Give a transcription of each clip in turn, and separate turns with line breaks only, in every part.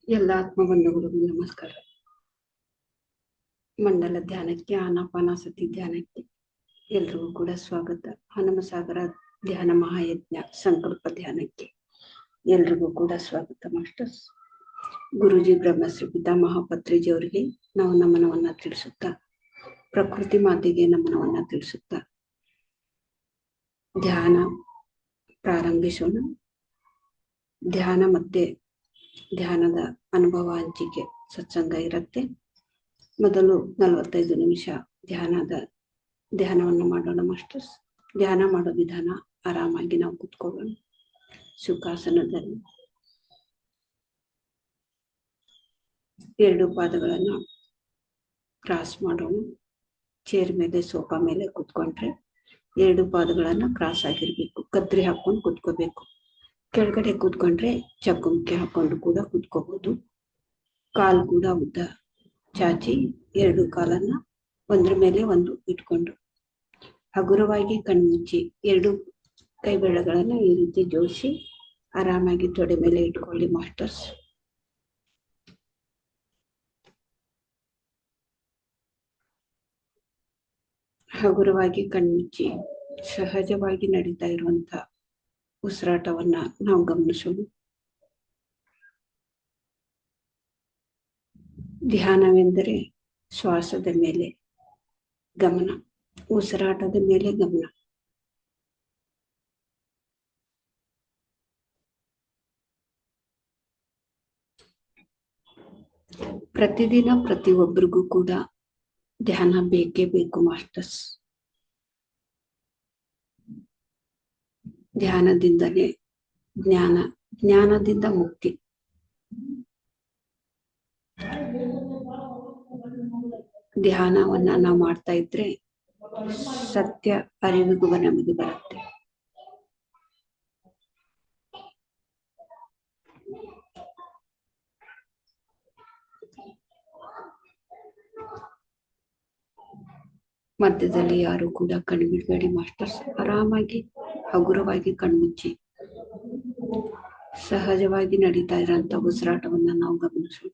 ಎಲ್ಲ ಆತ್ಮಬಂಧುಗಳಿಗೂ ನಮಸ್ಕಾರ. ಮಂಡಲ ಧ್ಯಾನಕ್ಕೆ, ಆನಾಪಾನಾಸತಿ ಧ್ಯಾನಕ್ಕೆ ಎಲ್ರಿಗೂ ಕೂಡ ಸ್ವಾಗತ. ಹನುಮಸಾಗರ ಧ್ಯಾನ ಮಹಾಯಜ್ಞ ಸಂಕಲ್ಪ ಧ್ಯಾನಕ್ಕೆ ಎಲ್ರಿಗೂ ಕೂಡ ಸ್ವಾಗತ ಮಾಸ್ಟರ್ಸ್. ಗುರುಜಿ ಬ್ರಹ್ಮಶ್ರೀ ಪಿತಾಮಹ ಪತ್ರಿಜಿ ಅವರಿಗೆ ನಾವು ನಮನವನ್ನ ತಿಳಿಸುತ್ತಾ, ಪ್ರಕೃತಿ ಮಾತೆಗೆ ನಮನವನ್ನ ತಿಳಿಸುತ್ತಾ ಧ್ಯಾನ ಪ್ರಾರಂಭಿಸೋಣ. ಧ್ಯಾನ ಮತ್ತೆ ಧ್ಯಾನದ ಅನುಭವ ಹಂಚಿಕೆ ಸತ್ಸಂಗ ಇರುತ್ತೆ. ಮೊದಲು 45 ನಿಮಿಷ ಧ್ಯಾನವನ್ನು ಮಾಡೋಣ ಮಾಸ್ಟರ್ಸ್. ಧ್ಯಾನ ಮಾಡೋ ವಿಧಾನ, ಆರಾಮಾಗಿ ನಾವು ಕುತ್ಕೊಳ್ಳೋಣ ಸುಖಾಸನದಲ್ಲಿ. 2 ಪಾದಗಳನ್ನು ಕ್ರಾಸ್ ಮಾಡೋಣ. ಚೇರ್ ಮೇಲೆ, ಸೋಫಾ ಮೇಲೆ ಕುತ್ಕೊಂಡ್ರೆ 2 ಪಾದಗಳನ್ನ ಕ್ರಾಸ್ ಆಗಿರ್ಬೇಕು. ಕದ್ರಿ ಹಾಕೊಂಡು ಕುತ್ಕೋಬೇಕು. ಕೆಳಗಡೆ ಕೂತ್ಕೊಂಡ್ರೆ ಚಕ್ಕುಂಕೆ ಹಾಕೊಂಡು ಕೂಡ ಕುತ್ಕೋಬಹುದು. ಕಾಲು ಕೂಡ ಉದ್ದ ಚಾಚಿ 2 ಕಾಲನ್ನ ಒಂದ್ರ ಮೇಲೆ ಒಂದು ಇಟ್ಕೊಂಡು ಹಗುರವಾಗಿ ಕಣ್ಮುಚ್ಚಿ 2 ಕೈ ಬೆರಳುಗಳನ್ನ ಈ ರೀತಿ ಜೋಡಿಸಿ ಆರಾಮಾಗಿ ತೊಡೆ ಮೇಲೆ ಇಟ್ಕೊಳ್ಳಿ ಮಾಸ್ಟರ್ಸ್. ಹಗುರವಾಗಿ ಕಣ್ಮುಚ್ಚಿ ಸಹಜವಾಗಿ ನಡೀತಾ ಇರುವಂತ ಉಸಿರಾಟವನ್ನ ನಾವು ಗಮನಿಸೋಣ. ಧ್ಯಾನವೆಂದರೆ ಶ್ವಾಸದ ಮೇಲೆ ಗಮನ, ಉಸಿರಾಟದ ಮೇಲೆ ಗಮನ. ಪ್ರತಿದಿನ ಪ್ರತಿಯೊಬ್ಬರಿಗೂ ಕೂಡ ಧ್ಯಾನ ಬೇಕೇ ಬೇಕು ಮಾಸ್ಟರ್ಸ್. ಧ್ಯಾನದಿಂದಲೇ ಜ್ಞಾನದಿಂದ ಮುಕ್ತಿ. ಧ್ಯಾನವನ್ನ ನಾವು ಮಾಡ್ತಾ ಇದ್ರೆ ಸತ್ಯ ಅರಿವಿಗೂ ನಮಗೆ ಬರುತ್ತೆ. ಮಧ್ಯದಲ್ಲಿ ಯಾರು ಕೂಡ ಕಣ್ಬಿಡ್ಬೇಡಿ ಮಾಸ್ಟರ್ಸ್. ಆರಾಮಾಗಿ ಹಗುರವಾಗಿ ಕಣ್ಮುಚ್ಚಿ ಸಹಜವಾಗಿ ನಡೀತಾ ಇರೋಂಥ ಉಸಿರಾಟವನ್ನ ನಾವು ಗಮನಿಸೋಣ.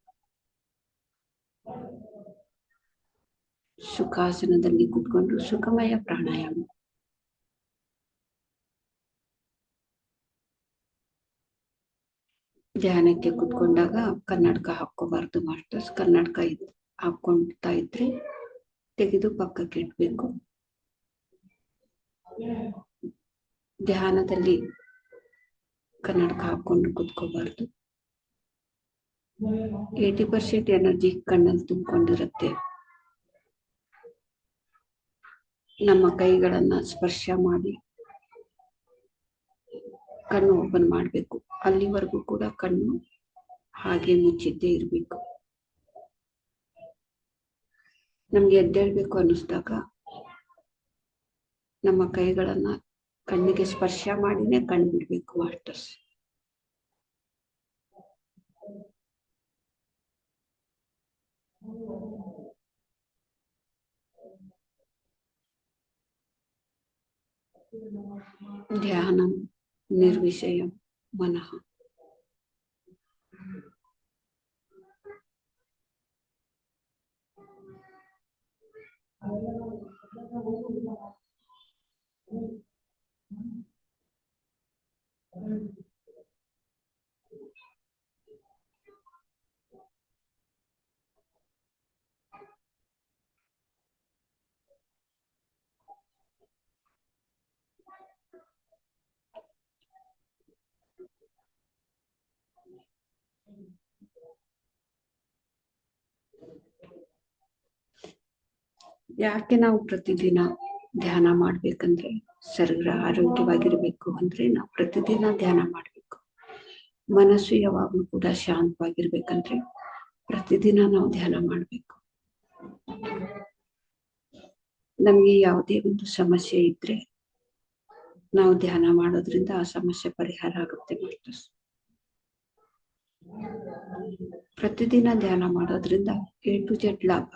ಸುಖಾಸನದಲ್ಲಿ ಕೂತ್ಕೊಂಡು ಸುಖಮಯ ಪ್ರಾಣಾಯಾಮ. ಧ್ಯಾನಕ್ಕೆ ಕುತ್ಕೊಂಡಾಗ ಕನ್ನಡಕ ಹಾಕೋಬಾರ್ದು ಮಾಸ್ಟರ್ಸ್. ಕನ್ನಡಕ ಹಾಕೊಳ್ತಾ ಇದ್ರೆ ತೆಗೆದು ಪಕ್ಕಕ್ಕೆ ಇಡ್ಬೇಕು. ಧ್ಯಾನದಲ್ಲಿ ಕನ್ನಡಕ ಹಾಕೊಂಡು ಕುತ್ಕೋಬಾರ್ದು. 80% ಎನರ್ಜಿ ಕಣ್ಣಲ್ಲಿ ತುಂಬಿಕೊಂಡಿರುತ್ತೆ. ನಮ್ಮ ಕೈಗಳನ್ನ ಸ್ಪರ್ಶ ಮಾಡಿ ಕಣ್ಣು ಓಪನ್ ಮಾಡಬೇಕು. ಅಲ್ಲಿವರೆಗೂ ಕೂಡ ಕಣ್ಣು ಹಾಗೆ ಮುಚ್ಚಿದ್ದೇ ಇರಬೇಕು. ನಮ್ಗೆ ಎದ್ದೇಳ್ಬೇಕು ಅನ್ನಿಸ್ದಾಗ ನಮ್ಮ ಕೈಗಳನ್ನ ಕಣ್ಣಿಗೆ ಸ್ಪರ್ಶ ಮಾಡಿನೇ ಕಣ್ಣು ಬಿಡ್ಬೇಕು ಮಾಸ್ಟರ್ಸ್. ಧ್ಯಾನ ನಿರ್ವಿಷಯ ಮನಃ. ಯಾಕೆ ನಾವು ಪ್ರತಿದಿನ ಧ್ಯಾನ ಮಾಡ್ಬೇಕಂದ್ರೆ, ಶರೀರ ಆರೋಗ್ಯವಾಗಿರ್ಬೇಕು ಅಂದ್ರೆ ನಾವು ಪ್ರತಿದಿನ ಧ್ಯಾನ ಮಾಡ್ಬೇಕು. ಮನಸ್ಸು ಯಾವಾಗ್ಲೂ ಕೂಡ ಶಾಂತವಾಗಿರ್ಬೇಕಂದ್ರೆ ಪ್ರತಿದಿನ ನಾವು ಧ್ಯಾನ ಮಾಡ್ಬೇಕು. ನಮ್ಗೆ ಯಾವುದೇ ಒಂದು ಸಮಸ್ಯೆ ಇದ್ರೆ ನಾವು ಧ್ಯಾನ ಮಾಡೋದ್ರಿಂದ ಆ ಸಮಸ್ಯೆ ಪರಿಹಾರ ಆಗುತ್ತೆ ಮಾಸ್ಟರ್ಸ್. ಪ್ರತಿದಿನ ಧ್ಯಾನ ಮಾಡೋದ್ರಿಂದ A to Z ಲಾಭ.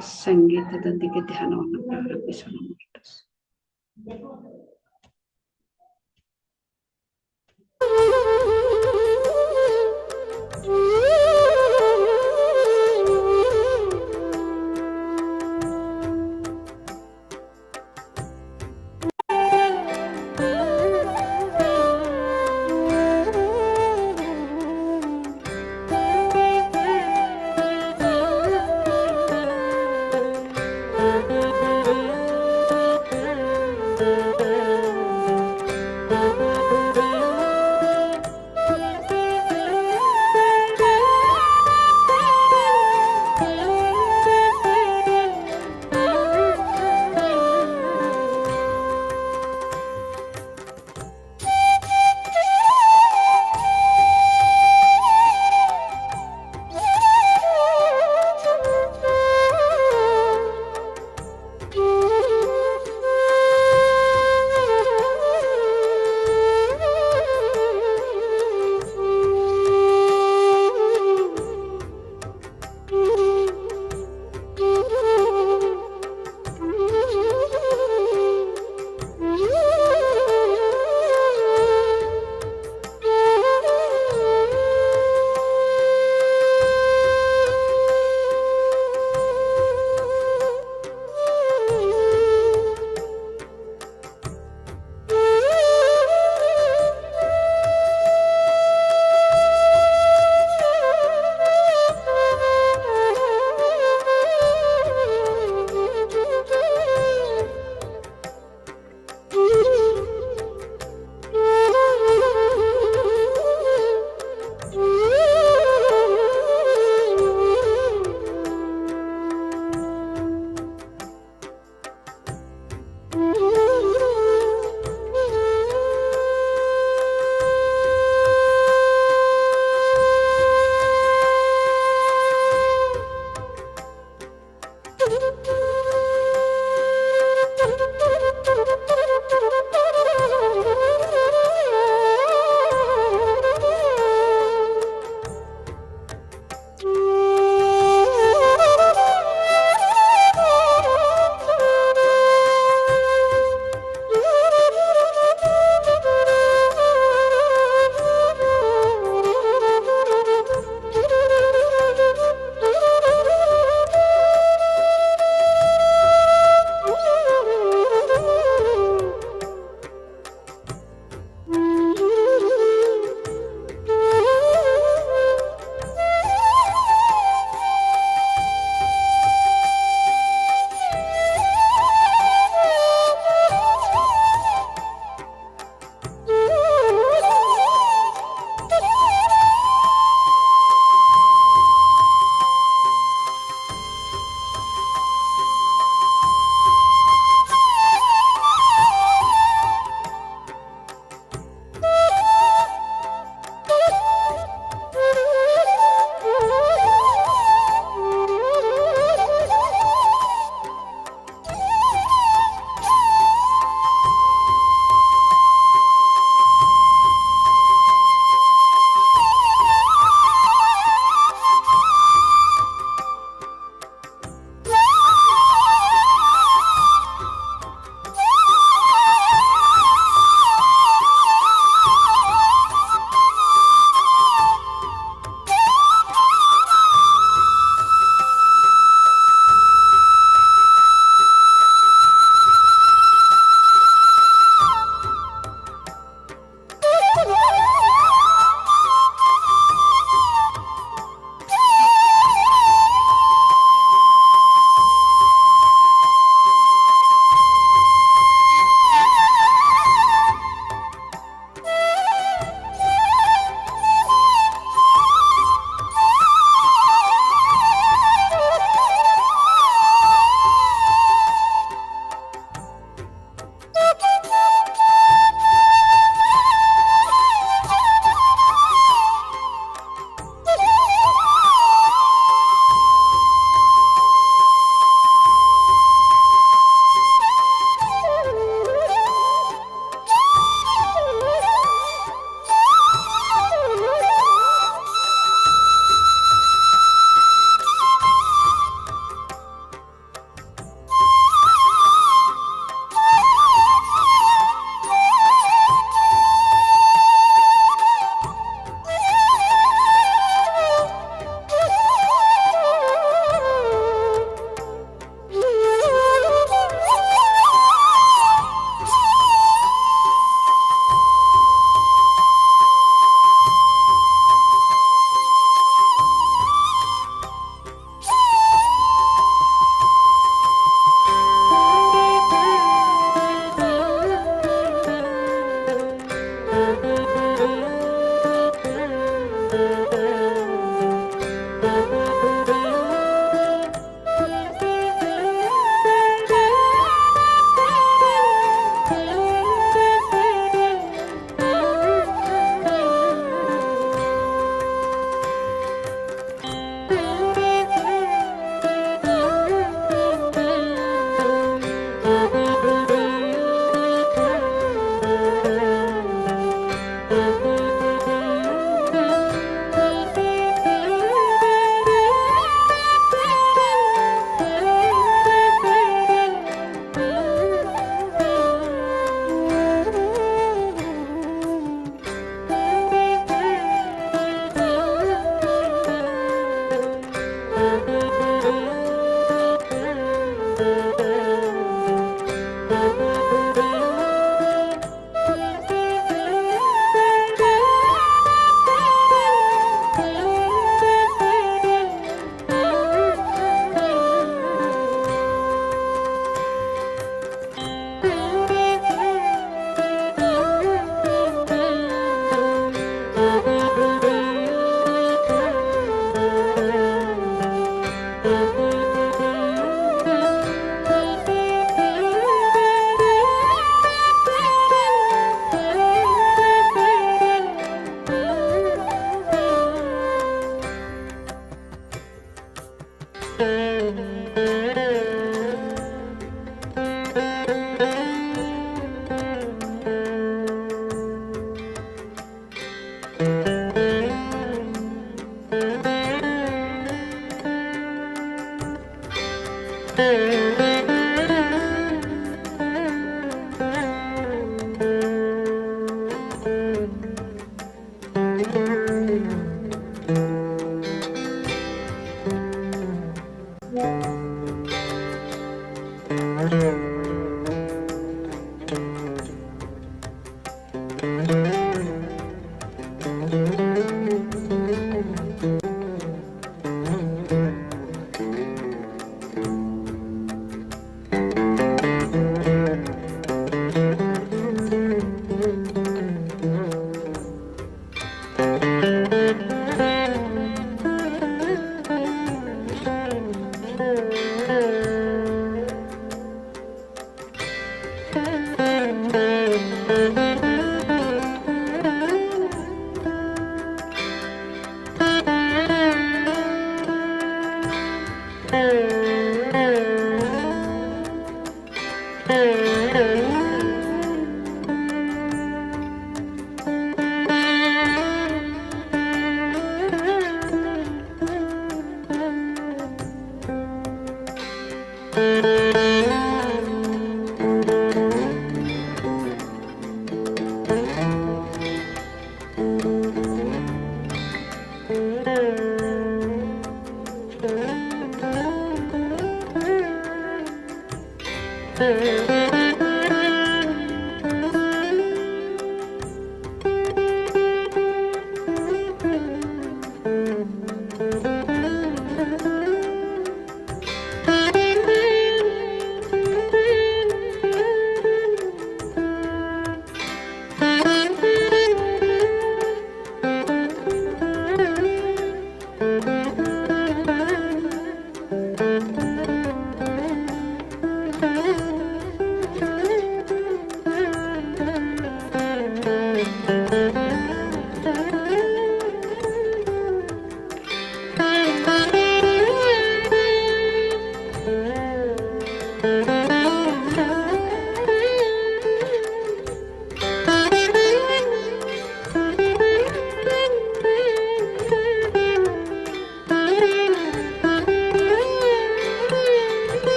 ಸಂಗೀತದೊಂದಿಗೆ ಧ್ಯಾನವನ್ನು ಪ್ರಾರಂಭಿಸೋಣ.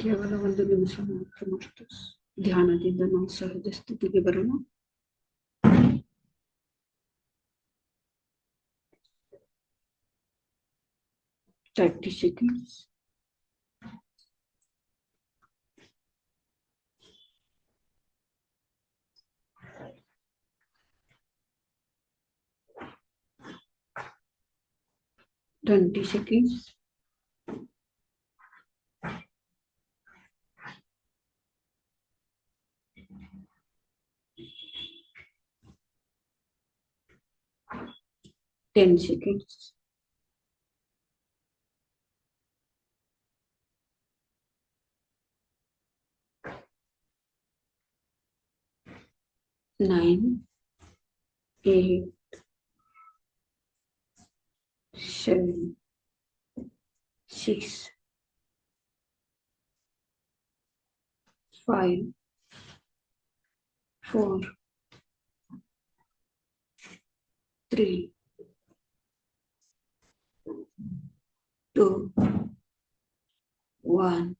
ಕೇವಲ 1 ನಿಮಿಷ ಮಾತ್ರ ಧ್ಯಾನದಿಂದ ನಾವು ಸಹಜ ಸ್ಥಿತಿಗೆ ಬರೋಣ. Thirty seconds. Twenty seconds. Ten seconds. 9, 8, 7, 6, 5, 4, 3, 2, 1,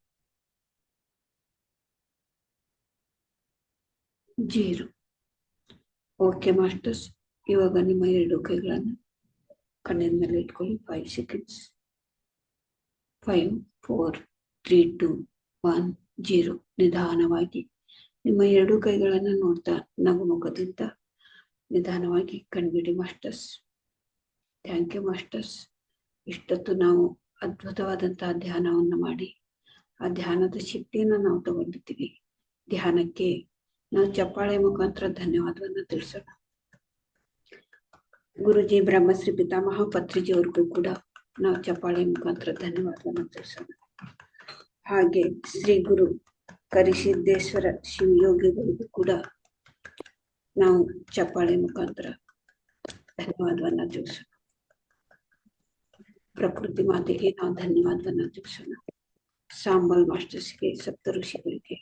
0. Okay masters, ಇವಾಗ ನಿಮ್ಮ 2 ಕೈಗಳನ್ನು ಕಣ್ಣಿನ ಮೇಲೆ ಇಟ್ಕೊಳ್ಳಿ. 5 seconds. 5, 4, 3, 2, 1, 0. ನಿಧಾನವಾಗಿ ನಿಮ್ಮ 2 ಕೈಗಳನ್ನು ನೋಡ್ತಾ ನಗುಮುಖದಿಂದ ನಿಧಾನವಾಗಿ ಕಣ್ಬಿಡಿ ಮಾಸ್ಟರ್ಸ್. Thank you masters. ಇಷ್ಟೊತ್ತು ನಾವು ಅದ್ಭುತವಾದಂತಹ ಧ್ಯಾನವನ್ನು ಮಾಡಿ ಆ ಧ್ಯಾನದ ಶಕ್ತಿಯನ್ನು ನಾವು ತಗೊಂಡಿದ್ದೀವಿ. ಧ್ಯಾನಕ್ಕೆ ನಾವು ಚಪ್ಪಾಳೆ ಮುಖಾಂತರ ಧನ್ಯವಾದವನ್ನು ತಿಳಿಸೋಣ. ಗುರುಜಿ ಬ್ರಹ್ಮಶ್ರೀ ಪಿತಾಮಹ ಪತ್ರಿಜಿ ಅವ್ರಿಗೂ ಕೂಡ ನಾವು ಚಪ್ಪಾಳೆ ಮುಖಾಂತರ ಧನ್ಯವಾದವನ್ನು ತಿಳಿಸೋಣ. ಹಾಗೆ ಶ್ರೀ ಗುರು ಕರಿಸಿದ್ದೇಶ್ವರ ಶಿವಯೋಗಿಗಳಿಗೂ ಕೂಡ ನಾವು ಚಪ್ಪಾಳೆ ಮುಖಾಂತರ ಧನ್ಯವಾದವನ್ನು ತಿಳಿಸೋಣ. ಪ್ರಕೃತಿ ಮಾತೆಗೆ ನಾವು ಧನ್ಯವಾದವನ್ನು ತಿಳಿಸೋಣ. ಸಾಂಬಲ್ ಮಾಸ್ಟರ್ಸ್ಗೆ, ಸಪ್ತ ಋಷಿಗಳಿಗೆ,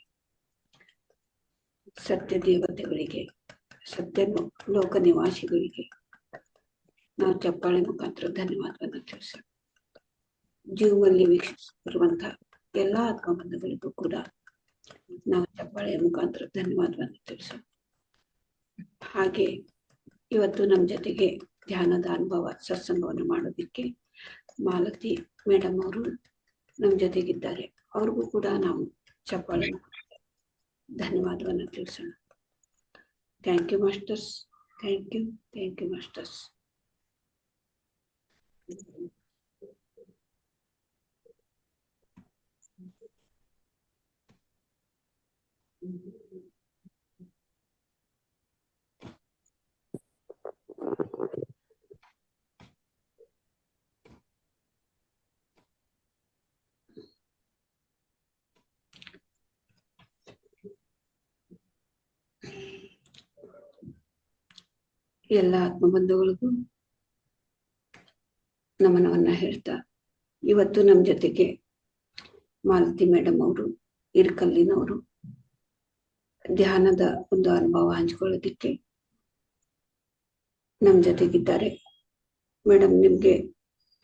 ಸತ್ಯ ದೇವತೆಗಳಿಗೆ, ಸತ್ಯ ಲೋಕ ನಿವಾಸಿಗಳಿಗೆ ನಾವು ಚಪ್ಪಾಳೆ ಮುಖಾಂತರ ಧನ್ಯವಾದವನ್ನು ತಿಳಿಸೋಣ. ಜೀವನಲ್ಲಿ ವೀಕ್ಷಿಸುತ್ತಿರುವಂತಹ ಎಲ್ಲಾ ಆತ್ಮಬಂಧುಗಳಿಗೂ ಕೂಡ ನಾವು ಚಪ್ಪಾಳೆಯ ಮುಖಾಂತರ ಧನ್ಯವಾದವನ್ನು ತಿಳಿಸೋಣ. ಹಾಗೆ ಇವತ್ತು ನಮ್ಮ ಜೊತೆಗೆ ಧ್ಯಾನದ ಅನುಭವ ಸತ್ಸಂಗವನ್ನು ಮಾಡೋದಕ್ಕೆ ಮಾಲತಿ ಮೇಡಮ್ ಅವರು ನಮ್ಮ ಜೊತೆಗಿದ್ದಾರೆ. ಅವ್ರಿಗೂ ಕೂಡ ನಾವು ಚಪ್ಪಾಳೆ ಧನ್ಯವಾದವನ್ನು ತಿಳಿಸೋಣ. Thank you masters. Thank you masters. ಎಲ್ಲ ಆತ್ಮಬಂಧುಗಳಿಗೂ ನಮನವನ್ನ ಹೇಳ್ತಾ, ಇವತ್ತು ನಮ್ಮ ಜೊತೆಗೆ ಮಾಲತಿ ಮೇಡಮ್ ಅವರು, ಇರ್ಕಲ್ಲಿನವರು, ಧ್ಯಾನದ ಒಂದು ಅನುಭವ ಹಂಚ್ಕೊಳ್ಳೋದಿಕ್ಕೆ ನಮ್ಮ ಜೊತೆಗಿದ್ದಾರೆ. ಮೇಡಮ್, ನಿಮ್ಗೆ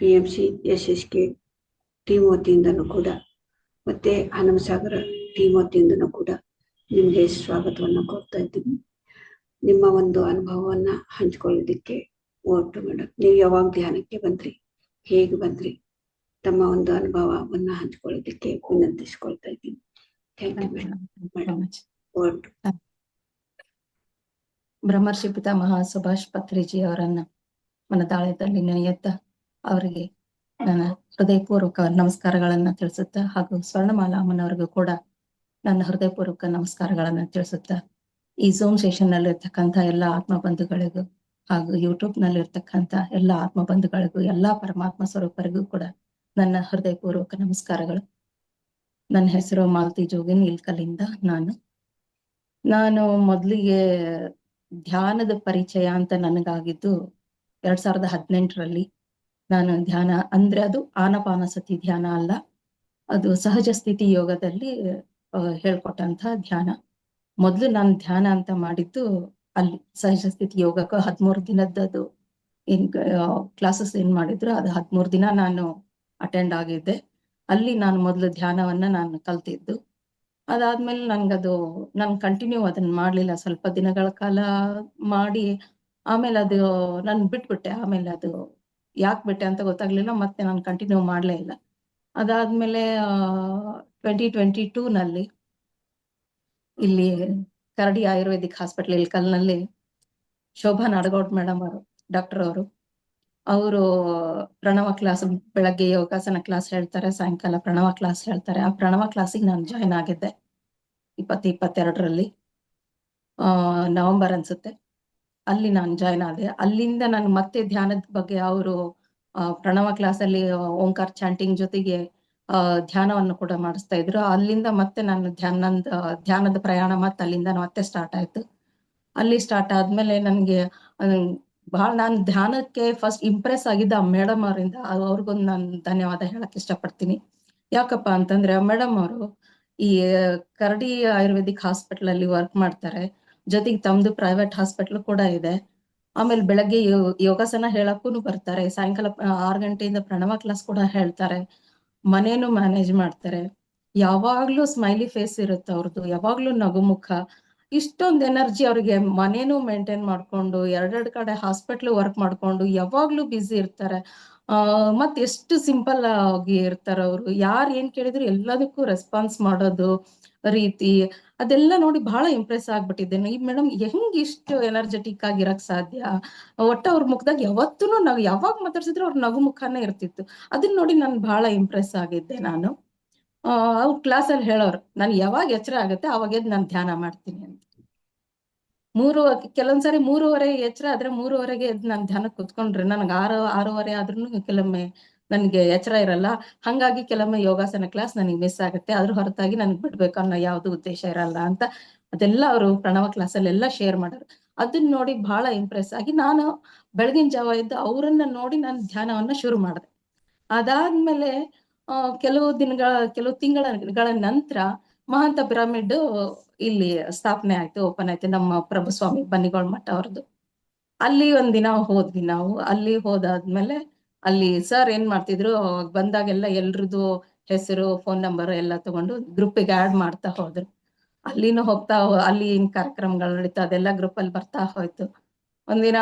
PMC SSK ಟೀಮ್ ವತಿಯಿಂದನೂ ಕೂಡ ಮತ್ತೆ ಹನುಮಸಾಗರ ಟೀಮ್ ವತಿಯಿಂದನೂ ಕೂಡ ನಿಮ್ಗೆ ಸ್ವಾಗತವನ್ನ ಕೊಡ್ತಾ ಇದ್ದೀವಿ. ನಿಮ್ಮ ಒಂದು ಅನುಭವವನ್ನ ಹಂಚ್ಕೊಳ್ಳೋದಿಕ್ಕೆ ಒಟ್ಟು ಮೇಡಮ್, ನೀವು ಯಾವಾಗ ಧ್ಯಾನಕ್ಕೆ ಬಂದ್ರಿ, ಹೇಗೆ ಬಂದ್ರಿ, ತಮ್ಮ ಒಂದು ಅನುಭವವನ್ನ ಹಂಚ್ಕೊಳ್ಳೋದಿಕ್ಕೆ ವಿನಂತಿಸ್ಕೊಳ್ತಾ ಇದ್ದೀನಿ. Thank you madam. ಒಟ್ಟು
ಬ್ರಹ್ಮರ್ಷಿ ಪಿತಾಮಹ ಸುಭಾಷ್ ಪತ್ರಿಜಿ ಅವರನ್ನ ಮನದಾಳದಲ್ಲಿ ನೆನೆಯುತ್ತಾ ಅವರಿಗೆ ನನ್ನ ಹೃದಯಪೂರ್ವಕ ನಮಸ್ಕಾರಗಳನ್ನ ತಿಳಿಸುತ್ತಾ, ಹಾಗೂ ಸ್ವರ್ಣಮಾಲಾ ಅಮ್ಮನವರಿಗೂ ಕೂಡ ನನ್ನ ಹೃದಯಪೂರ್ವಕ ನಮಸ್ಕಾರಗಳನ್ನ ತಿಳಿಸುತ್ತಾ, ಈ ಝೂಮ್ ಸೆಷನ್ ನಲ್ಲಿ ಇರ್ತಕ್ಕಂಥ ಎಲ್ಲಾ ಆತ್ಮ ಬಂಧುಗಳಿಗೂ ಹಾಗೂ ಯೂಟ್ಯೂಬ್ ನಲ್ಲಿ ಇರ್ತಕ್ಕಂಥ ಎಲ್ಲಾ ಆತ್ಮ ಬಂಧುಗಳಿಗೂ, ಎಲ್ಲಾ ಪರಮಾತ್ಮ ಸ್ವರೂಪರಿಗೂ ಕೂಡ ನನ್ನ ಹೃದಯಪೂರ್ವಕ ನಮಸ್ಕಾರಗಳು. ನನ್ನ ಹೆಸರು ಮಾಲತಿ ಜೋಗಿನ್, ಇಲ್ಕಲ್ಲಿಂದ. ನಾನು ಮೊದಲಿಗೆ ಧ್ಯಾನದ ಪರಿಚಯ ಅಂತ ನನಗಾಗಿದ್ದು 2018ರಲ್ಲಿ. ನಾನು ಧ್ಯಾನ ಅಂದ್ರೆ ಅದು ಆನಪಾನಸತಿ ಧ್ಯಾನ ಅಲ್ಲ, ಅದು ಸಹಜ ಸ್ಥಿತಿ ಯೋಗದಲ್ಲಿ ಹೇಳ್ಕೊಟ್ಟಂತ ಧ್ಯಾನ. ಮೊದಲು ನಾನು ಧ್ಯಾನ ಅಂತ ಮಾಡಿದ್ದು ಅಲ್ಲಿ ಸಹಜ ಸ್ಥಿತಿ ಯೋಗಕ್ಕೆ 13 ದಿನದ್ದು ಕ್ಲಾಸಸ್ ಏನ್ ಮಾಡಿದ್ರು ಅದು 13 ದಿನ ನಾನು ಅಟೆಂಡ್ ಆಗಿದ್ದೆ. ಅಲ್ಲಿ ನಾನು ಮೊದಲು ಧ್ಯಾನವನ್ನ ನಾನು ಕಲ್ತಿದ್ದು. ಅದಾದ್ಮೇಲೆ ನನ್ಗದು ನಾನು ಕಂಟಿನ್ಯೂ ಅದನ್ನ ಮಾಡ್ಲಿಲ್ಲ. ಸ್ವಲ್ಪ ದಿನಗಳ ಕಾಲ ಮಾಡಿ ಆಮೇಲೆ ಅದು ನಾನು ಬಿಟ್ಬಿಟ್ಟೆ. ಆಮೇಲೆ ಅದು ಯಾಕೆ ಬಿಟ್ಟೆ ಅಂತ ಗೊತ್ತಾಗ್ಲಿಲ್ಲ. ಮತ್ತೆ ನಾನು ಕಂಟಿನ್ಯೂ ಮಾಡ್ಲೇ ಇಲ್ಲ. ಅದಾದ್ಮೇಲೆ 2022 ನಲ್ಲಿ ಇಲ್ಲಿ ಕರಡಿ ಆಯುರ್ವೇದಿಕ್ ಹಾಸ್ಪಿಟಲ್ ಇಲ್ಕಲ್ನಲ್ಲಿ ಶೋಭಾ ನಾಡಗೌಡ್ ಮೇಡಮ್ ಅವರು, ಡಾಕ್ಟರ್ ಅವರು ಪ್ರಣವ ಕ್ಲಾಸ್, ಬೆಳಗ್ಗೆ ಯೋಗಾಸನ ಕ್ಲಾಸ್ ಹೇಳ್ತಾರೆ, ಸಾಯಂಕಾಲ ಪ್ರಣವ ಕ್ಲಾಸ್ ಹೇಳ್ತಾರೆ. ಆ ಪ್ರಣವ ಕ್ಲಾಸಿಗೆ ನಾನು ಜಾಯ್ನ್ ಆಗಿದ್ದೆ 2022ರಲ್ಲಿ ನವೆಂಬರ್ ಅನ್ಸುತ್ತೆ. ಅಲ್ಲಿ ನಾನು ಜಾಯ್ನ್ ಆದೆ. ಅಲ್ಲಿಂದ ನಾನು ಮತ್ತೆ ಧ್ಯಾನದ ಬಗ್ಗೆ ಅವರು ಪ್ರಣವ ಕ್ಲಾಸಲ್ಲಿ ಓಂಕಾರ ಚಾಂಟಿಂಗ್ ಜೊತೆಗೆ ಧ್ಯಾನವನ್ನು ಕೂಡ ಮಾಡಿಸ್ತಾ ಇದ್ರು. ಅಲ್ಲಿಂದ ಮತ್ತೆ ನಾನು ಧ್ಯಾನದ ಪ್ರಯಾಣ ಮತ್ತೆ ಅಲ್ಲಿಂದ ಮತ್ತೆ ಸ್ಟಾರ್ಟ್ ಆಯ್ತು. ಅಲ್ಲಿ ಸ್ಟಾರ್ಟ್ ಆದ್ಮೇಲೆ ನನಗೆ ಬಹಳ ನಾನು ಧ್ಯಾನಕ್ಕೆ ಫಸ್ಟ್ ಇಂಪ್ರೆಸ್ ಆಗಿದ್ದ ಆ ಮೇಡಮ್ ಅವರಿಂದ. ಅವ್ರಿಗೊಂದು ನಾನು ಧನ್ಯವಾದ ಹೇಳಕ್ ಇಷ್ಟಪಡ್ತೀನಿ. ಯಾಕಪ್ಪ ಅಂತಂದ್ರೆ ಮೇಡಮ್ ಅವರು ಈ ಕರಡಿ ಆಯುರ್ವೇದಿಕ್ ಹಾಸ್ಪಿಟಲ್ ಅಲ್ಲಿ ವರ್ಕ್ ಮಾಡ್ತಾರೆ. ಜೊತೆಗೆ ತಮ್ದು ಪ್ರೈವೇಟ್ ಹಾಸ್ಪಿಟಲ್ ಕೂಡ ಇದೆ. ಆಮೇಲೆ ಬೆಳಗ್ಗೆ ಯೋಗಾಸನ ಹೇಳಕ್ಕೂ ಬರ್ತಾರೆ. ಸಾಯಂಕಾಲ 6 ಗಂಟೆಯಿಂದ ಪ್ರಣವ ಕ್ಲಾಸ್ ಕೂಡ ಹೇಳ್ತಾರೆ. ಮನೇನು ಮ್ಯಾನೇಜ್ ಮಾಡ್ತಾರೆ. ಯಾವಾಗ್ಲೂ ಸ್ಮೈಲಿ ಫೇಸ್ ಇರುತ್ತೆ ಅವ್ರದ್ದು, ಯಾವಾಗ್ಲೂ ನಗುಮುಖ. ಇಷ್ಟೊಂದು ಎನರ್ಜಿ ಅವ್ರಿಗೆ. ಮನೇನು ಮೇಂಟೈನ್ ಮಾಡ್ಕೊಂಡು 2 ಕಡೆ ಹಾಸ್ಪಿಟ್ಲ್ ವರ್ಕ್ ಮಾಡ್ಕೊಂಡು ಯಾವಾಗ್ಲೂ ಬ್ಯುಸಿ ಇರ್ತಾರೆ. ಮತ್ ಎಷ್ಟು ಸಿಂಪಲ್ ಆಗಿ ಇರ್ತಾರ ಅವರು. ಯಾರು ಏನ್ ಕೇಳಿದ್ರು ಎಲ್ಲದಕ್ಕೂ ರೆಸ್ಪಾನ್ಸ್ ಮಾಡೋದು ರೀತಿ, ಅದೆಲ್ಲ ನೋಡಿ ಬಹಳ ಇಂಪ್ರೆಸ್ ಆಗ್ಬಿಟ್ಟಿದ್ದೇನೆ. ಈ ಮೇಡಮ್ ಹೆಂಗ್ ಇಷ್ಟು ಎನರ್ಜೆಟಿಕ್ ಆಗಿರಕ್ ಸಾಧ್ಯ? ಒಟ್ಟ ಅವ್ರ ಮುಖದಾಗ ಯಾವತ್ತೂ ನಾವು ಯಾವಾಗ ಮಾತಾಡ್ಸಿದ್ರು ಅವ್ರ ನಗು ಮುಖಾನೇ ಇರ್ತಿತ್ತು. ಅದನ್ನ ನೋಡಿ ನಾನು ಬಹಳ ಇಂಪ್ರೆಸ್ ಆಗಿದ್ದೆ ನಾನು. ಅವ್ರ ಕ್ಲಾಸಲ್ಲಿ ಹೇಳೋರು, ನಾನು ಯಾವಾಗ ಎಚ್ಚರ ಆಗುತ್ತೆ ಅವಾಗ ಎದ್ದು ನಾನು ಧ್ಯಾನ ಮಾಡ್ತೀನಿ ಅಂತ. ಕೆಲವೊಂದ್ಸರಿ 3:30 ಎಚ್ಚರ ಆದ್ರೆ 3:30ಗೆ ಎದ್ದು ನಾನು ಧ್ಯಾನಕ್ಕೆ ಕುತ್ಕೊಂಡ್ರೆ ನನಗೆ 6:30 ಆದ್ರೂ ಕೆಲವೊಮ್ಮೆ ನನಗೆ ಎಚ್ಚರ ಇರಲ್ಲ. ಹಂಗಾಗಿ ಕೆಲವೊಮ್ಮೆ ಯೋಗಾಸನ ಕ್ಲಾಸ್ ನನಗೆ ಮಿಸ್ ಆಗುತ್ತೆ. ಅದ್ರ ಹೊರತಾಗಿ ನನಗೆ ಬಿಡ್ಬೇಕು ಅನ್ನೋ ಯಾವ್ದು ಉದ್ದೇಶ ಇರಲ್ಲ ಅಂತ ಅದೆಲ್ಲ ಅವರು ಪ್ರಣವ ಕ್ಲಾಸಲ್ಲಿ ಎಲ್ಲ ಶೇರ್ ಮಾಡೋರು. ಅದನ್ನ ನೋಡಿ ಬಹಳ ಇಂಪ್ರೆಸ್ ಆಗಿ ನಾನು ಬೆಳಗಿನ ಜಾವ ಎದ್ದು ಅವರನ್ನ ನೋಡಿ ನಾನು ಧ್ಯಾನವನ್ನ ಶುರು ಮಾಡಿದೆ. ಅದಾದ್ಮೇಲೆ ಕೆಲವು ತಿಂಗಳ ನಂತರ ಮಹಾಂತ ಪಿರಮಿಡ್ ಇಲ್ಲಿ ಸ್ಥಾಪನೆ ಆಯ್ತು, ಓಪನ್ ಆಯ್ತು, ನಮ್ಮ ಪ್ರಭುಸ್ವಾಮಿ ಬನ್ನಿಗೋಳ್ ಮಠ ಅವ್ರದ್ದು. ಅಲ್ಲಿ ಒಂದಿನ ಹೋದ್ವಿ ನಾವು. ಅಲ್ಲಿ ಹೋದಾದ್ಮೇಲೆ ಅಲ್ಲಿ ಸರ್ ಏನ್ ಮಾಡ್ತಿದ್ರು, ಬಂದಾಗೆಲ್ಲ ಎಲ್ರದ್ದು ಹೆಸರು, ಫೋನ್ ನಂಬರ್ ಎಲ್ಲ ತಗೊಂಡು ಗ್ರೂಪಿಗೆ ಆಡ್ ಮಾಡ್ತಾ ಹೋದ್ರು. ಅಲ್ಲಿನೂ ಹೋಗ್ತಾ ಅಲ್ಲಿ ಏನ್ ಕಾರ್ಯಕ್ರಮಗಳು ನಡೀತಾ ಅದೆಲ್ಲ ಗ್ರೂಪ್ ಅಲ್ಲಿ ಬರ್ತಾ ಹೋಯ್ತು. ಒಂದಿನ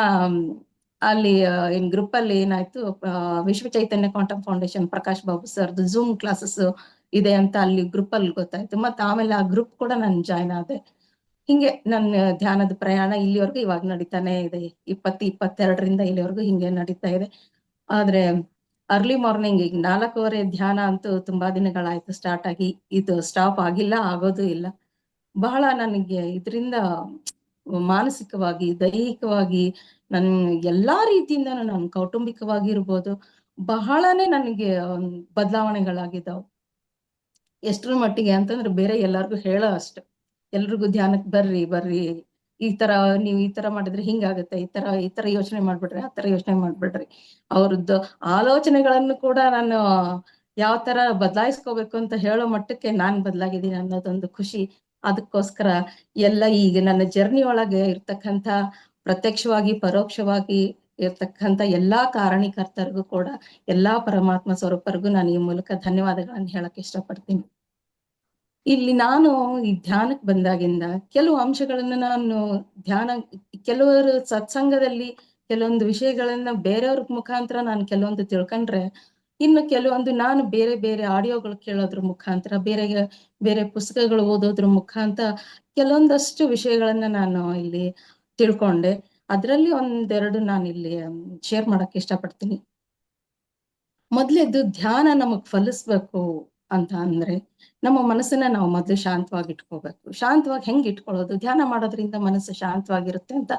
ಅಲ್ಲಿ ಏನ್ ಗ್ರೂಪ್ ಅಲ್ಲಿ ಏನಾಯ್ತು, ವಿಶ್ವ ಚೈತನ್ಯ ಕ್ವಾಂಟಮ್ ಫೌಂಡೇಶನ್ ಪ್ರಕಾಶ್ ಬಾಬು ಸರ್ದು ಝೂಮ್ ಕ್ಲಾಸಸ್ ಇದೆ ಅಂತ ಅಲ್ಲಿ ಗ್ರೂಪ್ ಅಲ್ಲಿ ಗೊತ್ತಾಯ್ತು. ಮತ್ತೆ ಆಮೇಲೆ ಆ ಗ್ರೂಪ್ ಕೂಡ ನಾನು ಜಾಯ್ನ್ ಆದೆ. ಹಿಂಗೆ ನನ್ನ ಧ್ಯಾನದ ಪ್ರಯಾಣ ಇಲ್ಲಿವರೆಗೂ ಇವಾಗ ನಡೀತಾನೆ ಇದೆ. 2022ರಿಂದ ಇಲ್ಲಿವರೆಗೂ ಹಿಂಗೆ ನಡೀತಾ ಇದೆ. ಆದ್ರೆ ಅರ್ಲಿ ಮಾರ್ನಿಂಗ್ ಈಗ 4:15 ಧ್ಯಾನ ಅಂತೂ ತುಂಬಾ ದಿನಗಳಾಯ್ತು ಸ್ಟಾರ್ಟ್ ಆಗಿ. ಇದು ಸ್ಟಾಪ್ ಆಗಿಲ್ಲ, ಆಗೋದು ಇಲ್ಲ. ಬಹಳ ನನಗೆ ಇದರಿಂದ ಮಾನಸಿಕವಾಗಿ, ದೈಹಿಕವಾಗಿ, ನನ್ ಎಲ್ಲಾ ರೀತಿಯಿಂದ ನಾನು ಕೌಟುಂಬಿಕವಾಗಿ ಇರ್ಬೋದು, ಬಹಳನೇ ನನಗೆ ಬದಲಾವಣೆಗಳಾಗಿದ್ದಾವೆ. ಎಷ್ಟರ ಮಟ್ಟಿಗೆ ಅಂತಂದ್ರೆ ಬೇರೆ ಎಲ್ಲಾರ್ಗು ಹೇಳೋ ಅಷ್ಟು. ಎಲ್ರಿಗೂ ಧ್ಯಾನಕ್ಕೆ ಬರ್ರಿ, ಈ ತರ ನೀವು ಈ ತರ ಮಾಡಿದ್ರೆ ಹಿಂಗಾಗತ್ತೆ, ಈ ತರ ಯೋಚನೆ ಮಾಡ್ಬಿಡ್ರಿ, ಆ ತರ ಯೋಚನೆ ಮಾಡ್ಬಿಡ್ರಿ. ಅವ್ರದ್ದು ಆಲೋಚನೆಗಳನ್ನು ಕೂಡ ನಾನು ಯಾವ ತರ ಬದಲಾಯಿಸ್ಕೋಬೇಕು ಅಂತ ಹೇಳೋ ಮಟ್ಟಕ್ಕೆ ನಾನ್ ಬದಲಾಗಿದ್ದೀನಿ ಅನ್ನೋದೊಂದು ಖುಷಿ. ಅದಕ್ಕೋಸ್ಕರ ಎಲ್ಲ ಈಗ ನನ್ನ ಜರ್ನಿ ಒಳಗೆ ಇರ್ತಕ್ಕಂಥ ಪ್ರತ್ಯಕ್ಷವಾಗಿ ಪರೋಕ್ಷವಾಗಿ ಇರ್ತಕ್ಕಂಥ ಎಲ್ಲಾ ಕಾರಣೀಕರ್ತರಿಗೂ ಕೂಡ, ಎಲ್ಲಾ ಪರಮಾತ್ಮ ಸ್ವರೂಪರಿಗೂ ನಾನು ಈ ಮೂಲಕ ಧನ್ಯವಾದಗಳನ್ನು ಹೇಳಕ್ ಇಷ್ಟಪಡ್ತೀನಿ. ಇಲ್ಲಿ ನಾನು ಈ ಧ್ಯಾನಕ್ಕೆ ಬಂದಾಗಿಂದ ಕೆಲವು ಅಂಶಗಳನ್ನ ನಾನು ಕೆಲವರು ಸತ್ಸಂಗದಲ್ಲಿ ಕೆಲವೊಂದು ವಿಷಯಗಳನ್ನ ಬೇರೆಯವ್ರ ಮುಖಾಂತರ ನಾನು ಕೆಲವೊಂದು ತಿಳ್ಕೊಂಡ್ರೆ, ಇನ್ನು ಕೆಲವೊಂದು ನಾನು ಬೇರೆ ಬೇರೆ ಆಡಿಯೋಗಳು ಕೇಳೋದ್ರ ಮುಖಾಂತರ, ಬೇರೆ ಪುಸ್ತಕಗಳು ಓದೋದ್ರ ಮುಖಾಂತರ ಕೆಲವೊಂದಷ್ಟು ವಿಷಯಗಳನ್ನ ನಾನು ಇಲ್ಲಿ ತಿಳ್ಕೊಂಡೆ. ಅದರಲ್ಲಿ ಒಂದೆರಡು ನಾನು ಇಲ್ಲಿ ಶೇರ್ ಮಾಡಕ್ ಇಷ್ಟಪಡ್ತೀನಿ. ಮೊದ್ಲೇದು ಧ್ಯಾನ ನಮಗ್ ಫಲಿಸ್ಬೇಕು ಅಂತ ಅಂದ್ರೆ ನಮ್ಮ ಮನಸ್ಸನ್ನ ನಾವು ಮೊದ್ಲು ಶಾಂತವಾಗಿ ಇಟ್ಕೋಬೇಕು. ಶಾಂತವಾಗಿ ಹೆಂಗ್ ಇಟ್ಕೊಳ್ಳೋದು? ಧ್ಯಾನ ಮಾಡೋದ್ರಿಂದ ಮನಸ್ಸು ಶಾಂತವಾಗಿರುತ್ತೆ ಅಂತ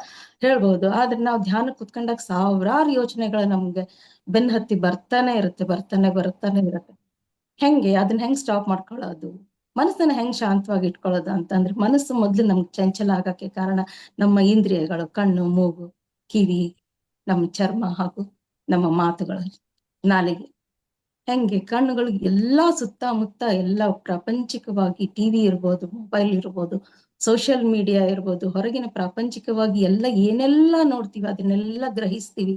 ಹೇಳ್ಬೋದು. ಆದ್ರೆ ನಾವು ಧ್ಯಾನ ಕುತ್ಕೊಂಡಾಗ ಸಾವಿರಾರು ಯೋಚನೆಗಳು ನಮ್ಗೆ ಬೆನ್ ಹತ್ತಿ ಬರ್ತಾನೆ ಇರುತ್ತೆ. ಅದನ್ನ ಹೆಂಗ್ ಸ್ಟಾಪ್ ಮಾಡ್ಕೊಳ್ಳೋದು? ಮನಸ್ಸನ್ನ ಹೆಂಗ್ ಶಾಂತವಾಗಿ ಇಟ್ಕೊಳ್ಳೋದು ಅಂತಂದ್ರೆ, ಮನಸ್ಸು ಮೊದ್ಲು ನಮ್ಗೆ ಚಂಚಲ ಆಗಕ್ಕೆ ಕಾರಣ ನಮ್ಮ ಇಂದ್ರಿಯಗಳು, ಕಣ್ಣು, ಮೂಗು, ಕಿವಿ, ನಮ್ಮ ಚರ್ಮ ಹಾಗೂ ನಮ್ಮ ಮಾತುಗಳು, ನಾಲಿಗೆ. ಕಣ್ಣುಗಳು ಎಲ್ಲಾ ಸುತ್ತಮುತ್ತ ಎಲ್ಲ ಪ್ರಾಪಂಚಿಕವಾಗಿ ಟಿವಿ ಇರ್ಬೋದು, ಮೊಬೈಲ್ ಇರ್ಬೋದು, ಸೋಷಿಯಲ್ ಮೀಡಿಯಾ ಇರ್ಬೋದು, ಹೊರಗಿನ ಪ್ರಾಪಂಚಿಕವಾಗಿ ಎಲ್ಲ ಏನೆಲ್ಲ ನೋಡ್ತೀವಿ ಅದನ್ನೆಲ್ಲ ಗ್ರಹಿಸ್ತೀವಿ.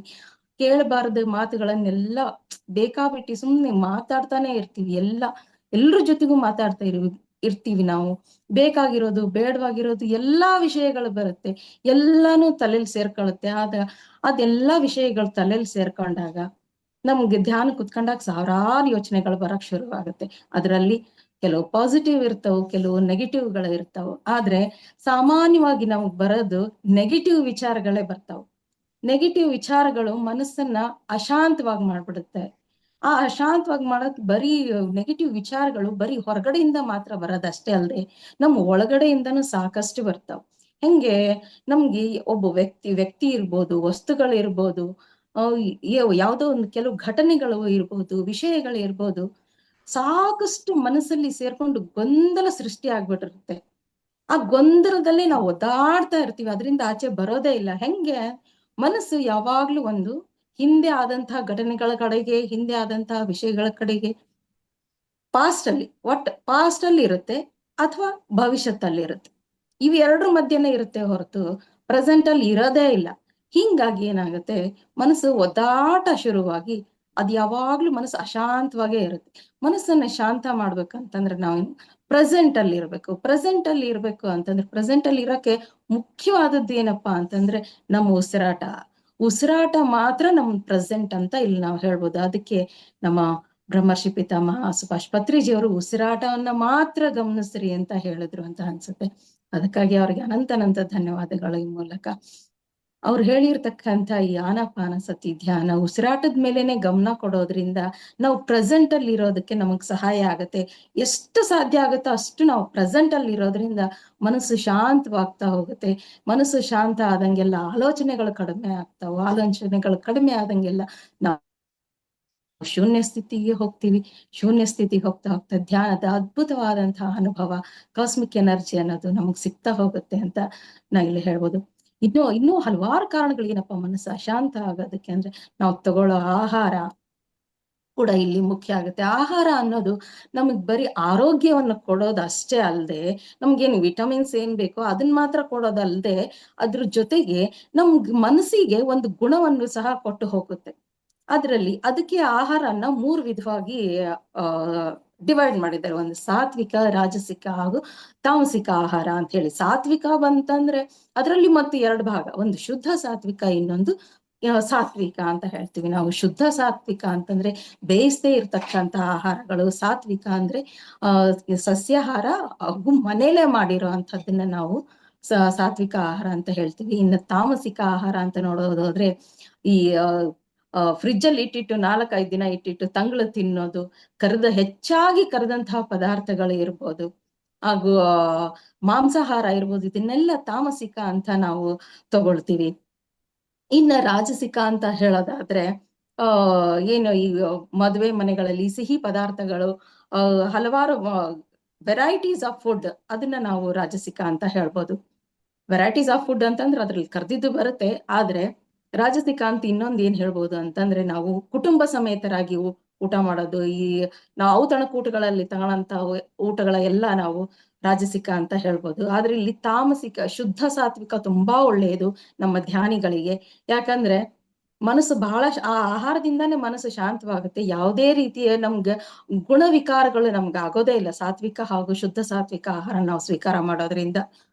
ಕೇಳಬಾರದ ಮಾತುಗಳನ್ನೆಲ್ಲ ಬೇಕಾಬಿಟ್ಟಿ ಸುಮ್ನೆ ಮಾತಾಡ್ತಾನೆ ಇರ್ತೀವಿ. ಎಲ್ರ ಜೊತೆಗೂ ಮಾತಾಡ್ತಾ ಇರ್ತೀವಿ ನಾವು. ಬೇಕಾಗಿರೋದು ಬೇಡವಾಗಿರೋದು ಎಲ್ಲಾ ವಿಷಯಗಳು ಬರುತ್ತೆ, ಎಲ್ಲಾನು ತಲೆಯಲ್ಲಿ ಸೇರ್ಕೊಳ್ಳುತ್ತೆ. ಅದೆಲ್ಲಾ ವಿಷಯಗಳು ತಲೆಯಲ್ಲಿ ಸೇರ್ಕೊಂಡಾಗ ನಮ್ಗೆ ಧ್ಯಾನ ಕುತ್ಕೊಂಡಾಗ ಸಾವಿರಾರು ಯೋಚನೆಗಳು ಬರಕ್ ಶುರುವಾಗುತ್ತೆ. ಅದರಲ್ಲಿ ಕೆಲವು ಪಾಸಿಟಿವ್ ಇರ್ತಾವ, ಕೆಲವು ನೆಗೆಟಿವ್ಗಳು ಇರ್ತಾವ. ಆದ್ರೆ ಸಾಮಾನ್ಯವಾಗಿ ನಮಗ್ ಬರೋದು ನೆಗೆಟಿವ್ ವಿಚಾರಗಳೇ ಬರ್ತಾವ. ನೆಗೆಟಿವ್ ವಿಚಾರಗಳು ಮನಸ್ಸನ್ನ ಅಶಾಂತವಾಗಿ ಮಾಡ್ಬಿಡುತ್ತೆ. ಆ ಅಶಾಂತವಾಗಿ ಮಾಡಕ್ ಬರೀ ನೆಗೆಟಿವ್ ವಿಚಾರಗಳು ಬರೀ ಹೊರಗಡೆಯಿಂದ ಮಾತ್ರ ಬರೋದಷ್ಟೇ ಅಲ್ಲದೆ ನಮ್ಮ ಒಳಗಡೆಯಿಂದನೂ ಸಾಕಷ್ಟು ಬರ್ತಾವ. ಹೆಂಗೆ ನಮ್ಗೆ ಒಬ್ಬ ವ್ಯಕ್ತಿ ಇರ್ಬೋದು, ವಸ್ತುಗಳಿರ್ಬೋದು, ಯಾವುದೋ ಒಂದು ಕೆಲವು ಘಟನೆಗಳು ಇರ್ಬೋದು, ವಿಷಯಗಳು ಇರ್ಬೋದು, ಸಾಕಷ್ಟು ಮನಸ್ಸಲ್ಲಿ ಸೇರ್ಕೊಂಡು ಗೊಂದಲ ಸೃಷ್ಟಿ ಆಗ್ಬಿಟ್ಟಿರುತ್ತೆ. ಆ ಗೊಂದಲದಲ್ಲೇ ನಾವು ಒದ್ದಾಡ್ತಾ ಇರ್ತೀವಿ, ಅದರಿಂದ ಆಚೆ ಬರೋದೇ ಇಲ್ಲ. ಹೆಂಗೆ ಮನಸ್ಸು ಯಾವಾಗ್ಲೂ ಒಂದು ಹಿಂದೆ ಆದಂತಹ ಘಟನೆಗಳ ಕಡೆಗೆ, ಹಿಂದೆ ಆದಂತಹ ವಿಷಯಗಳ ಕಡೆಗೆ, ಪಾಸ್ಟ್ ಅಲ್ಲಿ ಇರುತ್ತೆ ಅಥವಾ ಭವಿಷ್ಯತ್ತಲ್ಲಿ ಇರುತ್ತೆ. ಇವೆರಡರ ಮಧ್ಯೆನೇ ಇರುತ್ತೆ ಹೊರತು ಪ್ರೆಸೆಂಟ್ ಅಲ್ಲಿ ಇರೋದೇ ಇಲ್ಲ. ಹಿಂಗಾಗಿ ಏನಾಗುತ್ತೆ, ಮನಸ್ಸು ಒದ್ದಾಟ ಶುರುವಾಗಿ ಅದ್ ಯಾವಾಗ್ಲೂ ಮನಸ್ಸು ಅಶಾಂತವಾಗೇ ಇರುತ್ತೆ. ಮನಸ್ಸನ್ನ ಶಾಂತ ಮಾಡ್ಬೇಕಂತಂದ್ರೆ ನಾವು ಪ್ರೆಸೆಂಟ್ ಅಲ್ಲಿ ಇರ್ಬೇಕು. ಪ್ರೆಸೆಂಟ್ ಅಲ್ಲಿ ಇರ್ಬೇಕು ಅಂತಂದ್ರೆ ಪ್ರೆಸೆಂಟ್ ಅಲ್ಲಿ ಇರಕ್ಕೆ ಮುಖ್ಯವಾದದ್ದು ಏನಪ್ಪಾ ಅಂತಂದ್ರೆ ನಮ್ಮ ಉಸಿರಾಟ ಮಾತ್ರ ನಮ್ ಪ್ರೆಸೆಂಟ್ ಅಂತ ಇಲ್ಲಿ ನಾವು ಹೇಳ್ಬೋದು. ಅದಕ್ಕೆ ನಮ್ಮ ಬ್ರಹ್ಮರ್ಷಿ ಪಿತಾಮಹ ಸುಭಾಷ್ ಪತ್ರಿಜಿಯವರು ಉಸಿರಾಟವನ್ನ ಮಾತ್ರ ಗಮನಿಸ್ರಿ ಅಂತ ಹೇಳಿದ್ರು ಅಂತ ಅನ್ಸುತ್ತೆ. ಅದಕ್ಕಾಗಿ ಅವ್ರಿಗೆ ಅನಂತ ಧನ್ಯವಾದಗಳು. ಈ ಮೂಲಕ ಅವ್ರು ಹೇಳಿರ್ತಕ್ಕಂಥ ಈ ಆನಾಪಾನಸತಿ ಧ್ಯಾನ ಉಸಿರಾಟದ ಮೇಲೆನೆ ಗಮನ ಕೊಡೋದ್ರಿಂದ ನಾವು ಪ್ರೆಸೆಂಟ್ ಅಲ್ಲಿ ಇರೋದಕ್ಕೆ ನಮಗ್ ಸಹಾಯ ಆಗತ್ತೆ. ಎಷ್ಟು ಸಾಧ್ಯ ಆಗುತ್ತೋ ಅಷ್ಟು ನಾವು ಪ್ರೆಸೆಂಟ್ ಅಲ್ಲಿ ಇರೋದ್ರಿಂದ ಮನಸ್ಸು ಶಾಂತವಾಗ್ತಾ ಹೋಗುತ್ತೆ. ಮನಸ್ಸು ಶಾಂತ ಆದಂಗೆಲ್ಲ ಆಲೋಚನೆಗಳು ಕಡಿಮೆ ಆಗ್ತಾವ. ಆಲೋಚನೆಗಳು ಕಡಿಮೆ ಆದಂಗೆಲ್ಲ ನಾವು ಶೂನ್ಯ ಸ್ಥಿತಿಗೆ ಹೋಗ್ತೀವಿ. ಶೂನ್ಯ ಸ್ಥಿತಿಗೆ ಹೋಗ್ತಾ ಹೋಗ್ತಾ ಧ್ಯಾನದ ಅದ್ಭುತವಾದಂತಹ ಅನುಭವ, ಕಾಸ್ಮಿಕ್ ಎನರ್ಜಿ ಅನ್ನೋದು ನಮಗ್ ಸಿಗ್ತಾ ಹೋಗುತ್ತೆ ಅಂತ ನಾ ಇಲ್ಲಿ ಹೇಳ್ಬೋದು. ಇನ್ನೂ ಹಲವಾರು ಕಾರಣಗಳು ಏನಪ್ಪಾ ಮನಸ್ಸು ಅಶಾಂತ ಆಗೋದಕ್ಕೆ ಅಂದ್ರೆ ನಾವು ತಗೊಳ್ಳೋ ಆಹಾರ ಕೂಡ ಇಲ್ಲಿ ಮುಖ್ಯ ಆಗುತ್ತೆ. ಆಹಾರ ಅನ್ನೋದು ನಮಗ್ ಬರೀ ಆರೋಗ್ಯವನ್ನು ಕೊಡೋದು ಅಷ್ಟೇ ಅಲ್ಲದೆ, ನಮ್ಗೇನು ವಿಟಮಿನ್ಸ್ ಏನ್ ಬೇಕೋ ಅದನ್ನ ಮಾತ್ರ ಕೊಡೋದಲ್ಲದೆ ಅದ್ರ ಜೊತೆಗೆ ನಮ್ಗ್ ಮನಸ್ಸಿಗೆ ಒಂದು ಗುಣವನ್ನು ಸಹ ಕೊಟ್ಟು ಹೋಗುತ್ತೆ. ಅದಕ್ಕೆ ಆಹಾರನ 3 ವಿಧವಾಗಿ ಡಿವೈಡ್ ಮಾಡಿದ್ದಾರೆ. ಒಂದು ಸಾತ್ವಿಕ, ರಾಜಸಿಕ ಹಾಗೂ ತಾಮಸಿಕ ಆಹಾರ ಅಂತ ಹೇಳಿ. ಸಾತ್ವಿಕ ಬಂತಂದ್ರೆ ಅದರಲ್ಲಿ ಮತ್ತೆ 2 ಭಾಗ, ಒಂದು ಶುದ್ಧ ಸಾತ್ವಿಕ, ಇನ್ನೊಂದು ಸಾತ್ವಿಕ ಅಂತ ಹೇಳ್ತೀವಿ ನಾವು. ಶುದ್ಧ ಸಾತ್ವಿಕ ಅಂತಂದ್ರೆ ಬೇಯಿಸದೇ ಇರ್ತಕ್ಕಂತ ಆಹಾರಗಳು. ಸಾತ್ವಿಕ ಅಂದ್ರೆ ಸಸ್ಯಾಹಾರ ಹಾಗೂ ಮನೇಲೆ ಮಾಡಿರೋ ಅಂಥದ್ದನ್ನ ನಾವು ಸಾತ್ವಿಕ ಆಹಾರ ಅಂತ ಹೇಳ್ತೀವಿ. ಇನ್ನು ತಾಮಸಿಕ ಆಹಾರ ಅಂತ ನೋಡೋದಾದ್ರೆ ಈ ಫ್ರಿಜ್ ಅಲ್ಲಿ ಇಟ್ಟಿಟ್ಟು 4-5 ದಿನ ಇಟ್ಟಿಟ್ಟು ತಂಗಳು ತಿನ್ನೋದು, ಹೆಚ್ಚಾಗಿ ಕರೆದಂತಹ ಪದಾರ್ಥಗಳು ಇರ್ಬೋದು, ಹಾಗೂ ಮಾಂಸಾಹಾರ ಇರ್ಬೋದು, ಇದನ್ನೆಲ್ಲ ತಾಮಸಿಕ ಅಂತ ನಾವು ತಗೊಳ್ತೀವಿ. ಇನ್ನ ರಾಜಸಿಕ ಅಂತ ಹೇಳೋದಾದ್ರೆ ಏನು ಈ ಮದುವೆ ಮನೆಗಳಲ್ಲಿ ಸಿಹಿ ಪದಾರ್ಥಗಳು, ಹಲವಾರು ವೆರೈಟೀಸ್ ಆಫ್ ಫುಡ್, ಅದನ್ನ ನಾವು ರಾಜಸಿಕ ಅಂತ ಹೇಳ್ಬೋದು. ವೆರೈಟೀಸ್ ಆಫ್ ಫುಡ್ ಅಂತಂದ್ರೆ ಅದ್ರಲ್ಲಿ ಕರ್ದಿದ್ದು ಬರುತ್ತೆ. ಆದ್ರೆ ರಾಜಸಿಕ ಅಂತ ಇನ್ನೊಂದು ಏನ್ ಹೇಳ್ಬೋದು ಅಂತಂದ್ರೆ ನಾವು ಕುಟುಂಬ ಸಮೇತರಾಗಿ ಊಟ ಮಾಡೋದು, ನಾವು ಔತಣಕೂಟಗಳಲ್ಲಿ ತಗೊಳ್ಳಂತ ಊಟಗಳ ಎಲ್ಲ ನಾವು ರಾಜಸಿಕ ಅಂತ ಹೇಳ್ಬೋದು. ಆದ್ರೆ ಇಲ್ಲಿ ತಾಮಸಿಕ, ಶುದ್ಧ ಸಾತ್ವಿಕ ತುಂಬಾ ಒಳ್ಳೆಯದು ನಮ್ಮ ಧ್ಯಾನಿಗಳಿಗೆ. ಯಾಕಂದ್ರೆ ಮನಸ್ಸು ಆ ಆಹಾರದಿಂದಾನೇ ಮನಸ್ಸು ಶಾಂತವಾಗುತ್ತೆ. ಯಾವುದೇ ರೀತಿಯ ನಮ್ಗೆ ಗುಣವಿಕಾರಗಳು ನಮ್ಗೆ ಆಗೋದೇ ಇಲ್ಲ ಸಾತ್ವಿಕ ಹಾಗೂ ಶುದ್ಧ ಸಾತ್ವಿಕ ಆಹಾರ ನಾವು ಸ್ವೀಕಾರ ಮಾಡೋದ್ರಿಂದ.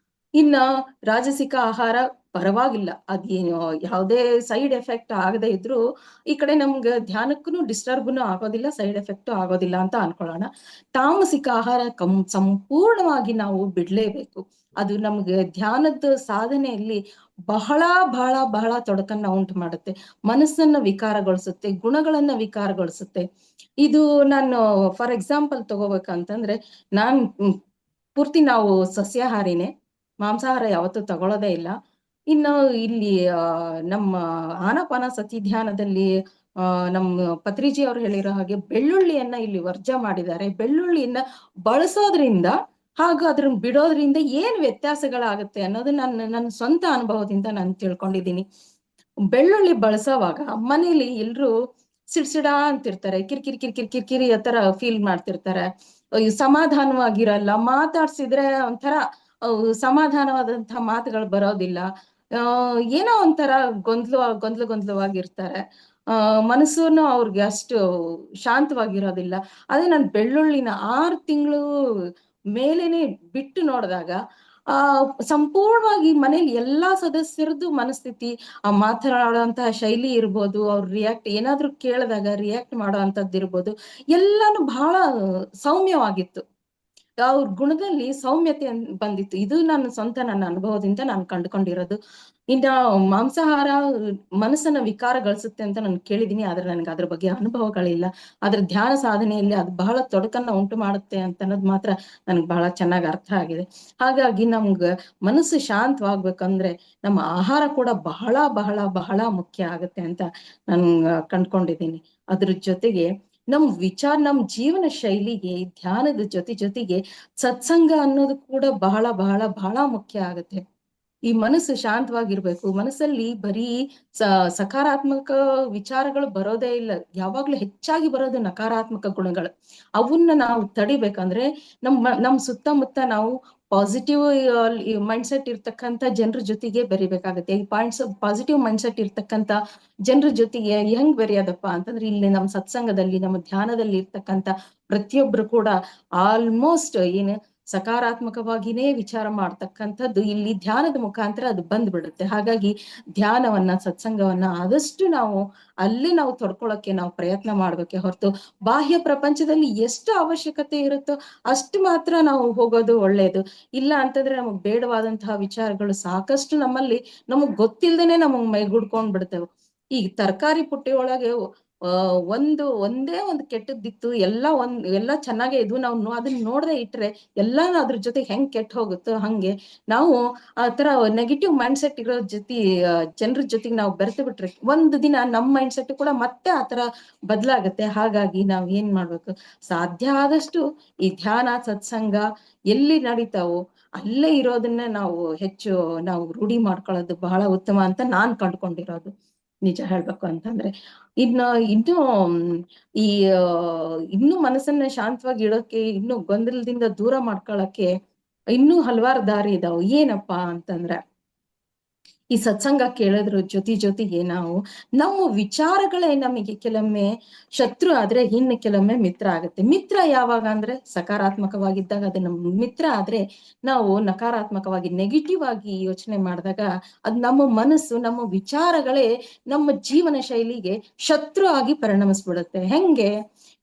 ಇನ್ನ ರಾಜಸಿಕ ಆಹಾರ ಪರವಾಗಿಲ್ಲ, ಅದೇನು ಯಾವುದೇ ಸೈಡ್ ಎಫೆಕ್ಟ್ ಆಗದೆ ಇದ್ರು ಈ ಕಡೆ ನಮ್ಗೆ ಧ್ಯಾನಕ್ಕೂ ಡಿಸ್ಟರ್ಬ್ನು ಆಗೋದಿಲ್ಲ, ಸೈಡ್ ಎಫೆಕ್ಟ್ ಆಗೋದಿಲ್ಲ ಅಂತ ಅನ್ಕೊಳ್ಳೋಣ. ತಾಮಸಿಕ ಆಹಾರ ಸಂಪೂರ್ಣವಾಗಿ ನಾವು ಬಿಡ್ಲೇಬೇಕು. ಅದು ನಮ್ಗೆ ಧ್ಯಾನದ ಸಾಧನೆಯಲ್ಲಿ ಬಹಳ ಬಹಳ ಬಹಳ ತೊಡಕನ್ನ ಉಂಟು ಮಾಡುತ್ತೆ. ಮನಸ್ಸನ್ನ ವಿಕಾರಗೊಳಿಸುತ್ತೆ, ಗುಣಗಳನ್ನ ವಿಕಾರಗೊಳಿಸುತ್ತೆ. ಇದು ನಾನು ಫಾರ್ ಎಕ್ಸಾಂಪಲ್ ತಗೋಬೇಕಂತಂದ್ರೆ ಪೂರ್ತಿ ನಾವು ಸಸ್ಯಾಹಾರಿನೇ, ಮಾಂಸಾಹಾರ ಯಾವತ್ತೂ ತಗೊಳ್ಳೋದೇ ಇಲ್ಲ. ಇನ್ನು ಇಲ್ಲಿ ನಮ್ಮ ಆನಾಪಾನಸತಿ ಧ್ಯಾನದಲ್ಲಿ ನಮ್ಮ ಪತ್ರಿಜಿ ಅವ್ರು ಹೇಳಿರೋ ಹಾಗೆ ಬೆಳ್ಳುಳ್ಳಿಯನ್ನ ಇಲ್ಲಿ ವರ್ಜ ಮಾಡಿದ್ದಾರೆ. ಬೆಳ್ಳುಳ್ಳಿಯನ್ನ ಬಳಸೋದ್ರಿಂದ ಹಾಗೂ ಅದನ್ನ ಬಿಡೋದ್ರಿಂದ ಏನ್ ವ್ಯತ್ಯಾಸಗಳಾಗುತ್ತೆ ಅನ್ನೋದು ನನ್ನ ಸ್ವಂತ ಅನುಭವದಿಂದ ನಾನು ತಿಳ್ಕೊಂಡಿದ್ದೀನಿ. ಬೆಳ್ಳುಳ್ಳಿ ಬಳಸೋವಾಗ ಮನೇಲಿ ಎಲ್ರು ಸಿಡ್ಸಿಡಾ ಅಂತಿರ್ತಾರೆ, ಕಿರ್ಕಿರಿ ಆ ತರ ಫೀಲ್ ಮಾಡ್ತಿರ್ತಾರೆ. ಸಮಾಧಾನವಾಗಿರಲ್ಲ, ಮಾತಾಡ್ಸಿದ್ರೆ ಒಂಥರ ಸಮಾಧಾನವಾದಂತಹ ಮಾತುಗಳು ಬರೋದಿಲ್ಲ. ಏನೋ ಒಂಥರ ಗೊಂದಲವಾಗಿರ್ತಾರೆ. ಮನಸ್ಸನ್ನು ಅವ್ರಿಗೆ ಅಷ್ಟು ಶಾಂತವಾಗಿರೋದಿಲ್ಲ. ಅದೇ ನಾನು ಬೆಳ್ಳುಳ್ಳಿನ 6 ತಿಂಗಳು ಮೇಲೇನೆ ಬಿಟ್ಟು ನೋಡಿದಾಗ ಆ ಸಂಪೂರ್ಣವಾಗಿ ಮನೇಲಿ ಎಲ್ಲಾ ಸದಸ್ಯರದ್ದು ಮನಸ್ಥಿತಿ, ಆ ಮಾತನಾಡುವಂತಹ ಶೈಲಿ ಇರ್ಬೋದು, ಅವ್ರು ಏನಾದ್ರೂ ಕೇಳಿದಾಗ ರಿಯಾಕ್ಟ್ ಮಾಡೋ ಅಂತದ್ದು ಇರ್ಬೋದು, ಎಲ್ಲಾನು ಬಹಳ ಸೌಮ್ಯವಾಗಿತ್ತು. ಅವ್ರ ಗುಣದಲ್ಲಿ ಸೌಮ್ಯತೆ ಬಂದಿತ್ತು. ಇದು ನನ್ನ ಅನುಭವದಿಂದ ನಾನು ಕಂಡುಕೊಂಡಿರೋದು. ಇನ್ನ ಮಾಂಸಾಹಾರ ಮನಸ್ಸನ್ನ ವಿಕಾರಗೊಳಿಸುತ್ತೆ ಅಂತ ನಾನು ಕೇಳಿದೀನಿ, ಆದ್ರೆ ನನಗೆ ಅದ್ರ ಬಗ್ಗೆ ಅನುಭವಗಳಿಲ್ಲ. ಆದ್ರೆ ಧ್ಯಾನ ಸಾಧನೆಯಲ್ಲಿ ಅದು ಬಹಳ ತೊಡಕನ್ನ ಉಂಟು ಮಾಡುತ್ತೆ ಅಂತ ಅನ್ನೋದು ಮಾತ್ರ ನನಗೆ ಬಹಳ ಚೆನ್ನಾಗಿ ಅರ್ಥ ಆಗಿದೆ. ಹಾಗಾಗಿ ನಮ್ಗ ಮನಸ್ಸು ಶಾಂತವಾಗ್ಬೇಕಂದ್ರೆ ನಮ್ಮ ಆಹಾರ ಕೂಡ ಬಹಳ ಬಹಳ ಬಹಳ ಮುಖ್ಯ ಆಗುತ್ತೆ ಅಂತ ನಾನು ಕಂಡ್ಕೊಂಡಿದ್ದೀನಿ. ಅದ್ರ ಜೊತೆಗೆ ನಮ್ ಜೀವನ ಶೈಲಿಗೆ ಧ್ಯಾನದ ಜೊತೆಗೆ ಸತ್ಸಂಗ ಅನ್ನೋದು ಕೂಡ ಬಹಳ ಬಹಳ ಬಹಳ ಮುಖ್ಯ ಆಗುತ್ತೆ. ಈ ಮನಸ್ಸು ಶಾಂತವಾಗಿರ್ಬೇಕು. ಮನಸ್ಸಲ್ಲಿ ಬರೀ ಸಕಾರಾತ್ಮಕ ವಿಚಾರಗಳು ಬರೋದೇ ಇಲ್ಲ, ಯಾವಾಗ್ಲೂ ಹೆಚ್ಚಾಗಿ ಬರೋದು ನಕಾರಾತ್ಮಕ ಗುಣಗಳು. ಅವನ್ನ ನಾವು ತಡಿಬೇಕಂದ್ರೆ ನಮ್ ಸುತ್ತಮುತ್ತ ನಾವು ಪಾಸಿಟಿವ್ ಮೈಂಡ್ ಸೆಟ್ ಇರ್ತಕ್ಕಂಥ ಜನರ ಜೊತೆಗೆ ಬೆರಿಬೇಕಾಗತ್ತೆ. ಈ ಪಾಸಿಟಿವ್ ಮೈಂಡ್ ಸೆಟ್ ಇರ್ತಕ್ಕಂಥ ಜನರ ಜೊತೆಗೆ ಹೆಂಗ್ ಬೆರೆಯೋದಪ್ಪ ಅಂತಂದ್ರೆ, ಇಲ್ಲಿ ನಮ್ಮ ಸತ್ಸಂಗದಲ್ಲಿ ನಮ್ಮ ಧ್ಯಾನದಲ್ಲಿ ಇರ್ತಕ್ಕಂಥ ಪ್ರತಿಯೊಬ್ರು ಕೂಡ ಆಲ್ಮೋಸ್ಟ್ ಸಕಾರಾತ್ಮಕವಾಗಿನೇ ವಿಚಾರ ಮಾಡ್ತಕ್ಕಂಥದ್ದು ಇಲ್ಲಿ ಧ್ಯಾನದ ಮುಖಾಂತರ ಅದು ಬಂದ್ಬಿಡುತ್ತೆ. ಹಾಗಾಗಿ ಧ್ಯಾನವನ್ನ ಸತ್ಸಂಗವನ್ನ ಆದಷ್ಟು ನಾವು ತೊಡ್ಕೊಳಕ್ಕೆ ನಾವು ಪ್ರಯತ್ನ ಮಾಡ್ಬೇಕೆ ಹೊರತು, ಬಾಹ್ಯ ಪ್ರಪಂಚದಲ್ಲಿ ಎಷ್ಟು ಅವಶ್ಯಕತೆ ಇರುತ್ತೋ ಅಷ್ಟು ಮಾತ್ರ ನಾವು ಹೋಗೋದು ಒಳ್ಳೇದು. ಇಲ್ಲ ಅಂತಂದ್ರೆ ನಮಗ್ ಬೇಡವಾದಂತಹ ವಿಚಾರಗಳು ಸಾಕಷ್ಟು ನಮಗ್ ಗೊತ್ತಿಲ್ದೇನೆ ನಮಗ್ ಮೈಗೂಡ್ಕೊಂಡ್ ಬಿಡ್ತೇವೆ. ಈಗ ತರಕಾರಿ ಪುಟ್ಟಿ ಒಳಗೆ ಒಂದೇ ಒಂದು ಕೆಟ್ಟದ್ದಿತ್ತು, ಎಲ್ಲ ಚೆನ್ನಾಗೇ ಇದ್ವು, ನಾವು ಅದನ್ನ ನೋಡದೆ ಇಟ್ರೆ ಎಲ್ಲ ಅದ್ರ ಜೊತೆ ಹೆಂಗ್ ಕೆಟ್ಟ ಹೋಗುತ್ತೋ ಹಂಗೆ ನಾವು ಆ ತರ ನೆಗೆಟಿವ್ ಮೈಂಡ್ ಸೆಟ್ ಇರೋ ಜನರ ಜೊತೆಗೆ ನಾವು ಬೆರೆತು ಬಿಟ್ರೆ ಒಂದು ದಿನ ನಮ್ಮ ಮೈಂಡ್ ಸೆಟ್ ಕೂಡ ಮತ್ತೆ ಆತರ ಬದಲಾಗುತ್ತೆ. ಹಾಗಾಗಿ ನಾವ್ ಏನ್ ಮಾಡ್ಬೇಕು, ಸಾಧ್ಯ ಆದಷ್ಟು ಈ ಧ್ಯಾನ ಸತ್ಸಂಗ ಎಲ್ಲಿ ನಡೀತಾವೋ ಅಲ್ಲೇ ಇರೋದನ್ನ ನಾವು ರೂಢಿ ಮಾಡ್ಕೊಳ್ಳೋದು ಬಹಳ ಉತ್ತಮ ಅಂತ ನಾನ್ ಕಂಡ್ಕೊಂಡಿರೋದು, ನಿಜ ಹೇಳ್ಬೇಕು ಅಂತಂದ್ರೆ. ಇನ್ನು ಈ ಇನ್ನೂ ಮನಸ್ಸನ್ನ ಜೀವಂತವಾಗಿ ಇಡೋಕೆ, ಇನ್ನೂ ಗೊಂದಲದಿಂದ ದೂರ ಮಾಡ್ಕೊಳಕ್ಕೆ ಇನ್ನೂ ಹಲವಾರು ದಾರಿ ಇದಾವೆ. ಏನಪ್ಪಾ ಅಂತಂದ್ರೆ, ಈ ಸತ್ಸಂಗ ಕೇಳೋದ್ರ ಜೊತೆಗೆ ನಮ್ಮ ವಿಚಾರಗಳೇ ನಮಗೆ ಕೆಲವೊಮ್ಮೆ ಶತ್ರು ಆದ್ರೆ ಇನ್ನು ಕೆಲವೊಮ್ಮೆ ಮಿತ್ರ ಆಗುತ್ತೆ. ಮಿತ್ರ ಯಾವಾಗ ಅಂದ್ರೆ ಸಕಾರಾತ್ಮಕವಾಗಿದ್ದಾಗ ಅದು ನಮ್ಮ ಮಿತ್ರ, ಆದ್ರೆ ನಾವು ನಕಾರಾತ್ಮಕವಾಗಿ ನೆಗೆಟಿವ್ ಆಗಿ ಯೋಚನೆ ಮಾಡಿದಾಗ ಅದು ನಮ್ಮ ಮನಸ್ಸು, ನಮ್ಮ ವಿಚಾರಗಳೇ ನಮ್ಮ ಜೀವನ ಶೈಲಿಗೆ ಶತ್ರು ಆಗಿ ಪರಿಣಮಿಸ್ಬಿಡುತ್ತೆ. ಹೆಂಗೆ?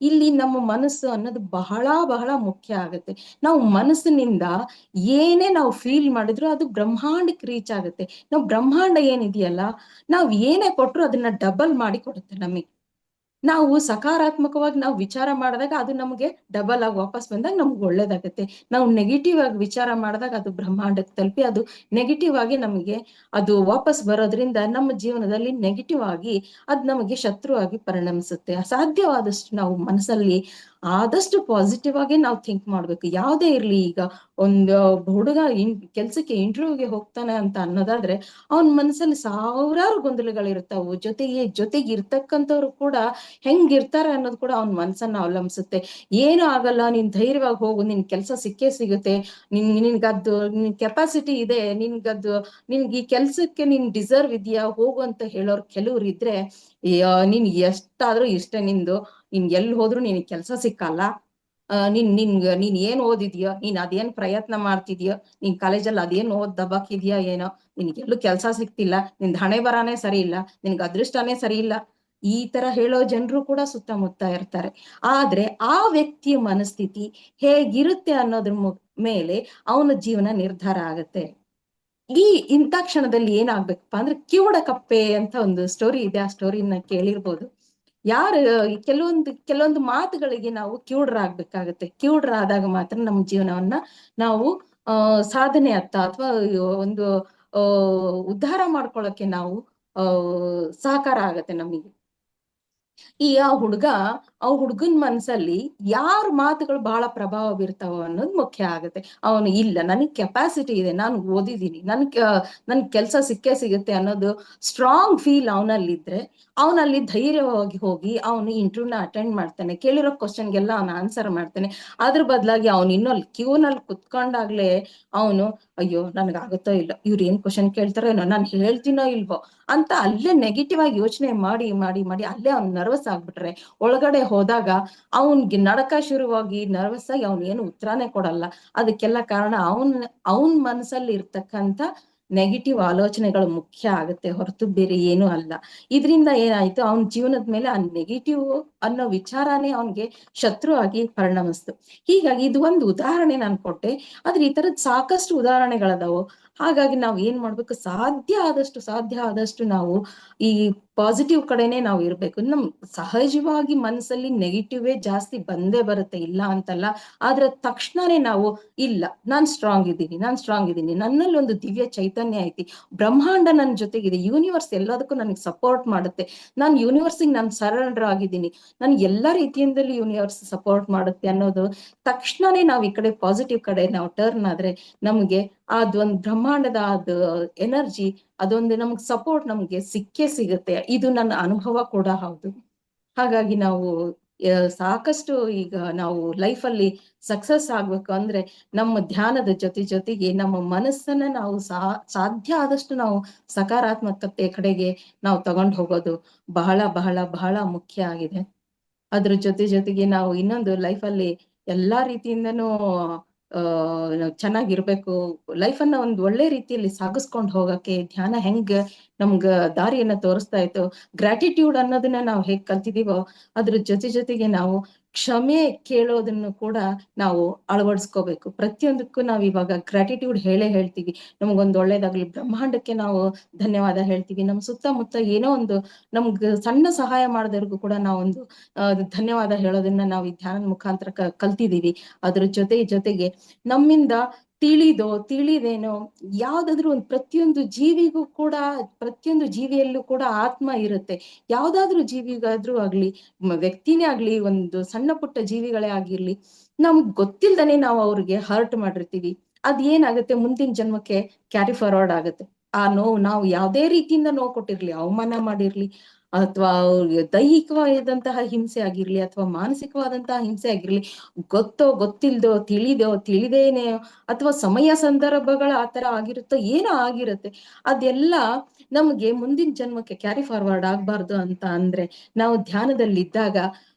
ಇಲ್ಲಿ ನಮ್ಮ ಮನಸ್ಸು ಅನ್ನೋದು ಬಹಳ ಬಹಳ ಮುಖ್ಯ ಆಗುತ್ತೆ. ನಾವು ಮನಸ್ಸಿನಿಂದ ಏನೇ ನಾವು ಫೀಲ್ ಮಾಡಿದ್ರು ಅದು ಬ್ರಹ್ಮಾಂಡಕ್ಕೆ ರೀಚ್ ಆಗುತ್ತೆ. ನಾವು ಬ್ರಹ್ಮಾಂಡ ಏನಿದೆಯಲ್ಲ, ನಾವ್ ಏನೇ ಕೊಟ್ರು ಅದನ್ನ ಡಬಲ್ ಮಾಡಿ ಕೊಡುತ್ತೆ ನಮಗೆ. ನಾವು ಸಕಾರಾತ್ಮಕವಾಗಿ ನಾವು ವಿಚಾರ ಮಾಡಿದಾಗ ಅದು ನಮಗೆ ಡಬಲ್ ಆಗಿ ವಾಪಸ್ ಬಂದಾಗ ನಮ್ಗೆ ಒಳ್ಳೇದಾಗತ್ತೆ. ನಾವು ನೆಗೆಟಿವ್ ಆಗಿ ವಿಚಾರ ಮಾಡಿದಾಗ ಅದು ಬ್ರಹ್ಮಾಂಡಕ್ಕೆ ತಲುಪಿ ಅದು ನೆಗೆಟಿವ್ ಆಗಿ ನಮಗೆ ಅದು ವಾಪಸ್ ಬರೋದ್ರಿಂದ ನಮ್ಮ ಜೀವನದಲ್ಲಿ ನೆಗೆಟಿವ್ ಆಗಿ ಅದ್ ನಮಗೆ ಶತ್ರು ಆಗಿ ಪರಿಣಮಿಸುತ್ತೆ. ಅಸಾಧ್ಯವಾದಷ್ಟು ನಾವು ಮನಸ್ಸಲ್ಲಿ ಆದಷ್ಟು ಪಾಸಿಟಿವ್ ಆಗಿ ನಾವು ಥಿಂಕ್ ಮಾಡ್ಬೇಕು. ಯಾವ್ದೇ ಇರ್ಲಿ, ಈಗ ಒಂದು ಹುಡುಗ ಕೆಲ್ಸಕ್ಕೆ ಇಂಟರ್ವ್ಯೂಗೆ ಹೋಗ್ತಾನೆ ಅಂತ ಅನ್ನೋದಾದ್ರೆ ಅವನ್ ಮನಸ್ಸಲ್ಲಿ ಸಾವಿರಾರು ಗೊಂದಲಗಳಿರ್ತಾವು. ಜೊತೆಗೆ ಇರ್ತಕ್ಕಂಥವ್ರು ಕೂಡ ಹೆಂಗಿರ್ತಾರೆ ಅನ್ನೋದು ಕೂಡ ಅವ್ನ ಮನ್ಸನ್ನ ಅವಲಂಬಿಸುತ್ತೆ. ಏನೂ ಆಗಲ್ಲ, ನೀನ್ ಧೈರ್ಯವಾಗಿ ಹೋಗು, ನಿನ್ ಕೆಲ್ಸ ಸಿಕ್ಕೇ ಸಿಗುತ್ತೆ, ನಿನ್ಗದ್ದು ನಿನ್ ಕೆಪಾಸಿಟಿ ಇದೆ, ನಿನ್ಗೆ ಈ ಕೆಲ್ಸಕ್ಕೆ ನೀನ್ ಡಿಸರ್ವ್ ಇದೆಯಾ, ಹೋಗು ಅಂತ ಹೇಳೋರು ಕೆಲವ್ರು ಇದ್ರೆ, ನೀನ್ ಎಷ್ಟಾದ್ರೂ ಇಷ್ಟೇ ನಿಂದು, ನೀನ್ ಎಲ್ಲಿ ಹೋದ್ರು ನಿನ್ ಕೆಲ್ಸ ಸಿಕ್ಕಲ್ಲ, ನೀನ್ ಏನ್ ಓದಿದ್ಯೋ, ನೀನ್ ಅದೇನ್ ಪ್ರಯತ್ನ ಮಾಡ್ತಿದ್ಯೋ, ನೀನ್ ಕಾಲೇಜಲ್ಲಿ ಅದೇನ್ ದಬಾಕಿದ್ಯಾ ಏನೋ, ನಿನ್ಗೆಲ್ಲೂ ಕೆಲ್ಸ ಸಿಕ್ತಿಲ್ಲ, ನಿನ್ ಹಣೆ ಬರಾನೇ ಸರಿ ಇಲ್ಲ, ನಿನ್ಗೆ ಅದೃಷ್ಟನೇ ಸರಿ ಇಲ್ಲ, ಈ ತರ ಹೇಳೋ ಜನರು ಕೂಡ ಸುತ್ತಮುತ್ತ ಇರ್ತಾರೆ. ಆದ್ರೆ ಆ ವ್ಯಕ್ತಿಯ ಮನಸ್ಥಿತಿ ಹೇಗಿರುತ್ತೆ ಅನ್ನೋದ್ರ ಮೇಲೆ ಅವನ ಜೀವನ ನಿರ್ಧಾರ ಆಗತ್ತೆ. ಇಂಥ ಕ್ಷಣದಲ್ಲಿ ಏನಾಗ್ಬೇಕಪ್ಪ ಅಂದ್ರೆ, ಕಿವುಡ ಕಪ್ಪೆ ಅಂತ ಒಂದು ಸ್ಟೋರಿ ಇದೆ, ಆ ಸ್ಟೋರಿನ ಕೇಳಿರ್ಬೋದು. ಕೆಲವೊಂದು ಮಾತುಗಳಿಗೆ ನಾವು ಕಿವುಡರಾಗ್ಬೇಕಾಗತ್ತೆ. ಕಿವುಡರಾದಾಗ ಮಾತ್ರ ನಮ್ಮ ಜೀವನವನ್ನ ನಾವು ಸಾಧನೆ ಅಥವಾ ಒಂದು ಉದ್ಧಾರ ಮಾಡ್ಕೊಳಕ್ಕೆ ನಾವು ಸಹಕಾರ ಆಗತ್ತೆ ನಮಗೆ. ಆ ಹುಡುಗ ಹುಡುಗನ್ ಮನ್ಸಲ್ಲಿ ಯಾರ ಮಾತುಗಳು ಬಹಳ ಪ್ರಭಾವ ಬೀರ್ತಾವ ಅನ್ನೋದು ಮುಖ್ಯ ಆಗುತ್ತೆ. ಅವನು ಇಲ್ಲ ನನಗ್ ಕೆಪಾಸಿಟಿ ಇದೆ, ನಾನು ಓದಿದ್ದೀನಿ, ನನ್ ಕೆಲ್ಸ ಸಿಕ್ಕೇ ಸಿಗುತ್ತೆ ಅನ್ನೋದು ಸ್ಟ್ರಾಂಗ್ ಫೀಲ್ ಅವನಲ್ಲಿದ್ರೆ ಅವನಲ್ಲಿ ಧೈರ್ಯವಾಗಿ ಹೋಗಿ ಅವನು ಇಂಟರ್ವ್ಯೂನ ಅಟೆಂಡ್ ಮಾಡ್ತಾನೆ, ಕೇಳಿರೋ ಕ್ವಶನ್ಗೆಲ್ಲ ಅವನು ಆನ್ಸರ್ ಮಾಡ್ತಾನೆ. ಅದ್ರ ಬದಲಾಗಿ ಅವನು ಇನ್ನೊಂದು ಕ್ಯೂನಲ್ಲಿ ಕುತ್ಕೊಂಡಾಗ್ಲೇ ಅವನು ಅಯ್ಯೋ ನನ್ಗಾಗುತ್ತೋ ಇಲ್ಲ, ಇವ್ರು ಏನ್ ಕ್ವಶನ್ ಕೇಳ್ತಾರೋ ಏನೋ, ನಾನು ಹೇಳ್ತೀನೋ ಇಲ್ವೋ ಅಂತ ಅಲ್ಲೇ ನೆಗೆಟಿವ್ ಆಗಿ ಯೋಚನೆ ಮಾಡಿ ಮಾಡಿ ಮಾಡಿ ಅಲ್ಲೇ ಅವ್ನು ನರ್ವಸ್ ಆಗ್ಬಿಟ್ರೆ ಒಳಗಡೆ ಹೋದಾಗ ಅವನ್ಗೆ ನಡಕ ಶುರುವಾಗಿ ನರ್ವಸ್ ಆಗಿ ಅವ್ನು ಏನು ಉತ್ತರಾನೇ ಕೊಡಲ್ಲ. ಅದಕ್ಕೆಲ್ಲ ಕಾರಣ ಅವನ್ ಮನಸ್ಸಲ್ಲಿ ಇರ್ತಕ್ಕಂಥ ನೆಗೆಟಿವ್ ಆಲೋಚನೆಗಳು ಮುಖ್ಯ ಆಗುತ್ತೆ, ಹೊರತು ಬೇರೆ ಏನೂ ಅಲ್ಲ. ಇದರಿಂದ ಏನಾಯ್ತು, ಅವನ ಜೀವನದ ಮೇಲೆ ಆ ನೆಗೆಟಿವ್ ಅನ್ನೋ ವಿಚಾರನೇ ಅವನ್ಗೆ ಶತ್ರು ಆಗಿ ಪರಿಣಮಿಸ್ತು. ಹೀಗಾಗಿ ಇದು ಒಂದು ಉದಾಹರಣೆ ನಾನು ಕೊಟ್ಟೆ, ಆದ್ರೆ ಈ ತರದ್ ಸಾಕಷ್ಟು ಉದಾಹರಣೆಗಳದಾವು. ಹಾಗಾಗಿ ನಾವು ಏನ್ ಮಾಡ್ಬೇಕು, ಸಾಧ್ಯ ಆದಷ್ಟು ನಾವು ಈ ಪಾಸಿಟಿವ್ ಕಡೆನೆ ನಾವು ಇರ್ಬೇಕು. ನಮ್ ಸಹಜವಾಗಿ ಮನಸ್ಸಲ್ಲಿ ನೆಗೆಟಿವೇ ಜಾಸ್ತಿ ಬಂದೇ ಬರುತ್ತೆ, ಇಲ್ಲ ಅಂತಲ್ಲ. ಆದ್ರೆ ತಕ್ಷಣನೇ ನಾವು ಇಲ್ಲ ನಾನ್ ಸ್ಟ್ರಾಂಗ್ ಇದ್ದೀನಿ, ನನ್ನಲ್ಲಿ ಒಂದು ದಿವ್ಯ ಚೈತನ್ಯ ಐತಿ, ಬ್ರಹ್ಮಾಂಡ ನನ್ನ ಜೊತೆಗಿದೆ, ಯೂನಿವರ್ಸ್ ಎಲ್ಲದಕ್ಕೂ ನನಗೆ ಸಪೋರ್ಟ್ ಮಾಡುತ್ತೆ, ನಾನು ಯೂನಿವರ್ಸಿಗೆ ನಾನು ಸರೆಂಡರ್ ಆಗಿದ್ದೀನಿ, ನನ್ ಎಲ್ಲಾ ರೀತಿಯಿಂದಲೂ ಯೂನಿವರ್ಸ್ ಸಪೋರ್ಟ್ ಮಾಡುತ್ತೆ ಅನ್ನೋದು ತಕ್ಷಣನೇ ನಾವು ಈ ಕಡೆ ಪಾಸಿಟಿವ್ ಕಡೆ ನಾವು ಟರ್ನ್ ಆದ್ರೆ ನಮ್ಗೆ ಅದೊಂದು ಬ್ರಹ್ಮಾಂಡದ ಅದು ಎನರ್ಜಿ, ಅದೊಂದು ನಮ್ಗೆ ಸಪೋರ್ಟ್ ನಮ್ಗೆ ಸಿಕ್ಕೇ ಸಿಗುತ್ತೆ. ಇದು ನನ್ನ ಅನುಭವ ಕೂಡ ಹೌದು. ಹಾಗಾಗಿ ನಾವು ಸಾಕಷ್ಟು ಈಗ ನಾವು ಲೈಫಲ್ಲಿ ಸಕ್ಸಸ್ ಆಗ್ಬೇಕು ಅಂದ್ರೆ ನಮ್ಮ ಧ್ಯಾನದ ಜೊತೆಗೆ ನಮ್ಮ ಮನಸ್ಸನ್ನ ನಾವು ಸಾಧ್ಯ ಆದಷ್ಟು ನಾವು ಸಕಾರಾತ್ಮಕತೆ ಕಡೆಗೆ ನಾವು ತಗೊಂಡು ಹೋಗೋದು ಬಹಳ ಬಹಳ ಬಹಳ ಮುಖ್ಯ ಆಗಿದೆ. ಅದ್ರ ಜೊತೆಗೆ ನಾವು ಇನ್ನೊಂದು ಲೈಫಲ್ಲಿ ಎಲ್ಲಾ ರೀತಿಯಿಂದನೂ ಚೆನ್ನಾಗಿರ್ಬೇಕು, ಲೈಫನ್ನ ಒಂದ್ ಒಳ್ಳೆ ರೀತಿಯಲ್ಲಿ ಸಾಗಿಸ್ಕೊಂಡು ಹೋಗಕ್ಕೆ ಧ್ಯಾನ ಹೆಂಗ್ ನಮ್ಗ ದಾರಿಯನ್ನ ತೋರಿಸ್ತಾ ಇತ್ತು, ಗ್ರಾಟಿಟ್ಯೂಡ್ ಅನ್ನೋದನ್ನ ನಾವು ಹೇಗ್ ಕಲ್ತಿದೀವೋ ಅದ್ರ ಜೊತೆಗೆ ನಾವು ಕ್ಷಮೆ ಕೇಳೋದನ್ನು ಕೂಡ ನಾವು ಅಳವಡಿಸ್ಕೋಬೇಕು. ಪ್ರತಿಯೊಂದಕ್ಕೂ ನಾವು ಇವಾಗ ಗ್ರಾಟಿಟ್ಯೂಡ್ ಹೇಳ್ತೀವಿ, ನಮ್ಗೊಂದು ಒಳ್ಳೇದಾಗ್ಲಿ, ಬ್ರಹ್ಮಾಂಡಕ್ಕೆ ನಾವು ಧನ್ಯವಾದ ಹೇಳ್ತೀವಿ, ನಮ್ ಸುತ್ತಮುತ್ತ ಏನೋ ಒಂದು ನಮ್ಗೆ ಸಣ್ಣ ಸಹಾಯ ಮಾಡೋದವ್ರಿಗೂ ಕೂಡ ನಾವೊಂದು ಧನ್ಯವಾದ ಹೇಳೋದನ್ನ ನಾವು ಈ ಧ್ಯಾನದ ಮುಖಾಂತರ ಕಲ್ತಿದೀವಿ. ಅದ್ರ ಜೊತೆಗೆ ನಮ್ಮಿಂದ ತಿಳಿದೇನೋ ಯಾವ್ದಾದ್ರು ಒಂದು ಪ್ರತಿಯೊಂದು ಜೀವಿಯಲ್ಲೂ ಕೂಡ ಆತ್ಮ ಇರುತ್ತೆ. ಯಾವ್ದಾದ್ರು ಜೀವಿಗಾದ್ರೂ ಆಗ್ಲಿ, ವ್ಯಕ್ತಿನೇ ಆಗ್ಲಿ, ಒಂದು ಸಣ್ಣ ಪುಟ್ಟ ಜೀವಿಗಳೇ ಆಗಿರ್ಲಿ, ನಮ್ಗ್ ಗೊತ್ತಿಲ್ದನೆ ನಾವು ಅವ್ರಿಗೆ ಹರ್ಟ್ ಮಾಡಿರ್ತೀವಿ. ಅದ್ ಏನಾಗುತ್ತೆ, ಮುಂದಿನ ಜನ್ಮಕ್ಕೆ ಕ್ಯಾರಿ ಫಾರ್ವರ್ಡ್ ಆಗುತ್ತೆ. ಆ ನೋವು ನಾವು ಯಾವ್ದೇ ರೀತಿಯಿಂದ ನೋವು ಕೊಟ್ಟಿರ್ಲಿ, ಅವಮಾನ ಮಾಡಿರ್ಲಿ, ಅಥವಾ ದೈಹಿಕವಾದಂತಹ ಹಿಂಸೆ ಆಗಿರ್ಲಿ, ಅಥವಾ ಮಾನಸಿಕವಾದಂತಹ ಹಿಂಸೆ ಆಗಿರ್ಲಿ, ಗೊತ್ತಿಲ್ದೋ ತಿಳಿದೇನೆ, ಅಥವಾ ಸಮಯ ಸಂದರ್ಭಗಳ ಆತರ ಆಗಿರುತ್ತೋ ಏನೋ ಆಗಿರುತ್ತೆ, ಅದೆಲ್ಲ ನಮ್ಗೆ ಮುಂದಿನ ಜನ್ಮಕ್ಕೆ ಕ್ಯಾರಿ ಫಾರ್ವರ್ಡ್ ಆಗ್ಬಾರ್ದು ಅಂತ ಅಂದ್ರೆ ನಾವು ಧ್ಯಾನದಲ್ಲಿದ್ದಾಗ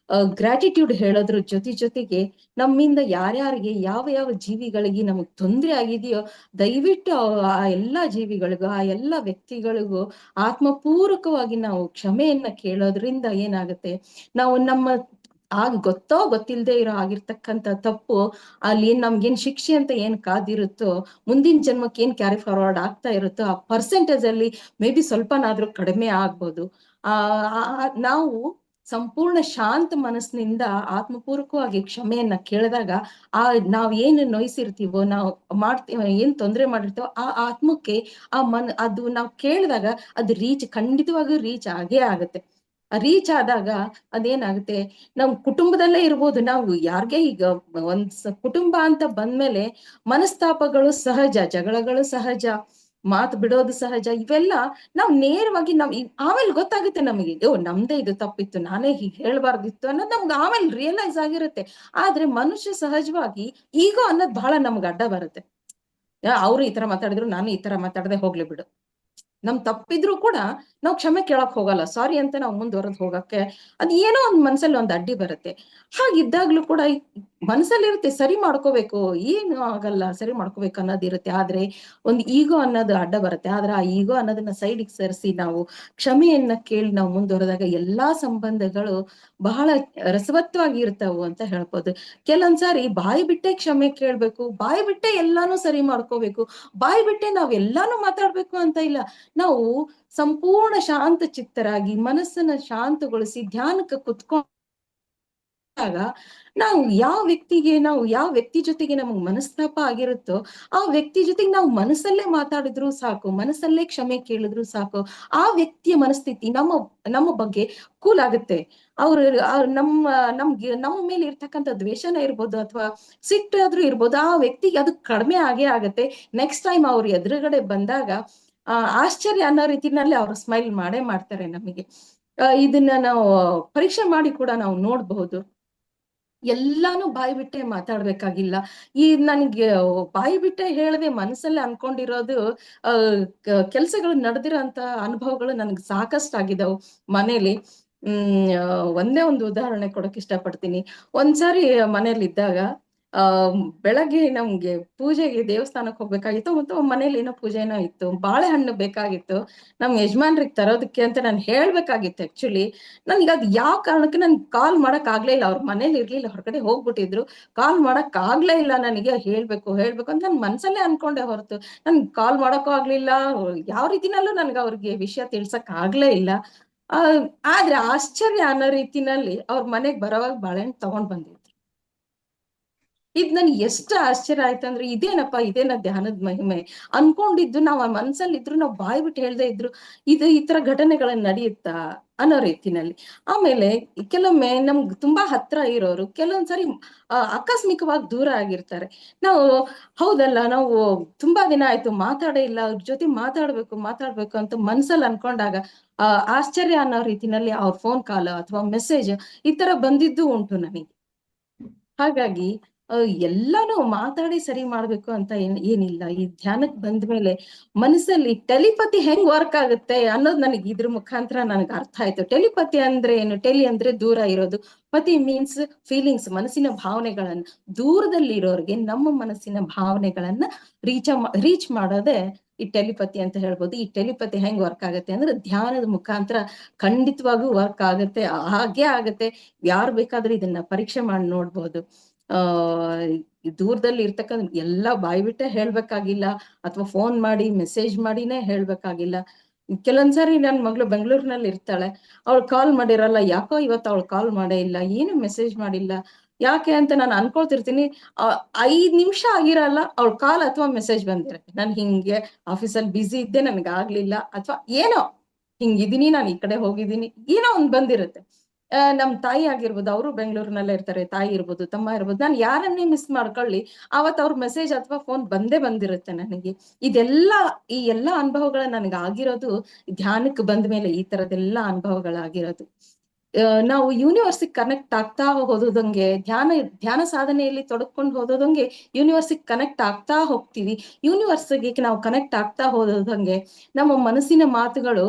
ಗ್ರಾಟಿಟ್ಯೂಡ್ ಹೇಳೋದ್ರ ಜೊತೆಗೆ ನಮ್ಮಿಂದ ಯಾರ್ಯಾರಿಗೆ ಯಾವ ಜೀವಿಗಳಿಗೆ ನಮಗ್ ತೊಂದರೆ ಆಗಿದೆಯೋ ದಯವಿಟ್ಟು ಆ ಎಲ್ಲಾ ಜೀವಿಗಳಿಗೂ ಆ ಎಲ್ಲಾ ವ್ಯಕ್ತಿಗಳಿಗೂ ಆತ್ಮಪೂರ್ವಕವಾಗಿ ನಾವು ಕ್ಷಮೆಯನ್ನ ಕೇಳೋದ್ರಿಂದ ಏನಾಗುತ್ತೆ, ನಾವು ನಮ್ಮ ಗೊತ್ತಿಲ್ಲದೆ ಇರೋ ಆಗಿರ್ತಕ್ಕಂಥ ತಪ್ಪು ಅಲ್ಲಿ ನಮ್ಗೇನ್ ಶಿಕ್ಷೆ ಅಂತ ಏನ್ ಕಾದಿರುತ್ತೋ, ಮುಂದಿನ ಜನ್ಮಕ್ಕೆ ಏನ್ ಕ್ಯಾರಿ ಫಾರ್ವರ್ಡ್ ಆಗ್ತಾ ಇರುತ್ತೋ ಆ ಪರ್ಸೆಂಟೇಜ್ ಅಲ್ಲಿ ಮೇ ಬಿ ಸ್ವಲ್ಪನಾದ್ರೂ ಕಡಿಮೆ ಆಗ್ಬೋದು. ನಾವು ಸಂಪೂರ್ಣ ಶಾಂತ ಮನಸ್ಸಿನಿಂದ ಆತ್ಮಪೂರ್ವಕವಾಗಿ ಕ್ಷಮೆಯನ್ನ ಕೇಳಿದಾಗ ನಾವ್ ಏನ್ ನೋಯಿಸಿರ್ತೀವೋ, ನಾವು ಏನ್ ತೊಂದರೆ ಮಾಡಿರ್ತೀವೋ ಆ ಆತ್ಮಕ್ಕೆ ಅದು ನಾವು ಕೇಳಿದಾಗ ಅದು ಖಂಡಿತವಾಗಿಯೂ ರೀಚ್ ಆಗೇ ಆಗುತ್ತೆ. ರೀಚ್ ಆದಾಗ ಅದೇನಾಗುತ್ತೆ, ನಮ್ ಕುಟುಂಬದಲ್ಲೇ ಇರ್ಬೋದು, ನಾವು ಯಾರ್ಗೆ ಈಗ ಕುಟುಂಬ ಅಂತ ಬಂದ್ಮೇಲೆ ಮನಸ್ತಾಪಗಳು ಸಹಜ, ಜಗಳಗಳು ಸಹಜ, ಮಾತು ಬಿಡೋದು ಸಹಜ, ಇವೆಲ್ಲ ನಾವ್ ನೇರವಾಗಿ ಆಮೇಲೆ ಗೊತ್ತಾಗುತ್ತೆ ನಮಗೆ, ನಮ್ದೇ ಇದು ತಪ್ಪಿತ್ತು, ನಾನೇ ಹೀಗೆ ಹೇಳ್ಬಾರ್ದಿತ್ತು ಅನ್ನೋದು ನಮ್ಗೆ ಆಮೇಲೆ ರಿಯಲೈಸ್ ಆಗಿರುತ್ತೆ. ಆದ್ರೆ ಮನುಷ್ಯ ಸಹಜವಾಗಿ ಈಗೋ ಅನ್ನೋದು ಬಹಳ ನಮ್ಗೆ ಅಡ್ಡ ಬರುತ್ತೆ. ಅವ್ರು ಈ ತರ ಮಾತಾಡಿದ್ರು, ನಾನು ಈ ತರ ಮಾತಾಡದೆ ಹೋಗ್ಲಿ ಬಿಡು, ನಮ್ ತಪ್ಪಿದ್ರು ಕೂಡ ನಾವು ಕ್ಷಮೆ ಕೇಳಕ್ ಹೋಗಲ್ಲ, ಸಾರಿ ಅಂತ ನಾವು ಮುಂದುವರೆದು ಹೋಗಕ್ಕೆ ಅದ್ ಏನೋ ಒಂದ್ ಮನ್ಸಲ್ಲಿ ಒಂದ್ ಅಡ್ಡಿ ಬರುತ್ತೆ. ಹಾಗಿದ್ದಾಗ್ಲೂ ಕೂಡ ಮನಸ್ಸಲ್ಲಿರುತ್ತೆ ಸರಿ ಮಾಡ್ಕೋಬೇಕು, ಏನು ಆಗಲ್ಲ ಸರಿ ಮಾಡ್ಕೋಬೇಕು ಅನ್ನೋದಿರುತ್ತೆ. ಆದ್ರೆ ಒಂದ್ ಈಗೋ ಅನ್ನೋದು ಅಡ್ಡ ಬರುತ್ತೆ. ಆದ್ರೆ ಆ ಈಗೋ ಅನ್ನೋದನ್ನ ಸೈಡಿಗೆ ಸರಿಸಿ ನಾವು ಕ್ಷಮೆಯನ್ನ ಕೇಳಿ ನಾವು ಮುಂದುವರೆದಾಗ ಎಲ್ಲಾ ಸಂಬಂಧಗಳು ಬಹಳ ರಸವತ್ತವಾಗಿ ಇರ್ತಾವು ಅಂತ ಹೇಳ್ಬೋದು. ಕೆಲವೊಂದ್ಸಾರಿ ಬಾಯಿ ಬಿಟ್ಟೆ ಕ್ಷಮೆ ಕೇಳ್ಬೇಕು, ಬಾಯಿ ಬಿಟ್ಟೆ ಎಲ್ಲಾನು ಸರಿ ಮಾಡ್ಕೋಬೇಕು, ಬಾಯಿ ಬಿಟ್ಟೆ ನಾವ್ ಎಲ್ಲಾನು ಮಾತಾಡ್ಬೇಕು ಅಂತ ಇಲ್ಲ. ನಾವು ಸಂಪೂರ್ಣ ಶಾಂತ ಚಿತ್ತರಾಗಿ ಮನಸ್ಸನ್ನ ಶಾಂತಗೊಳಿಸಿ ಧ್ಯಾನಕ್ಕೆ ಕುತ್ಕೊಂಡಾಗ ನಾವು ಯಾವ ವ್ಯಕ್ತಿ ಜೊತೆಗೆ ನಮಗ್ ಮನಸ್ತಾಪ ಆಗಿರುತ್ತೋ ಆ ವ್ಯಕ್ತಿ ಜೊತೆಗೆ ನಾವು ಮನಸ್ಸಲ್ಲೇ ಮಾತಾಡಿದ್ರು ಸಾಕು, ಮನಸ್ಸಲ್ಲೇ ಕ್ಷಮೆ ಕೇಳಿದ್ರು ಸಾಕು, ಆ ವ್ಯಕ್ತಿಯ ಮನಸ್ಥಿತಿ ನಮ್ಮ ಬಗ್ಗೆ ಕೂಲ್ ಆಗುತ್ತೆ. ಅವ್ರು ನಮ್ಮ ಮೇಲೆ ಇರ್ತಕ್ಕಂಥ ದ್ವೇಷನೇ ಇರ್ಬೋದು ಅಥವಾ ಸಿಟ್ಟಾದ್ರೂ ಇರ್ಬೋದು, ಆ ವ್ಯಕ್ತಿಗೆ ಅದು ಕಡಿಮೆ ಆಗೇ ಆಗತ್ತೆ. ನೆಕ್ಸ್ಟ್ ಟೈಮ್ ಅವ್ರ ಎದುರುಗಡೆ ಬಂದಾಗ ಆಶ್ಚರ್ಯ ಅನ್ನೋ ರೀತಿನಲ್ಲಿ ಅವ್ರು ಸ್ಮೈಲ್ ಮಾಡೇ ಮಾಡ್ತಾರೆ ನಮಗೆ. ಇದನ್ನ ನಾವು ಪರೀಕ್ಷೆ ಮಾಡಿ ಕೂಡ ನಾವು ನೋಡ್ಬಹುದು. ಎಲ್ಲಾನು ಬಾಯಿ ಬಿಟ್ಟೆ ಮಾತಾಡ್ಬೇಕಾಗಿಲ್ಲ. ನನ್ಗೆ ಬಾಯಿ ಬಿಟ್ಟೆ ಹೇಳದೆ ಮನಸ್ಸಲ್ಲೇ ಅನ್ಕೊಂಡಿರೋದು ಕೆಲ್ಸಗಳು ನಡೆದಿರೋಂತ ಅನುಭವಗಳು ನನ್ಗೆ ಸಾಕಷ್ಟು ಆಗಿದಾವು ಮನೇಲಿ. ಒಂದೇ ಒಂದು ಉದಾಹರಣೆ ಕೊಡಕ್ ಇಷ್ಟಪಡ್ತೀನಿ. ಒಂದ್ಸಾರಿ ಮನೇಲಿ ಇದ್ದಾಗ ಬೆಳಗ್ಗೆ ನಮ್ಗೆ ಪೂಜೆಗೆ ದೇವಸ್ಥಾನಕ್ಕೆ ಹೋಗ್ಬೇಕಾಗಿತ್ತು, ಮತ್ತು ಮನೇಲಿ ಏನೋ ಪೂಜೆ ಏನೋ ಇತ್ತು, ಬಾಳೆಹಣ್ಣು ಬೇಕಾಗಿತ್ತು ನಮ್ ಯಜಮಾನ್ರಿಗೆ ತರೋದಕ್ಕೆ ಅಂತ ನಾನು ಹೇಳ್ಬೇಕಾಗಿತ್ತು. ಆಕ್ಚುಲಿ ನನ್ಗೆ ಅದ್ ಯಾವ ಕಾರಣಕ್ಕೆ ನನ್ ಕಾಲ್ ಮಾಡಕ್ ಆಗ್ಲೇ ಇಲ್ಲ. ಅವ್ರ ಮನೇಲಿ ಇರ್ಲಿಲ್ಲ, ಹೊರಗಡೆ ಹೋಗ್ಬಿಟ್ಟಿದ್ರು. ಕಾಲ್ ಮಾಡಕ್ ಆಗ್ಲೇ ಇಲ್ಲ ನನಗೆ. ಹೇಳ್ಬೇಕು ಅಂತ ನನ್ ಮನ್ಸಲ್ಲೇ ಅನ್ಕೊಂಡೆ ಹೊರತು ನನ್ ಕಾಲ್ ಮಾಡಕ್ಕೂ ಆಗ್ಲಿಲ್ಲ. ಯಾವ ರೀತಿನಲ್ಲೂ ನನ್ಗೆ ಅವ್ರಿಗೆ ವಿಷಯ ತಿಳ್ಸಕ್ ಆಗ್ಲೇ ಇಲ್ಲ. ಆದ್ರೆ ಆಶ್ಚರ್ಯ ಅನ್ನೋ ರೀತಿನಲ್ಲಿ ಅವ್ರ ಮನೆಗ್ ಬರೋವಾಗ ಬಾಳೆಹಣ್ಣು ತಗೊಂಡ್ ಬಂದಿದ್ರು. ಇದ್ ನನ್ಗೆ ಎಷ್ಟು ಆಶ್ಚರ್ಯ ಆಯ್ತಂದ್ರೆ, ಇದೇನ ಧ್ಯಾನದ ಮಹಿಮೆ ಅನ್ಕೊಂಡಿದ್ದು. ನಾವ್ ಆ ಮನ್ಸಲ್ಲಿದ್ರು ನಾವ್ ಬಾಯ್ ಬಿಟ್ಟು ಹೇಳ್ದೆ ಇದ್ರು ಈ ತರ ಘಟನೆಗಳನ್ನ ನಡೆಯುತ್ತಾ ಅನ್ನೋ ರೀತಿನಲ್ಲಿ. ಆಮೇಲೆ ಕೆಲವೊಮ್ಮೆ ನಮ್ಗ್ ತುಂಬಾ ಹತ್ರ ಇರೋರು ಕೆಲವೊಂದ್ಸರಿ ಆಕಸ್ಮಿಕವಾಗಿ ದೂರ ಆಗಿರ್ತಾರೆ. ನಾವು ಹೌದಲ್ಲ, ನಾವು ತುಂಬಾ ದಿನ ಆಯ್ತು ಮಾತಾಡೇ ಇಲ್ಲ, ಅವ್ರ ಜೊತೆ ಮಾತಾಡ್ಬೇಕು ಅಂತ ಮನ್ಸಲ್ಲಿ ಅನ್ಕೊಂಡಾಗ ಆಶ್ಚರ್ಯ ಅನ್ನೋ ರೀತಿನಲ್ಲಿ ಅವ್ರ ಫೋನ್ ಕಾಲ್ ಅಥವಾ ಮೆಸೇಜ್ ಈ ತರ ಬಂದಿದ್ದು ಉಂಟು ನನಗೆ. ಹಾಗಾಗಿ ಎಲ್ಲಾನು ಮಾತಾಡಿ ಸರಿ ಮಾಡ್ಬೇಕು ಅಂತ ಏನಿಲ್ಲ. ಈ ಧ್ಯಾನಕ್ ಬಂದ್ಮೇಲೆ ಮನಸ್ಸಲ್ಲಿ ಟೆಲಿಪತಿ ಹೆಂಗ್ ವರ್ಕ್ ಆಗುತ್ತೆ ಅನ್ನೋದು ನನಗೆ ಇದ್ರ ಮುಖಾಂತರ ನನಗೆ ಅರ್ಥ ಆಯ್ತು. ಟೆಲಿಪತಿ ಅಂದ್ರೆ ಏನು? ಟೆಲಿ ಅಂದ್ರೆ ದೂರ ಇರೋದು, ಪತಿ ಮೀನ್ಸ್ ಫೀಲಿಂಗ್ಸ್, ಮನಸ್ಸಿನ ಭಾವನೆಗಳನ್ನ. ದೂರದಲ್ಲಿ ಇರೋರಿಗೆ ನಮ್ಮ ಮನಸ್ಸಿನ ಭಾವನೆಗಳನ್ನ ರೀಚ್ ಮಾಡೋದೇ ಈ ಟೆಲಿಪತಿ ಅಂತ ಹೇಳ್ಬೋದು. ಈ ಟೆಲಿಪತಿ ಹೆಂಗ್ ವರ್ಕ್ ಆಗುತ್ತೆ ಅಂದ್ರೆ ಧ್ಯಾನದ ಮುಖಾಂತರ ಖಂಡಿತವಾಗೂ ವರ್ಕ್ ಆಗುತ್ತೆ, ಹಾಗೆ ಆಗತ್ತೆ. ಯಾರು ಬೇಕಾದ್ರೂ ಇದನ್ನ ಪರೀಕ್ಷೆ ಮಾಡಿ ನೋಡ್ಬೋದು. ದೂರದಲ್ಲಿ ಇರ್ತಕ್ಕಂಥ ಎಲ್ಲ ಬಾಯಿ ಬಿಟ್ಟೆ ಹೇಳ್ಬೇಕಾಗಿಲ್ಲ, ಅಥವಾ ಫೋನ್ ಮಾಡಿ ಮೆಸೇಜ್ ಮಾಡಿನೇ ಹೇಳ್ಬೇಕಾಗಿಲ್ಲ. ಕೆಲವೊಂದ್ಸರಿ ನನ್ ಮಗಳು ಬೆಂಗಳೂರಿನಲ್ಲಿ ಇರ್ತಾಳೆ, ಅವಳು ಕಾಲ್ ಮಾಡಿರಲ್ಲ. ಯಾಕೋ ಇವತ್ತು ಅವಳು ಕಾಲ್ ಮಾಡೇ ಇಲ್ಲ, ಏನು ಮೆಸೇಜ್ ಮಾಡಿಲ್ಲ, ಯಾಕೆ ಅಂತ ನಾನು ಅನ್ಕೊಳ್ತಿರ್ತೀನಿ. 5 ನಿಮಿಷ ಆಗಿರಲ್ಲ ಅವಳ ಕಾಲ್ ಅಥವಾ ಮೆಸೇಜ್ ಬಂದಿರುತ್ತೆ. ನಾನು ಹಿಂಗೆ ಆಫೀಸಲ್ಲಿ ಬ್ಯುಸಿ ಇದ್ದೆ, ನನ್ಗೆ ಆಗ್ಲಿಲ್ಲ, ಅಥವಾ ಏನೋ ಹಿಂಗಿದೀನಿ, ನಾನು ಈ ಕಡೆ ಹೋಗಿದ್ದೀನಿ, ಏನೋ ಒಂದ್ ಬಂದಿರುತ್ತೆ. ನಮ್ ತಾಯಿ ಆಗಿರ್ಬೋದು, ಅವರು ಬೆಂಗಳೂರಿನಲ್ಲೇ ಇರ್ತಾರೆ, ತಾಯಿ ಇರ್ಬೋದು, ತಮ್ಮ ಇರ್ಬೋದು. ನಾನು ಯಾರನ್ನೇ ಮಿಸ್ ಮಾಡ್ಕೊಳ್ಳಿ, ಅವತ್ ಅವ್ರ ಮೆಸೇಜ್ ಅಥವಾ ಫೋನ್ ಬಂದಿರುತ್ತೆ ನನಗೆ. ಈ ಎಲ್ಲಾ ಅನುಭವಗಳ ನನಗೆ ಆಗಿರೋದು ಧ್ಯಾನಕ್ಕೆ ಬಂದ ಮೇಲೆ. ಈ ತರದೆಲ್ಲಾ ಅನುಭವಗಳಾಗಿರೋದು ನಾವು ಯೂನಿವರ್ಸಿಗೆ ಕನೆಕ್ಟ್ ಆಗ್ತಾ ಹೋದಂಗೆ, ಧ್ಯಾನ ಸಾಧನೆಯಲ್ಲಿ ತೊಡಕೊಂಡು ಹೋದಂಗೆ ಯೂನಿವರ್ಸಿಗೆ ಕನೆಕ್ಟ್ ಆಗ್ತಾ ಹೋಗ್ತೀವಿ. ಯೂನಿವರ್ಸ್ಗೆ ನಾವು ಕನೆಕ್ಟ್ ಆಗ್ತಾ ಹೋದಂಗೆ ನಮ್ಮ ಮನಸ್ಸಿನ ಮಾತುಗಳು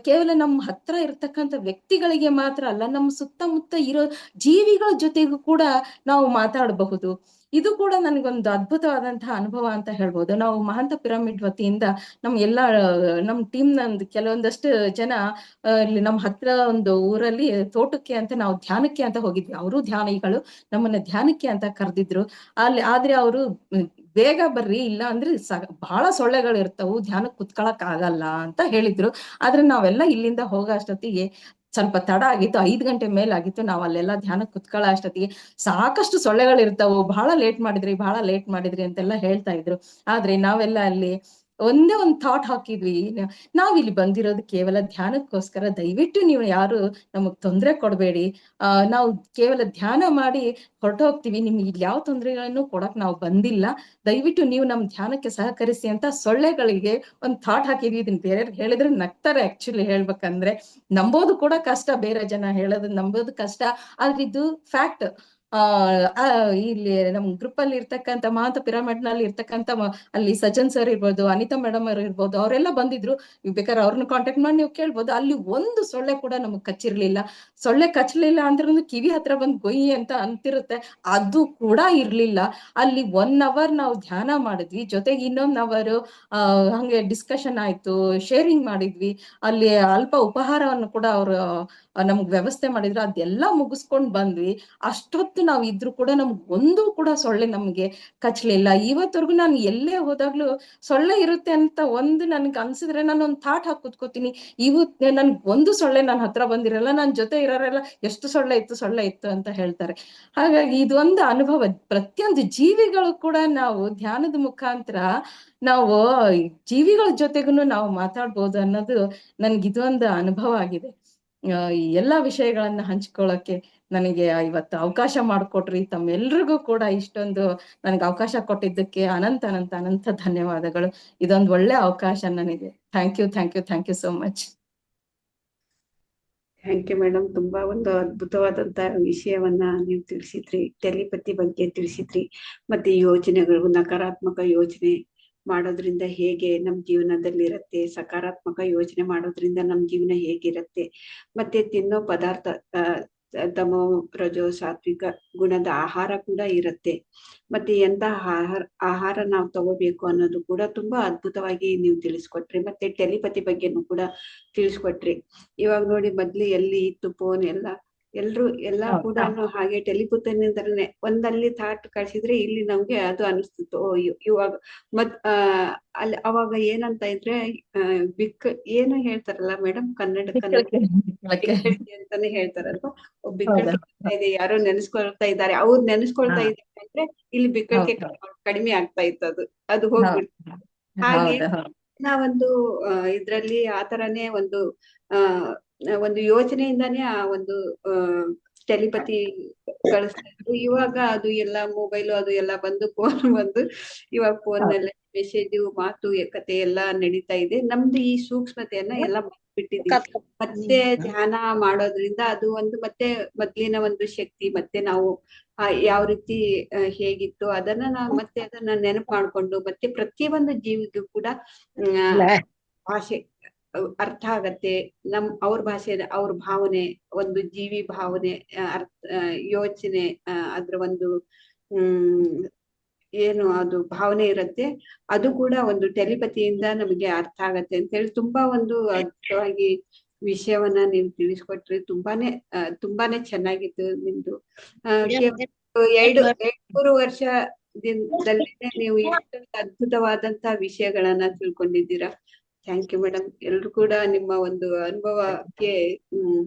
ಕೇವಲ ನಮ್ಮ ಹತ್ರ ಇರ್ತಕ್ಕಂಥ ವ್ಯಕ್ತಿಗಳಿಗೆ ಮಾತ್ರ ಅಲ್ಲ, ನಮ್ಮ ಸುತ್ತಮುತ್ತ ಇರೋ ಜೀವಿಗಳ ಜೊತೆಗೂ ಕೂಡ ನಾವು ಮಾತಾಡಬಹುದು. ಇದು ಕೂಡ ನನಗೊಂದು ಅದ್ಭುತವಾದಂತಹ ಅನುಭವ ಅಂತ ಹೇಳ್ಬೋದು. ನಾವು ಮಹಾಂತ ಪಿರಮಿಡ್ ವತಿಯಿಂದ ನಮ್ ಟೀಮ್ ಕೆಲವೊಂದಷ್ಟು ಜನ ಇಲ್ಲಿ ನಮ್ಮ ಹತ್ರ ಒಂದು ಊರಲ್ಲಿ ತೋಟಕ್ಕೆ ಅಂತ ನಾವು ಧ್ಯಾನಕ್ಕೆ ಅಂತ ಹೋಗಿದ್ವಿ. ಅವರು ಧ್ಯಾನಿಗಳು, ನಮ್ಮನ್ನ ಧ್ಯಾನಕ್ಕೆ ಅಂತ ಕರೆದಿದ್ರು. ಆದ್ರೆ ಅವರು ಬೇಗ ಬರ್ರಿ, ಇಲ್ಲ ಅಂದ್ರೆ ಬಹಳ ಸೊಳ್ಳೆಗಳು ಇರ್ತವು, ಧ್ಯಾನಕ್ಕೆ ಕುತ್ಕೊಳಕ್ ಆಗಲ್ಲ ಅಂತ ಹೇಳಿದ್ರು. ಆದ್ರೆ ನಾವೆಲ್ಲ ಇಲ್ಲಿಂದ ಹೋಗೋ ಅಷ್ಟೊತ್ತಿಗೆ ಸ್ವಲ್ಪ ತಡ ಆಗಿತ್ತು, 5 ಗಂಟೆ ಮೇಲಾಗಿತ್ತು. ನಾವ್ ಅಲ್ಲೆಲ್ಲ ಧ್ಯಾನಕ್ಕೆ ಕುತ್ಕೊಳ್ಳೋ ಅಷ್ಟೊತ್ತಿಗೆ ಸಾಕಷ್ಟು ಸೊಳ್ಳೆಗಳು ಇರ್ತಾವು. ಬಹಳ ಲೇಟ್ ಮಾಡಿದ್ರಿ ಅಂತೆಲ್ಲ ಹೇಳ್ತಾ ಇದ್ರು. ಆದ್ರೆ ನಾವೆಲ್ಲ ಅಲ್ಲಿ ಒಂದೇ ಒಂದು ಥಾಟ್ ಹಾಕಿದ್ವಿ, ನಾವಿಲ್ಲಿ ಬಂದಿರೋದು ಕೇವಲ ಧ್ಯಾನಕ್ಕೋಸ್ಕರ. ದಯವಿಟ್ಟು ನೀವು ಯಾರು ನಮಗ್ ತೊಂದರೆ ಕೊಡ್ಬೇಡಿ, ನಾವು ಕೇವಲ ಧ್ಯಾನ ಮಾಡಿ ಹೊರಟು ಹೋಗ್ತೀವಿ, ನಿಮ್ಗೆ ಇಲ್ಲಿ ಯಾವ ತೊಂದರೆಗಳನ್ನು ಕೊಡಕ್ ನಾವು ಬಂದಿಲ್ಲ, ದಯವಿಟ್ಟು ನೀವು ನಮ್ ಧ್ಯಾನಕ್ಕೆ ಸಹಕರಿಸಿ ಅಂತ ಸೊಳ್ಳೆಗಳಿಗೆ ಒಂದ್ ಥಾಟ್ ಹಾಕಿದ್ವಿ. ಇದನ್ನ ಬೇರೆ ಹೇಳಿದ್ರೆ ನಗ್ತಾರೆ. ಆಕ್ಚುಲಿ ಹೇಳ್ಬೇಕಂದ್ರೆ ನಂಬೋದು ಕೂಡ ಕಷ್ಟ, ಬೇರೆ ಜನ ಹೇಳೋದು ನಂಬೋದು ಕಷ್ಟ, ಆದ್ರೆ ಇದು ಫ್ಯಾಕ್ಟ್. ಇಲ್ಲಿ ನಮ್ ಗ್ರೂಪ್ ಅಲ್ಲಿ ಇರ್ತಕ್ಕಂಥ ಮಹಾಂತ ಪಿರಮಿಡ್ ನಲ್ಲಿ ಇರ್ತಕ್ಕಂಥ ಅಲ್ಲಿ ಸಜ್ಜನ್ ಸರ್ ಇರ್ಬೋದು, ಅನಿತಾ ಮೇಡಮ್ ಅವ್ರು ಇರ್ಬೋದು, ಅವರೆಲ್ಲ ಬಂದಿದ್ರು. ಬೇಕಾದ್ರೆ ಅವ್ರನ್ನ ಕಾಂಟ್ಯಾಕ್ಟ್ ಮಾಡಿ ನೀವು ಕೇಳ್ಬೋದು. ಅಲ್ಲಿ ಒಂದು ಸೊಳ್ಳೆ ಕೂಡ ನಮಗ್ ಕಚ್ಚಿರ್ಲಿಲ್ಲ. ಸೊಳ್ಳೆ ಕಚ್ಚಲಿಲ್ಲ ಅಂದ್ರೂ ಕಿವಿ ಹತ್ರ ಬಂದ್ ಗೊಯ್ಯಿ ಅಂತ ಅಂತಿರುತ್ತೆ, ಅದು ಕೂಡ ಇರ್ಲಿಲ್ಲ. ಅಲ್ಲಿ 1 ಅವರ್ ನಾವು ಧ್ಯಾನ ಮಾಡಿದ್ವಿ, ಜೊತೆಗೆ ಇನ್ನೊಂದು ಅವರ್ ಹಂಗೆ ಡಿಸ್ಕಷನ್ ಆಯ್ತು, ಶೇರಿಂಗ್ ಮಾಡಿದ್ವಿ. ಅಲ್ಲಿ ಅಲ್ಪ ಉಪಹಾರವನ್ನು ಕೂಡ ಅವರು ನಮ್ಗ್ ವ್ಯವಸ್ಥೆ ಮಾಡಿದ್ರು. ಅದೆಲ್ಲ ಮುಗಿಸ್ಕೊಂಡ್ ಬಂದ್ವಿ. ಅಷ್ಟೊತ್ತು ನಾವ್ ಇದ್ರು ಕೂಡ ನಮ್ಗ್ ಒಂದು ಕೂಡ ಸೊಳ್ಳೆ ನಮ್ಗೆ ಕಚ್ಲಿಲ್ಲ. ಇವತ್ತವರೆಗೂ ನಾನು ಎಲ್ಲೇ ಹೋದಾಗ್ಲೂ ಸೊಳ್ಳೆ ಇರುತ್ತೆ ಅಂತ ನನ್ಗೆ ಅನ್ಸಿದ್ರೆ ನಾನು ಒಂದು ಥಾಟ್ ಹಾಕಿ ಕೂತ್ಕೋತೀನಿ, ನನ್ಗೆ ಒಂದು ಸೊಳ್ಳೆ ನನ್ನ ಹತ್ರ ಬಂದಿರಲ್ಲ, ನನ್ ಜೊತೆ ಇರೋರೆಲ್ಲ ಎಷ್ಟು ಸೊಳ್ಳೆ ಇತ್ತು ಅಂತ ಹೇಳ್ತಾರೆ. ಹಾಗಾಗಿ ಇದೊಂದು ಅನುಭವ. ಪ್ರತಿಯೊಂದು ಜೀವಿಗಳು ಕೂಡ ನಾವು ಧ್ಯಾನದ ಮುಖಾಂತರ ನಾವು ಜೀವಿಗಳ ಜೊತೆಗೂ ನಾವು ಮಾತಾಡ್ಬೋದು ಅನ್ನೋದು ನನ್ಗೆ ಇದೊಂದು ಅನುಭವ ಆಗಿದೆ. ಈ ಎಲ್ಲಾ ವಿಷಯಗಳನ್ನ ಹಂಚ್ಕೊಳ್ಳಕ್ಕೆ ನನಗೆ ಇವತ್ತು ಅವಕಾಶ ಮಾಡಿಕೊಟ್ರಿ. ತಮ್ಮೆಲ್ರಿಗೂ ಕೂಡ ಇಷ್ಟೊಂದು ನನಗೆ ಅವಕಾಶ ಕೊಟ್ಟಿದ್ದಕ್ಕೆ ಅನಂತ ಅನಂತ ಅನಂತ ಧನ್ಯವಾದಗಳು. ಇದೊಂದು ಒಳ್ಳೆ ಅವಕಾಶ ನನಗೆ. Thank you, thank you, thank you so much.
Thank you madam. ತುಂಬಾ ಒಂದು ಅದ್ಭುತವಾದಂತ ವಿಷಯವನ್ನ ನೀವು ತಿಳಿಸಿದ್ರಿ. ಟೆಲಿಪತಿ ಬಗ್ಗೆ ತಿಳಿಸಿದ್ರಿ. ಮತ್ತೆ ಯೋಚನೆಗಳು, ನಕಾರಾತ್ಮಕ ಯೋಚನೆ ಮಾಡೋದ್ರಿಂದ ಹೇಗೆ ನಮ್ ಜೀವನದಲ್ಲಿ ಇರತ್ತೆ, ಸಕಾರಾತ್ಮಕ ಯೋಚನೆ ಮಾಡೋದ್ರಿಂದ ನಮ್ ಜೀವನ ಹೇಗಿರತ್ತೆ, ಮತ್ತೆ ತಿನ್ನೋ ಪದಾರ್ಥ ತಮೋ ರಜೋ ಸಾತ್ವಿಕ ಗುಣದ ಆಹಾರ ಕೂಡ ಇರತ್ತೆ. ಮತ್ತೆ ಎಂತ ಆಹಾರ ನಾವು ತಗೋಬೇಕು ಅನ್ನೋದು ಕೂಡ ತುಂಬಾ ಅದ್ಭುತವಾಗಿ ನೀವು ತಿಳಿಸ್ಕೊಟ್ರಿ. ಮತ್ತೆ ಟೆಲಿಪತಿ ಬಗ್ಗೆನೂ ಕೂಡ ತಿಳಿಸ್ಕೊಟ್ರಿ. ಇವಾಗ ನೋಡಿ, ಮೊದ್ಲು ಎಲ್ಲಿ ಇತ್ತು ಫೋನ್, ಎಲ್ಲಾ ಕೂಡ ಹಾಗೆ ಟೆಲಿಪತಿನಿಂದಲೇ ಒಂದಲ್ಲಿ ಥಾಟ್ ಕಳ್ಸಿದ್ರೆ ಇಲ್ಲಿ ನಮ್ಗೆ ಅದು ಅನಿಸ್ತಿತ್ತು. ಇವಾಗ ಅಲ್ಲಿ ಅವಾಗ ಏನಂತ ಇದ್ರೆ ಏನು ಹೇಳ್ತಾರಲ್ಲ ಮೇಡಮ್, ಕನ್ನಡ ಅಂತಾನೆ ಹೇಳ್ತಾರಲ್ವಾ, ಬಿಕ್ಕಳಿಕೆ ಇದೆ, ಯಾರೋ ನೆನೆಸ್ಕೊಳ್ತಾ ಇದ್ದಾರೆ, ಅವ್ರು ನೆನೆಸ್ಕೊಳ್ತಾ ಇದ್ದಾರೆ ಅಂದ್ರೆ ಇಲ್ಲಿ ಬಿಕ್ಕಳಿಕೆ ಕಡಿಮೆ ಆಗ್ತಾ ಇತ್ತು. ಅದು ಹೋಗ್ಬಿಡ್ತು. ಹಾಗೆ ನಾವೊಂದು ಇದ್ರಲ್ಲಿ ಆತರನೇ ಒಂದು ಯೋಚನೆಯಿಂದಾನೇ ಆ ಒಂದು ಟೆಲಿಪತಿ ಕಳಿಸ್ತಾ ಇದ್ರು. ಇವಾಗ ಅದು ಎಲ್ಲ ಮೊಬೈಲ್ ಅದು ಎಲ್ಲ ಬಂದು ಫೋನ್ ಬಂದು ಇವಾಗ ಫೋನ್ ನಲ್ಲಿ ಮೆಸೇಜ್, ಮಾತು, ಕತೆ ಎಲ್ಲ ನಡೀತಾ ಇದೆ. ನಮ್ದು ಈ ಸೂಕ್ಷ್ಮತೆಯನ್ನ ಎಲ್ಲ ಬಿಟ್ಟಿದ್ದೀವಿ. ಮತ್ತೆ ಧ್ಯಾನ ಮಾಡೋದ್ರಿಂದ ಅದು ಮತ್ತೆ ಮೊದ್ಲಿನ ಒಂದು ಶಕ್ತಿ, ಮತ್ತೆ ನಾವು ಯಾವ ರೀತಿ ಹೇಗಿತ್ತು ಅದನ್ನ ನೆನಪು ಮಾಡ್ಕೊಂಡು, ಮತ್ತೆ ಪ್ರತಿಯೊಂದು ಜೀವಿಗೂ ಕೂಡ ಭಾಷೆ ಅರ್ಥ ಆಗತ್ತೆ. ಅವ್ರ ಭಾಷೆ, ಅವ್ರ ಭಾವನೆ, ಒಂದು ಜೀವಿ ಭಾವನೆ, ಯೋಚನೆ, ಅದ್ರ ಒಂದು ಏನು ಅದು ಭಾವನೆ ಇರತ್ತೆ, ಅದು ಕೂಡ ಒಂದು ಟೆಲಿಪತಿಯಿಂದ ನಮಗೆ ಅರ್ಥ ಆಗತ್ತೆ ಅಂತ ಹೇಳಿ ತುಂಬಾ ಒಂದು ಅದ್ಭುತವಾಗಿ ವಿಷಯವನ್ನ ನೀವು ತಿಳಿಸ್ಕೊಟ್ರಿ. ತುಂಬಾನೇ ಚೆನ್ನಾಗಿತ್ತು ನಿಮ್ದು. 2-3 ವರ್ಷದಿಂದಲೇ ನೀವು ಎಷ್ಟೊಂದು ಅದ್ಭುತವಾದಂತ ವಿಷಯಗಳನ್ನ ತಿಳ್ಕೊಂಡಿದ್ದೀರಾ. Thank you madam. ಎಲ್ರು ಕೂಡ ನಿಮ್ಮ ಒಂದು ಅನುಭವಕ್ಕೆ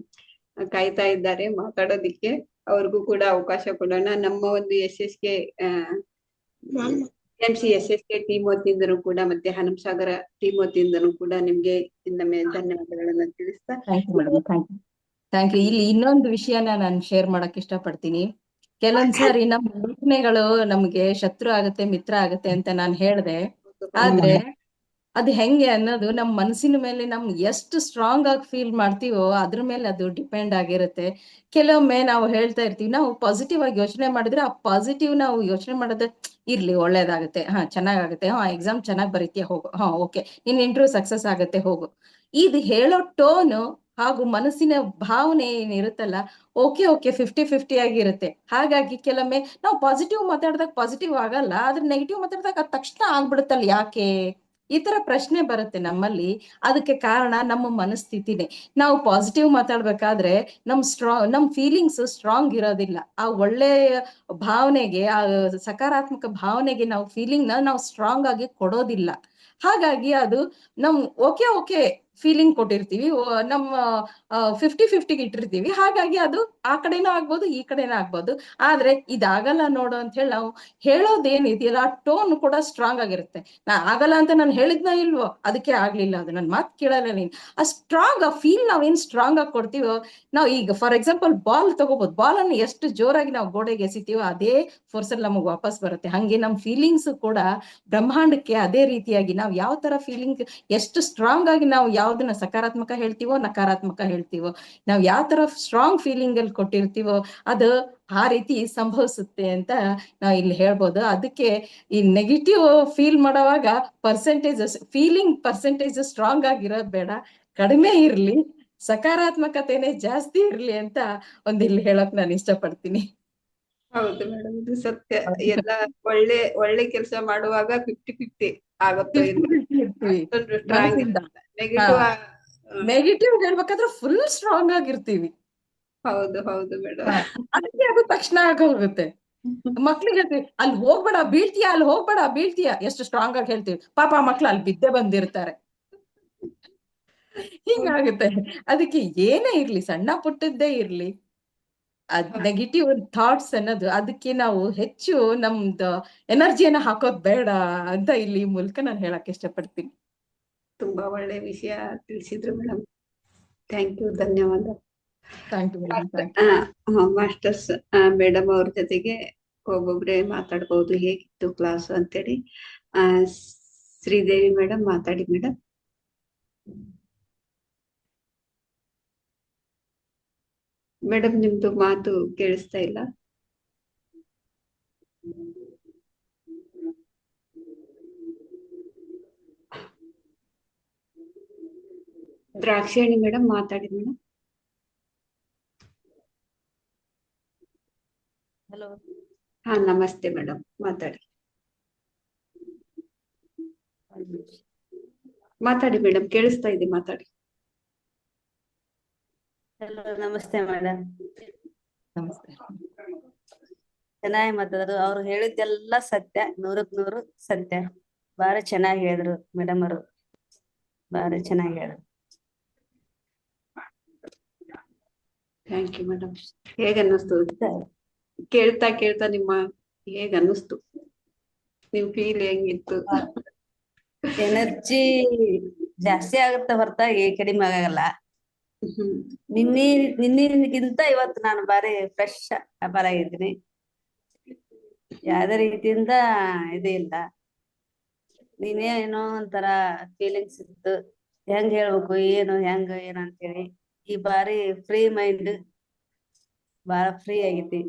ಕಾಯ್ತಾ ಇದ್ದಾರೆ ಮಾತಾಡೋದಿಕ್ಕೆ. ಅವ್ರಿಗೂ ಕೂಡ ಅವಕಾಶ ಕೊಡೋಣ. ನಮ್ಮ ಒಂದು SSK SSK ಟೀಮ್ ವತಿಯಿಂದನೂ ಕೂಡ, ಮತ್ತೆ ಹನುಮಸಾಗರ ಟೀಮ್ ವತಿಯಿಂದನೂ ಕೂಡ ನಿಮ್ಗೆ ಇನ್ನೊಮ್ಮೆ ಧನ್ಯವಾದಗಳನ್ನ ತಿಳಿಸ್ತಾ.
Thank you. ಇಲ್ಲಿ ಇನ್ನೊಂದು ವಿಷಯನ ನಾನು ಶೇರ್ ಮಾಡಕ್ ಇಷ್ಟಪಡ್ತೀನಿ. ಕೆಲವೊಂದ್ಸಾರಿ ನಮ್ಮ ಯೋಚನೆಗಳು ನಮ್ಗೆ ಶತ್ರು ಆಗತ್ತೆ, ಮಿತ್ರ ಆಗತ್ತೆ ಅಂತ ನಾನು ಹೇಳ್ದೆ. ಆದ್ರೆ ಅದು ಹೆಂಗೆ ಅನ್ನೋದು ನಮ್ಮ ಮನಸ್ಸಿನ ಮೇಲೆ ಎಷ್ಟು ಸ್ಟ್ರಾಂಗ್ ಆಗಿ ಫೀಲ್ ಮಾಡ್ತೀವೋ ಅದ್ರ ಮೇಲೆ ಅದು ಡಿಪೆಂಡ್ ಆಗಿರುತ್ತೆ. ಕೆಲವೊಮ್ಮೆ ನಾವು ಹೇಳ್ತಾ ಇರ್ತೀವಿ, ನಾವು ಪಾಸಿಟಿವ್ ಆಗಿ ಯೋಚನೆ ಮಾಡಿದ್ರೆ ಆ ಪಾಸಿಟಿವ್ ನಾವು ಯೋಚನೆ ಮಾಡೋದು ಇರ್ಲಿ, ಒಳ್ಳೇದಾಗುತ್ತೆ, ಚೆನ್ನಾಗಾಗುತ್ತೆ, ಎಕ್ಸಾಮ್ ಚೆನ್ನಾಗಿ ಬರೀತೀಯ, ಹೋಗು, ಓಕೆ, ನಿನ್ ಇಂಟರ್ವ್ಯೂ ಸಕ್ಸಸ್ ಆಗುತ್ತೆ, ಹೋಗು. ಇದು ಹೇಳೋ ಟೋನು ಹಾಗೂ ಮನಸ್ಸಿನ ಭಾವನೆ ಏನಿರುತ್ತಲ್ಲ, ಓಕೆ 50-50 ಆಗಿರುತ್ತೆ. ಹಾಗಾಗಿ ಕೆಲವೊಮ್ಮೆ ನಾವು ಪಾಸಿಟಿವ್ ಮಾತಾಡಿದಾಗ ಪಾಸಿಟಿವ್ ಆಗಲ್ಲ, ಆದ್ರೆ ನೆಗೆಟಿವ್ ಮಾತಾಡಿದಾಗ ಅದ್ ತಕ್ಷಣ ಆಗ್ಬಿಡುತ್ತಲ್ಲ, ಯಾಕೆ ಈ ತರ ಪ್ರಶ್ನೆ ಬರುತ್ತೆ ನಮ್ಮಲ್ಲಿ. ಅದಕ್ಕೆ ಕಾರಣ ನಮ್ಮ ಮನಸ್ಥಿತಿನೇ. ನಾವು ಪಾಸಿಟಿವ್ ಮಾತಾಡ್ಬೇಕಾದ್ರೆ ನಮ್ ಫೀಲಿಂಗ್ಸ್ ಸ್ಟ್ರಾಂಗ್ ಇರೋದಿಲ್ಲ. ಆ ಒಳ್ಳೆಯ ಭಾವನೆಗೆ, ಆ ಸಕಾರಾತ್ಮಕ ಭಾವನೆಗೆ ನಾವು ಫೀಲಿಂಗ್ ನಾವು ಸ್ಟ್ರಾಂಗ್ ಆಗಿ ಕೊಡೋದಿಲ್ಲ. ಹಾಗಾಗಿ ಅದು ಓಕೆ ಫೀಲಿಂಗ್ ಕೊಟ್ಟಿರ್ತೀವಿ, ನಮ್ಮ 50-50 ಇಟ್ಟಿರ್ತೀವಿ. ಹಾಗಾಗಿ ಅದು ಆ ಕಡೆನೂ ಆಗ್ಬೋದು, ಈ ಕಡೆನೂ ಆಗ್ಬೋದು. ಆದ್ರೆ ಇದಾಗಲ್ಲ ನೋಡು ಅಂತ ಹೇಳಿ ನಾವು ಹೇಳೋದೇನಿದೆಯಲ್ಲ, ಆ ಟೋನ್ ಕೂಡ ಸ್ಟ್ರಾಂಗ್ ಆಗಿರುತ್ತೆ. ಆಗಲ್ಲ ಅಂತ ನಾನು ಹೇಳಿದ್ನ ಇಲ್ವೋ, ಅದಕ್ಕೆ ಆಗ್ಲಿಲ್ಲ, ಅದು ನನ್ ಮಾತು ಕೇಳಲ್ಲ ನೀನ್. ಆ ಫೀಲ್ ನಾವೇನ್ ಸ್ಟ್ರಾಂಗ್ ಆಗಿ ಕೊಡ್ತೀವೋ, ನಾವು ಈಗ ಫಾರ್ ಎಕ್ಸಾಂಪಲ್ ಬಾಲ್ ತಗೋಬಹುದು. ಬಾಲ್ ಅನ್ನು ಎಷ್ಟು ಜೋರಾಗಿ ನಾವು ಗೋಡೆಗೆ ಎಸಿತೀವೋ ಅದೇ ಫೋರ್ಸ್ ಅಲ್ಲಿ ನಮಗ್ ವಾಪಸ್ ಬರುತ್ತೆ. ಹಂಗೆ ನಮ್ ಫೀಲಿಂಗ್ಸ್ ಕೂಡ ಬ್ರಹ್ಮಾಂಡಕ್ಕೆ ಅದೇ ರೀತಿಯಾಗಿ ನಾವು ಯಾವ ತರ ಫೀಲಿಂಗ್, ಎಷ್ಟು ಸ್ಟ್ರಾಂಗ್ ಆಗಿ ನಾವು ಯಾವ್ದನ್ನ ಸಕಾರಾತ್ಮಕ ಹೇಳ್ತೀವೋ, ನಕಾರಾತ್ಮಕ ಹೇಳ್ತೀವೋ, ನಾವು ಯಾವ ತರ ಸ್ಟ್ರಾಂಗ್ ಫೀಲಿಂಗ್ ಅಲ್ಲಿ ಕೊಟ್ಟಿರ್ತೀವೋ ಅದು ಆ ರೀತಿ ಸಂಭವಿಸುತ್ತೆ ಅಂತ ನಾವು ಇಲ್ಲಿ ಹೇಳ್ಬೋದು. ಅದಕ್ಕೆ ಈ ನೆಗೆಟಿವ್ ಫೀಲ್ ಮಾಡೋವಾಗ ಫೀಲಿಂಗ್ ಪರ್ಸೆಂಟೇಜ್ ಸ್ಟ್ರಾಂಗ್ ಆಗಿರೋದ್ ಬೇಡ, ಕಡಿಮೆ ಇರ್ಲಿ, ಸಕಾರಾತ್ಮಕತೆನೆ ಜಾಸ್ತಿ ಇರ್ಲಿ ಅಂತ ಇಲ್ಲಿ ಹೇಳಕ್ ನಾನು ಇಷ್ಟಪಡ್ತೀನಿ.
ಹೌದು ಮೇಡಮ್, ಇದು ಸತ್ಯ. ಎಲ್ಲ ಒಳ್ಳೆ ಕೆಲಸ ಮಾಡುವಾಗ 50-50 ಆಗುತ್ತೋ
ನೆಗೆಟಿವ್ ಹೇಳ್ಬೇಕಾದ್ರೆ ಫುಲ್ ಸ್ಟ್ರಾಂಗ್ ಆಗಿರ್ತೀವಿ.
ಹೌದು ಮೇಡಮ್.
ಅದಕ್ಕೆ ಅದು ತಕ್ಷಣ ಆಗೋಗುತ್ತೆ. ಮಕ್ಳಿಗೆ ಹೇಳ್ತೀವಿ, ಅಲ್ಲಿ ಹೋಗ್ಬೇಡ ಬೀಳ್ತೀಯ, ಅಲ್ಲಿ ಹೋಗ್ಬೇಡ ಬೀಳ್ತೀಯ, ಎಷ್ಟು ಸ್ಟ್ರಾಂಗ್ ಆಗಿ ಹೇಳ್ತೀವಿ. ಪಾಪ ಮಕ್ಳು ಅಲ್ಲಿ ಬಿದ್ದೆ ಬಂದಿರ್ತಾರೆ. ಹಿಂಗಾಗುತ್ತೆ. ಅದಕ್ಕೆ ಏನೇ ಇರ್ಲಿ, ಸಣ್ಣ ಪುಟ್ಟದ್ದೇ ಇರ್ಲಿ, ನೆಗೆಟಿವ್ ಥಾಟ್ಸ್ ಅನ್ನೋದು ಅದಕ್ಕೆ ನಾವು ಹೆಚ್ಚು ನಮ್ದು ಎನರ್ಜಿಯನ್ನ ಹಾಕೋದ್ ಬೇಡ ಅಂತ ಇಲ್ಲಿ ಮೂಲಕ ನಾನು ಹೇಳಕ್ ಇಷ್ಟಪಡ್ತೀನಿ.
ತುಂಬಾ ಒಳ್ಳೆ ವಿಷಯ ತಿಳಿಸಿದ್ರು ಮೇಡಮ್. ಥ್ಯಾಂಕ್ ಯು, ಧನ್ಯವಾದ.
Thank you madam, thank you.
Masters madam ಅವ್ರ ಜೊತೆಗೆ ಒಬ್ಬೊಬ್ರೆ ಮಾತಾಡ್ಬೋದು ಹೇಗಿತ್ತು ಕ್ಲಾಸ್ ಅಂತೇಳಿ. ಆ, ಶ್ರೀದೇವಿ ಮೇಡಮ್ ಮಾತಾಡಿ ಮೇಡಮ್. ಮೇಡಮ್ ನಿಮ್ದು ಮಾತು ಕೇಳಿಸ್ತಾ ಇಲ್ಲ. ದ್ರಾಕ್ಷಾಯಣಿ ಮೇಡಮ್ ಮಾತಾಡಿ ಮೇಡಮ್.
ಹಲೋ,
ಹಾ, ನಮಸ್ತೆ ಮೇಡಮ್, ಮಾತಾಡಿ ಮಾತಾಡಿ ಮೇಡಮ್, ಕೇಳಿಸ್ತಾ ಇದೆ, ಮಾತಾಡಿ.
ಹಲೋ, ನಮಸ್ತೆ ಮೇಡಮ್.
ನಮಸ್ತೆ.
ಚೆನ್ನಾಗಿ ಮಾತಾಡೋದು. ಅವ್ರು ಹೇಳಿದ್ದೆಲ್ಲ ಸತ್ಯ, 100ಕ್ಕೆ 100 ಸತ್ಯ. ಬಾರಿ ಚೆನ್ನಾಗಿ ಹೇಳಿದ್ರು ಮೇಡಮ್ ಅವರು, ಬಾರಿ ಚೆನ್ನಾಗಿ ಹೇಳಿದ್ರು.
Thank you madam. ಹೇಗ ಅನ್ನಿಸ್ತು ಕೇಳ್ತಾ ಕೇಳ್ತಾ ನಿಮ್ಮ ಹೇಗ ಅನ್ನಿಸ್ತು? ನಿಮ್ ಫೀಲ್ ಹೆಂಗಿತ್ತು?
ಎನರ್ಜಿ ಜಾಸ್ತಿ ಆಗುತ್ತೆ ಹೊರತ ಕಡಿಮೆ ಆಗಲ್ಲ.
ಹ್ಮ್.
ನಿನ್ನಿಗಿಂತ ಇವತ್ತು ನಾನು ಬಾರಿ ಫ್ರೆಶ್ ಅಪಾರ ಆಗಿದ್ದೀನಿ. ಯಾವ್ದೇ ರೀತಿಯಿಂದ ಇದು ಇಲ್ಲ. ನೀನೇ ಏನೋ ಒಂಥರ ಫೀಲಿಂಗ್ಸ್ ಇತ್ತು, ಹೆಂಗ್ ಹೇಳ್ಬೇಕು ಏನು ಹೆಂಗ ಏನು ಅಂತೇಳಿ. ಈ ಬಾರಿ ಫ್ರೀ ಮೈಂಡ್, ಬಾಳ ಫ್ರೀ ಆಗೈತಿ.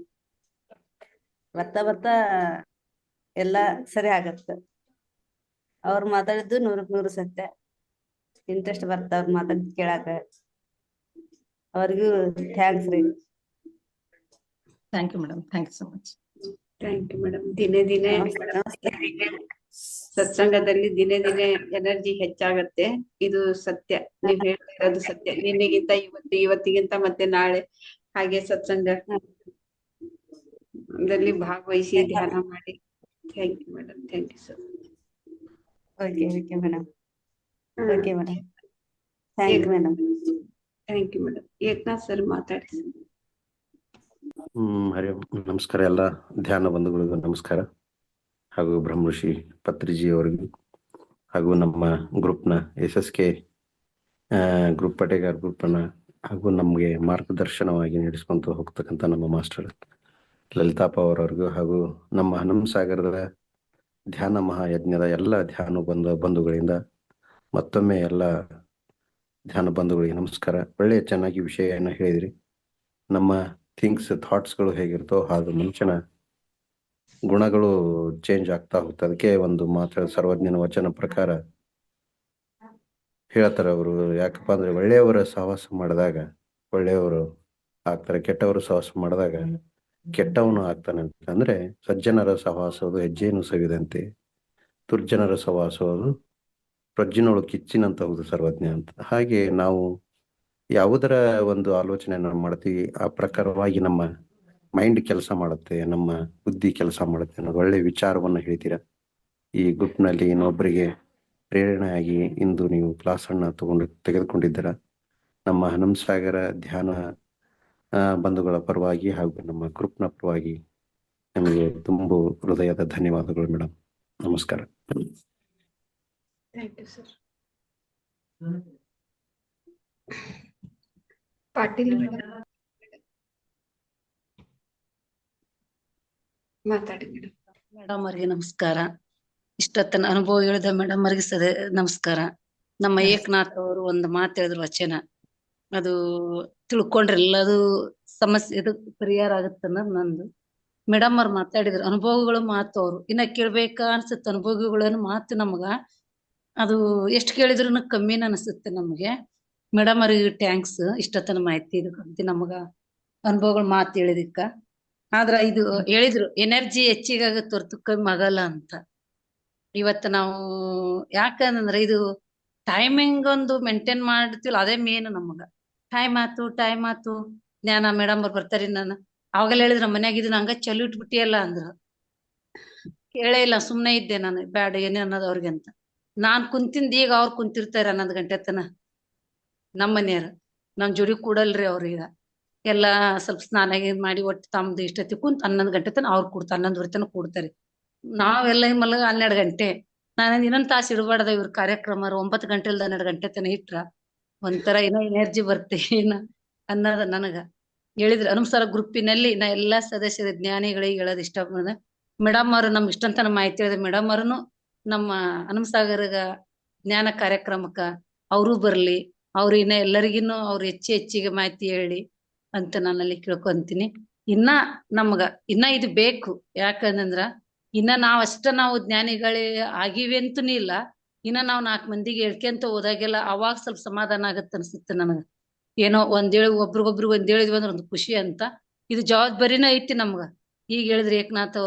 ಬರ್ತಾ ಬರ್ತಾ ಎಲ್ಲಾ ಸರಿ ಆಗತ್ತ. ಅವ್ರು ಮಾತಾಡಿದ್ದು 100ಕ್ಕೆ 100 ಸತ್ಯ. ಇಂಟ್ರೆಸ್ಟ್ ಬರ್ತ ಅವ್ರು ಮಾತಾಡಿದ್ ಕೇಳಾಕ. ಅವ್ರಿಗೂ ಥ್ಯಾಂಕ್ಸ್ ರೀ.
Thank you madam, thank you so much.
Thank you madam. ದಿನೇ ದಿನೇ
ನಮಸ್ತೆ.
ಸತ್ಸಂಗದಲ್ಲಿ ದಿನೇ ದಿನೇ ಎನರ್ಜಿ ಹೆಚ್ಚಾಗತ್ತೆ. ಇದು ಸತ್ಯ, ನೀವ್ ಹೇಳ್ತಾ ಇರೋದು ಸತ್ಯ. ನಿನ್ನೆಗಿಂತ ಇವತ್ತು, ಇವತ್ತಿಗಿಂತ ಮತ್ತೆ ನಾಳೆ ಹಾಗೆ ಸತ್ಸಂಗದಲ್ಲಿ ಭಾಗವಹಿಸಿ ಧ್ಯಾನ ಮಾಡಿ. Thank you madam, thank you sir.
Okay madam, okay madam, thank you madam.
Thank you madam. Eknath sir ಮಾತಾಡಿ.
ಹರಿ ಓಂ. ನಮಸ್ಕಾರ ಎಲ್ಲ ಧ್ಯಾನ ಬಂಧುಗಳಿಗೂ ನಮಸ್ಕಾರ, ಹಾಗೂ ಬ್ರಹ್ಮಋಷಿ ಪತ್ರಿಜಿ ಅವರಿಗೂ, ಹಾಗೂ ನಮ್ಮ ಗ್ರೂಪ್ನ SSK ಗ್ರೂಪ್ ಪಟೇಗಾರ್ ಗ್ರೂಪ್ನ, ಹಾಗೂ ನಮಗೆ ಮಾರ್ಗದರ್ಶನವಾಗಿ ನಡೆಸ್ಕೊಂತ ಹೋಗ್ತಕ್ಕಂಥ ನಮ್ಮ ಮಾಸ್ಟರ್ ಲಲಿತಾಪ ಅವರವ್ರಿಗೂ, ಹಾಗೂ ನಮ್ಮ ಹನುಮಸಾಗರದ ಧ್ಯಾನ ಮಹಾಯಜ್ಞದ ಎಲ್ಲ ಧ್ಯಾನ ಬಂಧುಗಳಿಂದ ಮತ್ತೊಮ್ಮೆ ಎಲ್ಲ ಧ್ಯಾನ ಬಂಧುಗಳಿಗೆ ನಮಸ್ಕಾರ. ಒಳ್ಳೆಯ ಚೆನ್ನಾಗಿ ವಿಷಯನ ಹೇಳಿದ್ರಿ. ನಮ್ಮ ಥಾಟ್ಸ್ಗಳು ಹೇಗಿರ್ತೋ ಹಾಗೆ ಮನುಷ್ಯನ ಗುಣಗಳು ಚೇಂಜ್ ಆಗ್ತಾ ಹೋಗ್ತದೆ. ಅದಕ್ಕೆ ಒಂದು ಮಾತ್ರ ಸರ್ವಜ್ಞನ ವಚನ ಪ್ರಕಾರ ಹೇಳ್ತಾರೆ ಅವರು, ಯಾಕಪ್ಪ ಅಂದ್ರೆ ಒಳ್ಳೆಯವರ ಸಹವಾಸ ಮಾಡಿದಾಗ ಒಳ್ಳೆಯವರು ಆಗ್ತಾರೆ, ಕೆಟ್ಟವರು ಸಹವಾಸ ಮಾಡಿದಾಗ ಕೆಟ್ಟವನು ಆಗ್ತಾನೆ ಅಂತ. ಅಂದ್ರೆ ಸಜ್ಜನರ ಸಹವಾಸೋದು ಹೆಜ್ಜೆಯನ್ನು ಸವಿದಂತೆ, ದುರ್ಜನರ ಸಹವಾಸೋದು ಪ್ರಜ್ಞನೊಳು ಕಿಚ್ಚಿನಂತ ಹೌದು ಸರ್ವಜ್ಞ ಅಂತ. ಹಾಗೆ ನಾವು ಯಾವುದರ ಒಂದು ಆಲೋಚನೆಯನ್ನು ಮಾಡ್ತೀವಿ ಆ ಪ್ರಕಾರವಾಗಿ ನಮ್ಮ ಮೈಂಡ್ ಕೆಲಸ ಮಾಡುತ್ತೆ, ನಮ್ಮ ಬುದ್ಧಿ ಕೆಲಸ ಮಾಡುತ್ತೆ ಅನ್ನೋದು ಒಳ್ಳೆ ವಿಚಾರವನ್ನು ಹೇಳ್ತೀರಾ. ಈ ಗ್ರೂಪ್ನಲ್ಲಿ ಇನ್ನೊಬ್ಬರಿಗೆ ಪ್ರೇರಣೆಯಾಗಿ ಇಂದು ನೀವು ಕ್ಲಾಸ್ ಅನ್ನ ತೆಗೆದುಕೊಂಡಿದ್ದೀರ. ನಮ್ಮ ಹನುಮಸಾಗರ ಧ್ಯಾನ ಬಂಧುಗಳ ಪರವಾಗಿ ಹಾಗೂ ನಮ್ಮ ಗ್ರೂಪ್ನ ಪರವಾಗಿ ನಿಮಗೆ ತುಂಬು ಹೃದಯದ ಧನ್ಯವಾದಗಳು ಮೇಡಮ್. ನಮಸ್ಕಾರ.
Thank you sir. Patil madam ಮಾತಾಡಿ ಮೇಡಮ್.
ಮೇಡಮ್ ಅವರಿಗೆ ನಮಸ್ಕಾರ. ಇಷ್ಟೊತ್ತನ ಅನುಭವ ಹೇಳಿದ ಮೇಡಮ್ ಅವರಿಗೆ ನಮಸ್ಕಾರ. ನಮ್ಮ ಏಕನಾಥ್ ಅವರು ಒಂದು ಮಾತು ಹೇಳಿದ್ರು ವಚನ, ಅದು ತಿಳ್ಕೊಂಡ್ರೆ ಎಲ್ಲದು ಸಮಸ್ಯೆ ಇದು ಪರಿಹಾರ ಆಗತ್ತ ಅನ್ನೋದು ನಂದು. ಮೇಡಮ್ ಅವ್ರು ಮಾತಾಡಿದ್ರು ಅನುಭವಗಳು ಮಾತು. ಅವ್ರು ಇನ್ನ ಕೇಳ್ಬೇಕಾ ಅನ್ಸುತ್ತೆ ಅನುಭವಗಳನ್ನು ಮಾತು. ನಮ್ಗ ಅದು ಎಷ್ಟು ಕೇಳಿದ್ರು ಕಮ್ಮಿನ ಅನಿಸುತ್ತೆ ನಮ್ಗೆ. ಮೇಡಮ್ ಅವ್ರಿಗೆ ಟ್ಯಾಂಕ್ಸ್ ಇಷ್ಟೊತ್ತನ ಮಾಹಿತಿ ಇದು ನಮ್ಗ ಅನುಭವಗಳು ಮಾತು ಹೇಳಿದಿಕ್ಕ. ಆದ್ರ ಇದು ಹೇಳಿದ್ರು ಎನರ್ಜಿ ಹೆಚ್ಚಿಗಾಗತ್ತೆ ಹೊರ್ತು ಕಮ್ಮಿ ಆಗಲ್ಲ ಅಂತ. ಇವತ್ತು ನಾವು ಯಾಕಂದ್ರೆ ಇದು ಟೈಮಿಂಗ್ ಒಂದು ಮೇಂಟೈನ್ ಮಾಡ್ತೀವಲ್ಲ, ಅದೇ ಮೇನ್ ನಮಗ. ಟೈಮ್ ಆತು ಜ್ಞಾನ ಮೇಡಮ್ ಅವ್ರು ಬರ್ತಾರಿ. ನಾನು ಅವಾಗೆಲ್ಲ ಹೇಳಿದ್ರು ನಮ್ಮ ಮನ್ಯಾಗ ಇದನ್ನ ಹಂಗ ಚಲು ಇಟ್ಬಿಟ್ಟಿಯಲ್ಲ ಅಂದ್ರ ಕೇಳೇ ಇಲ್ಲ, ಸುಮ್ನೆ ಇದ್ದೆ ನಾನು. ಬ್ಯಾಡ ಏನೇ ಅನ್ನೋದು ಅವ್ರಿಗೆ ಅಂತ ನಾನ್ ಕುಂತಿಂದ. ಈಗ ಅವ್ರು ಕುಂತಿರ್ತಾರೆ 11 ಗಂಟೆ ತನ. ನಮ್ಮ ಮನೆಯವ್ರ ನಮ್ ಜೋಡಿ ಕೂಡಲ್ರಿ ಅವ್ರೀಗ. ಎಲ್ಲಾ ಸ್ವಲ್ಪ ಸ್ನಾನ ಮಾಡಿ ಒಟ್ಟು ತಮ್ದು ಇಷ್ಟೊತ್ತಿ ಕುಂತ 11 ಗಂಟೆ ತನ ಅವ್ರು ಕೂಡ್ತಾರೆ, 11 ತನ ಕೂಡ್ತಾರೆ. ನಾವೆಲ್ಲ ಮಲಗ 12 ಗಂಟೆ. ನಾನು ಇನ್ನೊಂದ್ ತಾಸು ಇಡಬಾರ್ದ ಇವ್ರ ಕಾರ್ಯಕ್ರಮ 9 ಗಂಟೆ 12 ಗಂಟೆ ತನ ಇಟ್ರ ಒಂಥರ ಏನೋ ಎನರ್ಜಿ ಬರ್ತೆ ಏನ ಅನ್ನೋದ ನನಗ ಹೇಳಿದ್ರು ಅನುಸಾರ ಗ್ರೂಪಿನಲ್ಲಿ ನಾ ಎಲ್ಲಾ ಸದಸ್ಯರ ಜ್ಞಾನಿಗಳಿಗೆ ಹೇಳೋದ್ ಇಷ್ಟ ಮೇಡಮ್ ಅವರು ನಮ್ಗೆ ಇಷ್ಟಂತ ಮಾಹಿತಿ ಹೇಳಿದ್ರು ಮೇಡಮ್ ಅವರುನು ನಮ್ಮ ಹನುಮಸಾಗರಗ ಜ್ಞಾನ ಕಾರ್ಯಕ್ರಮಕ್ಕ ಅವರು ಬರ್ಲಿ ಅವ್ರು ಇನ್ನ ಎಲ್ಲರಿಗಿನ್ನು ಅವ್ರು ಹೆಚ್ಚಿಗೆ ಮಾಹಿತಿ ಹೇಳಿ ಅಂತ ನಾನಲ್ಲಿ ಕೇಳ್ಕೊಂತೀನಿ ಇನ್ನ ನಮ್ಗ ಇನ್ನ ಇದು ಬೇಕು ಯಾಕಂದ್ರ ಇನ್ನ ನಾವು ಜ್ಞಾನಿಗಳೇ ಆಗಿವಿ ಅಂತನೂ ಇಲ್ಲ ಇನ್ನ ನಾವು 4 ಮಂದಿಗೆ ಹೇಳ್ಕೊಂತ ಹೋದಾಗೆಲ್ಲ ಅವಾಗ ಸ್ವಲ್ಪ ಸಮಾಧಾನ ಆಗತ್ತ ಅನ್ಸುತ್ತೆ ನನಗ ಏನೋ ಒಬ್ರಿಗೊಬ್ರು ಒಂದ್ ಹೇಳಿದ್ವಿ ಅಂದ್ರೆ ಒಂದು ಖುಷಿ ಅಂತ ಇದು ಜವಾಬ್ದಾರಿನ ಐತಿ ನಮ್ಗ ಈಗ ಹೇಳಿದ್ರಿ ಏಕನಾಥ್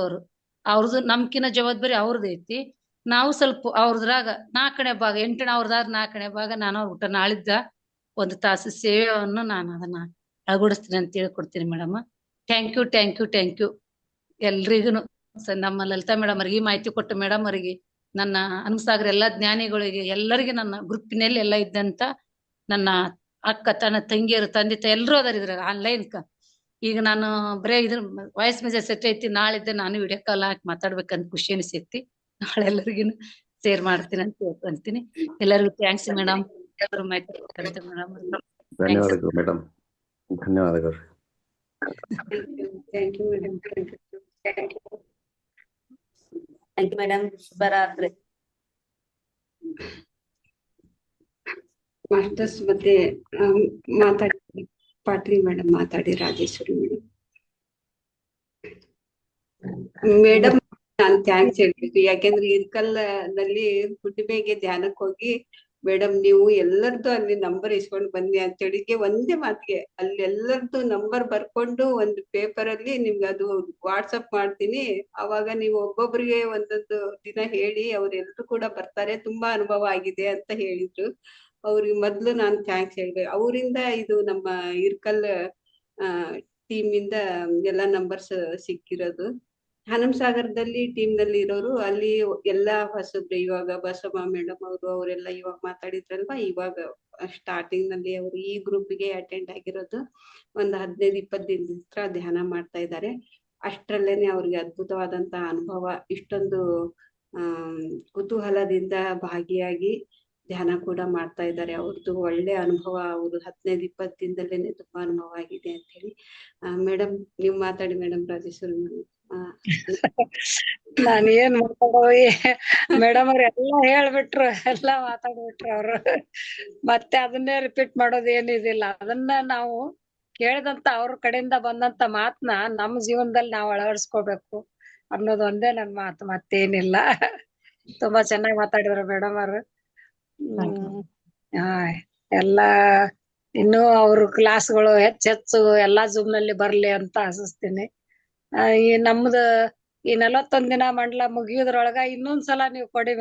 ಅವ್ರದ್ದು ನಮ್ಕಿನ ಜವಾಬ್ದಾರಿ ಅವ್ರದ್ದು ಐತಿ ನಾವು ಸ್ವಲ್ಪ ಅವ್ರದ್ರಾಗ 4ನೇ ಭಾಗ 8ನೇ ಅವ್ರದಾದ 4ನೇ ಭಾಗ ನಾನು ಊಟ ನಾಳಿದ್ದ 1 ತಾಸು ಸೇವೆಯನ್ನು ನಾನು ಅದನ್ನ ಅಳವಡಿಸ್ತೀನಿ ಅಂತ ಹೇಳ್ಕೊಡ್ತೀನಿ ಮೇಡಮ್ ಥ್ಯಾಂಕ್ ಯು ಎಲ್ರಿಗೂ ನಮ್ಮ ಲಲಿತಾ ಮೇಡಮ್ ಅವ್ರಿಗೆ ಮಾಹಿತಿ ಕೊಟ್ಟ ಮೇಡಮ್ ಅವರಿಗೆ ನನ್ನ ಹನುಮಸಾಗರ ಎಲ್ಲಾ ಜ್ಞಾನಿಗಳಿಗೆ ಎಲ್ಲರಿಗೆ ನನ್ನ ಗ್ರೂಪಿನಲ್ಲಿ ಎಲ್ಲ ಇದ್ದಂತ ನನ್ನ ಅಕ್ಕ ತನ್ನ ತಂಗಿಯರು ತಂದೆ ತಾಯಿ ಎಲ್ಲರೂ ಅದಾರ ಇದ್ರಾಗ ಆನ್ಲೈನ್ ಈಗ ನಾನು ಬರೇ ಇದ್ರ ವಾಯ್ಸ್ ಮೆಸೇಜ್ ಸೆಟ್ ಐತಿ ನಾಳಿದ್ದೆ ನಾನು ವಿಡಿಯೋ ಕಾಲ್ ಹಾಕಿ ಮಾತಾಡ್ಬೇಕಂತ ಖುಷಿ ಅನಿಸೈತಿ ನಾಳೆ ಎಲ್ಲರಿಗೂ ಶೇರ್ ಮಾಡ್ತೀನಿ ಅಂತ ಹೇಳ್ಕೊಂತೀನಿ ಎಲ್ಲರಿಗೂ ಥ್ಯಾಂಕ್ಸ್ ಮೇಡಮ್ ಎಲ್ಲರೂ ಮಾಹಿತಿ ಕೊಟ್ಟಂತೆ ಮೇಡಮ್
ಧನ್ಯವಾದಗಳು ಮೇಡಮ್ ಧನ್ಯವಾದಗಳು
thank you madam
thank you madam ಶುಭರಾತ್ರಿ
ಮಾಸ್ಟರ್ಸ್ ಮತ್ತೆ ಮಾತಾಡಿ ಪಾಟ್ರಿ ಮೇಡಮ್ ಮಾತಾಡಿ ರಾಜೇಶ್ವರಿ ಮೇಡಮ್ ನಾನ್ ಥ್ಯಾಂಕ್ಸ್ ಹೇಳ್ಬೇಕು ಯಾಕೆಂದ್ರೆ ಇರ್ಕಲ್ನಲ್ಲಿ ಹುಟ್ಟಿಬೇಗೆ ಧ್ಯಾನಕ್ಕೆ ಹೋಗಿ ಮೇಡಮ್ ನೀವು ಎಲ್ಲರದ್ದು ಅಲ್ಲಿ ನಂಬರ್ ಇಸ್ಕೊಂಡು ಬನ್ನಿ ಅಂತ ಹೇಳಿಗೆ ಒಂದೇ ಮಾತಿಗೆ ಅಲ್ಲಿ ಎಲ್ಲರದ್ದು ನಂಬರ್ ಬರ್ಕೊಂಡು ಒಂದು ಪೇಪರ್ ಅಲ್ಲಿ ನಿಮ್ಗೆ ಅದು ವಾಟ್ಸಪ್ ಮಾಡ್ತೀನಿ ಅವಾಗ ನೀವು ಒಬ್ಬೊಬ್ರಿಗೆ ಒಂದೊಂದು ದಿನ ಹೇಳಿ ಅವ್ರೆಲ್ರು ಕೂಡ ಬರ್ತಾರೆ ತುಂಬಾ ಅನುಭವ ಆಗಿದೆ ಅಂತ ಹೇಳಿದ್ರು ಅವ್ರಿಗೆ ಮೊದ್ಲು ನಾನ್ ಥ್ಯಾಂಕ್ಸ್ ಹೇಳ್ಬೇಕು ಅವರಿಂದ ಇದು ನಮ್ಮ ಇರ್ಕಲ್ ಟೀಮ್ ಇಂದ ಎಲ್ಲಾ ನಂಬರ್ಸ್ ಸಿಕ್ಕಿರೋದು ಹನುಮಸಾಗರದಲ್ಲಿ ಟೀಮ್ ನಲ್ಲಿ ಇರೋರು ಅಲ್ಲಿ ಎಲ್ಲಾ ಹೊಸಬ್ರು ಇವಾಗ ಬಸಮ್ಮ ಮೇಡಮ್ ಅವರು ಅವರೆಲ್ಲ ಇವಾಗ ಮಾತಾಡಿದ್ರಲ್ವಾ ಇವಾಗ ಸ್ಟಾರ್ಟಿಂಗ್ ನಲ್ಲಿ ಅವರು ಈ ಗ್ರೂಪ್ಗೆ ಅಟೆಂಡ್ ಆಗಿರೋದು ಒಂದು 15-20 ದಿನ ಧ್ಯಾನ ಮಾಡ್ತಾ ಇದ್ದಾರೆ ಅಷ್ಟ್ರಲ್ಲೇನೆ ಅವ್ರಿಗೆ ಅದ್ಭುತವಾದಂತಹ ಅನುಭವ ಇಷ್ಟೊಂದು ಕುತೂಹಲದಿಂದ ಭಾಗಿಯಾಗಿ ಧ್ಯಾನ ಕೂಡ ಮಾಡ್ತಾ ಇದ್ದಾರೆ ಅವ್ರದ್ದು ಒಳ್ಳೆ ಅನುಭವ ಅವರು 15-20 ದಿನದಲ್ಲೇನೆ ತುಂಬಾ ಅನುಭವ ಆಗಿದೆ ಅಂತ ಹೇಳಿ ಮೇಡಮ್ ನೀವು ಮಾತಾಡಿ ಮೇಡಮ್ ರಾಜೇಶ್ವರಿ
ನಾನು ಏನ್ ಮಾತಾಡೋ ಮೇಡಮ್ ಅವ್ರ ಎಲ್ಲಾ ಹೇಳ್ಬಿಟ್ರು ಎಲ್ಲಾ ಮಾತಾಡ್ಬಿಟ್ರು ಅವ್ರು ಮತ್ತೆ ಅದನ್ನೇ ರಿಪೀಟ್ ಮಾಡೋದು ಏನಿದಿಲ್ಲ ಅದನ್ನ ನಾವು ಕೇಳಿದಂತ ಅವ್ರ ಕಡೆಯಿಂದ ಬಂದಂತ ಮಾತನ್ನ ನಮ್ಮ ಜೀವನದಲ್ಲಿ ನಾವು ಅಳವಡಿಸ್ಕೋಬೇಕು ಅನ್ನೋದು ಒಂದೇ ನನ್ ಮಾತು ಮತ್ತೇನಿಲ್ಲ ತುಂಬಾ ಚೆನ್ನಾಗಿ ಮಾತಾಡಿದ್ರು ಮೇಡಮ್ ಅವ್ರು ಹಾ ಎಲ್ಲಾ ಇನ್ನು ಅವ್ರ ಕ್ಲಾಸ್ಗಳು ಹೆಚ್ಚು ಎಲ್ಲಾ ಜೂಮ್ ನಲ್ಲಿ ಬರ್ಲಿ ಅಂತ ಆಶಿಸ್ತೀನಿ ಈ ನಮ್ದು ಈ 41 ದಿನ ಮಂಡಲ ಮುಗಿಯೋದ್ರೊಳಗ ಇನ್ನೊಂದ್ಸಲ ನೀವು ಕೊಡಿ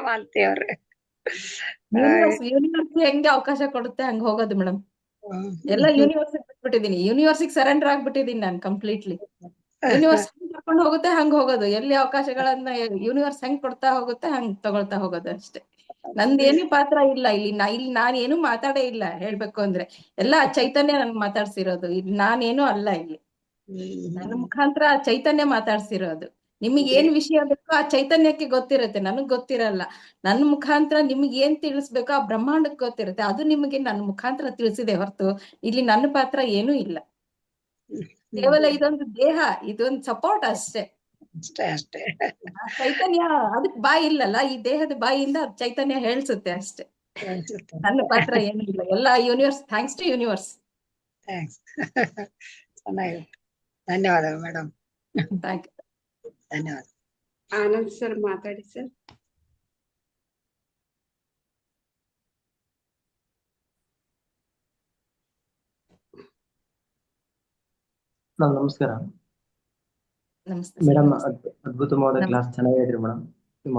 ಮಾಲ್ತಿ ಅವ್ರೆ
ಯೂನಿವರ್ಸಿಟಿ ಹೆಂಗೆ ಅವಕಾಶ ಕೊಡುತ್ತೆ ಹಂಗ ಹೋಗೋದು ಮೇಡಮ್ ಎಲ್ಲ ಯೂನಿವರ್ಸಿಟಿ ಬಿಟ್ಬಿಟ್ಟಿದೀನಿ ಯೂನಿವರ್ಸಿಟಿ ಸರೆಂಡರ್ ಆಗ್ಬಿಟ್ಟಿದೀನಿ ನಾನು ಕಂಪ್ಲೀಟ್ಲಿ ಯೂನಿವರ್ಸ್ ಕರ್ಕೊಂಡು ಹೋಗುತ್ತೆ ಹಂಗ ಹೋಗೋದು ಎಲ್ಲಿ ಅವಕಾಶಗಳನ್ನ ಯೂನಿವರ್ಸ್ ಹೆಂಗ್ ಕೊಡ್ತಾ ಹೋಗುತ್ತೆ ಹಂಗ್ ತಗೊಳ್ತಾ ಹೋಗೋದು ಅಷ್ಟೇ ನಂದೇನು ಪಾತ್ರ ಇಲ್ಲ ಇಲ್ಲಿ ನಾನ್ ಏನು ಮಾತಾಡೇ ಇಲ್ಲ ಹೇಳ್ಬೇಕು ಅಂದ್ರೆ ಎಲ್ಲಾ ಚೈತನ್ಯ ನನ್ ಮಾತಾಡ್ಸಿರೋದು ನಾನೇನು ಅಲ್ಲ ಇಲ್ಲಿ ನನ್ನ ಮುಖಾಂತರ ಚೈತನ್ಯ ಮಾತಾಡ್ಸಿರೋದು ನಿಮಗೆ ಏನ್ ವಿಷಯ ಬೇಕೋ ಆ ಚೈತನ್ಯಕ್ಕೆ ಗೊತ್ತಿರುತ್ತೆ ನನಗ್ ಗೊತ್ತಿರಲ್ಲ ನನ್ನ ಮುಖಾಂತರ ನಿಮ್ಗೆ ಏನ್ ತಿಳಿಸ್ಬೇಕೋ ಆ ಬ್ರಹ್ಮಾಂಡಕ್ಕೆ ಗೊತ್ತಿರುತ್ತೆ ಅದು ನಿಮಗೆ ನನ್ನ ಮುಖಾಂತರ ತಿಳಿಸಿದೆ ಹೊರತು ಇಲ್ಲಿ ನನ್ನ ಪಾತ್ರ ಏನೂ ಇಲ್ಲ ಕೇವಲ ಇದೊಂದು ದೇಹ ಇದೊಂದು ಸಪೋರ್ಟ್ ಅಷ್ಟೇ
ಅಷ್ಟೇ
ಚೈತನ್ಯ ಅದಕ್ ಬಾಯಿ ಇಲ್ಲಲ್ಲ ಈ ದೇಹದ ಬಾಯಿಯಿಂದ ಚೈತನ್ಯ ಹೇಳ್ಸುತ್ತೆ ಅಷ್ಟೇ ನನ್ನ ಪಾತ್ರ ಏನೂ ಇಲ್ಲ ಎಲ್ಲ universe thanks to universe
thanks ಚೆನ್ನಾಗಿ ಧನ್ಯವಾದಗಳು ಮೇಡಮ್
ಥ್ಯಾಂಕ್ ಯು
ಧನ್ಯವಾದ
ಆನಂದ್ ಸರ್ ಮಾತಾಡಿ ಸರ್
ನಮಸ್ಕಾರ
ನಮಸ್ತೆ
ಮೇಡಮ್ ಅದ್ಭುತವಾದ ಕ್ಲಾಸ್ ಚೆನ್ನಾಗಿದ್ರಿ ಮೇಡಮ್ ನಿಮ್ಮ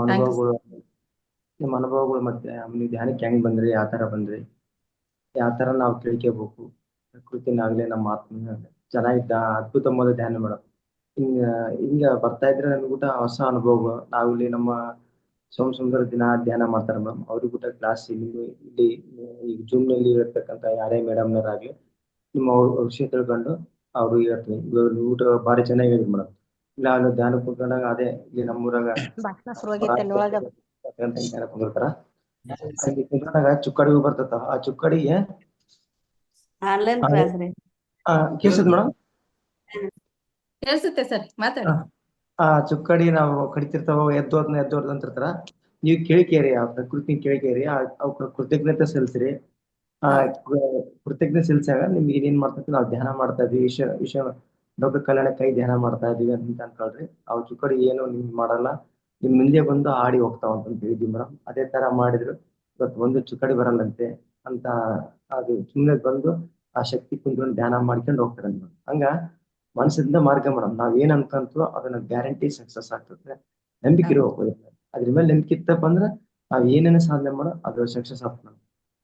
ಅನುಭವಗಳು ಮತ್ತೆ ನೀವು ಧ್ಯಾನಕ್ಕೆ ಹೆಂಗ್ ಬಂದ್ರಿ ಯಾವ ತರ ಬಂದ್ರಿ ಯಾವ ತರ ನಾವು ತಿಳ್ಕೋಬೇಕು ಪ್ರಕೃತಿನಾಗ್ಲಿ ನಮ್ಮ ಆತ್ಮ ಚೆನ್ನಾಗಿದ್ದ ಅದ್ಭುತವಾದ ಧ್ಯಾನ ಮೇಡಮ್ ಹಿಂಗ ಬರ್ತಾ ಇದ್ರೆ ನನ್ಗೂಟ ಹೊಸ ಅನುಭವಗಳು ನಾವಿಲ್ಲಿ ನಮ್ಮ ಸುಂದರ ದಿನ ಧ್ಯಾನ ಮಾಡ್ತಾರೆ ಮೇಡಮ್ ಅವ್ರಿಗೂಟ ಕ್ಲಾಸ್ ಇಲ್ಲಿ ಈಗ ಜೂಮ್ ನಲ್ಲಿ ಇರ್ತಕ್ಕಂಥ ಯಾರೇ ಮೇಡಮ್ನವರಾಗ್ಲಿ ನಿಮ್ಮ ವಿಷಯ ತಿಳ್ಕೊಂಡು ಅವ್ರು ಹೇಳ್ತೀನಿ ಊಟ ಭಾರಿ ಚೆನ್ನಾಗಿ ಹೇಳಿದ್ರು ಮೇಡಮ್ ನಾನು ಧ್ಯಾನ ಕುತ್ಕೊಂಡಾಗ ಅದೇ ಇಲ್ಲಿ ನಮ್ಮೂರಾಗ ಧ್ಯಾನ ಕುಂದಿರ್ತಾರ ಅಲ್ಲಿ ಕುಂದ್ರಾಗ ಚುಕ್ಕಡಿಗೂ ಬರ್ತದ ಆ ಚುಕ್ಕಡಿಗೆ
ಆನ್ಲೈನ್ ಕ್ಲಾಸ್ ರೀ.
ಕೇಳ್ಸದ್ ಮೇಡಮ್.
ಕೇಳಿಸುತ್ತೆ ಸರ್, ಮಾತಾಡಿ.
ಆ ಚುಕ್ಕಡಿ ನಾವು ಕಡಿತಿರ್ತಾವ ಎದ್ದೋದ್ ಅಂತಿರ್ತಾರ. ನೀವು ಕೇಳ್ಕೇರಿ, ಆ ಪ್ರಕೃತಿ ಕೇಳ್ಕೇರಿ, ಅವ್ಕ ಕೃತಜ್ಞತೆ ಸಲ್ಲಿಸ್ರಿ. ಕೃತಜ್ಞತೆ ಸಲ್ಲಿಸಾಗ ನಿಮ್ಗೆ ಏನೇನ್ ಮಾಡ್ತೈತಿ, ನಾವು ಧ್ಯಾನ ಮಾಡ್ತಾ ಇದೀವಿ, ವಿಷಯ ಲೋಕ ಕಲ್ಯಾಣಕ್ಕಾಗಿ ಧ್ಯಾನ ಮಾಡ್ತಾ ಇದೀವಿ ಅಂತ ಅನ್ಕೊಳ್ರಿ. ಅವ್ ಚುಕ್ಕಡಿ ಏನು ನಿಮ್ಗೆ ಮಾಡಲ್ಲ, ನಿಮ್ ಮುಂದೆ ಬಂದು ಆಡಿ ಹೋಗ್ತಾವ ಅಂತ ಹೇಳಿದ್ವಿ ಮೇಡಮ್. ಅದೇ ತರ ಮಾಡಿದ್ರು ಇವತ್ತು ಒಂದು ಚುಕ್ಕಡಿ ಬರಲ್ಲಂತೆ ಅಂತ, ಅದು ಸುಮ್ಮನೆ ಬಂದು ಆ ಶಕ್ತಿ ಕುಂತ್ಕೊಂಡು ಧ್ಯಾನ ಮಾಡ್ಕೊಂಡು ಹೋಗ್ತಾರೆ ಮೇಡಮ್. ಹಂಗ ಮನಸ್ಸಿಂದ ಮಾರ್ಗ ಮೇಡಮ್. ನಾವ್ ಏನ್ ಅನ್ಕಂತೀವೋ ಅದನ್ನ ಗ್ಯಾರಂಟಿ ಸಕ್ಸಸ್ ಆಗ್ತದೆ. ನಂಬಿಕೆ ಇರ್ಬೇಕು. ಅದ್ರ ಮೇಲೆ ನಂಬಿಕೆ ಇತ್ತಪ್ಪ ಅಂದ್ರೆ ನಾವ್ ಏನೇನು ಸಾಧನೆ ಮಾಡೋ ಅದು ಸಕ್ಸಸ್ ಆಗ್ತದೆ.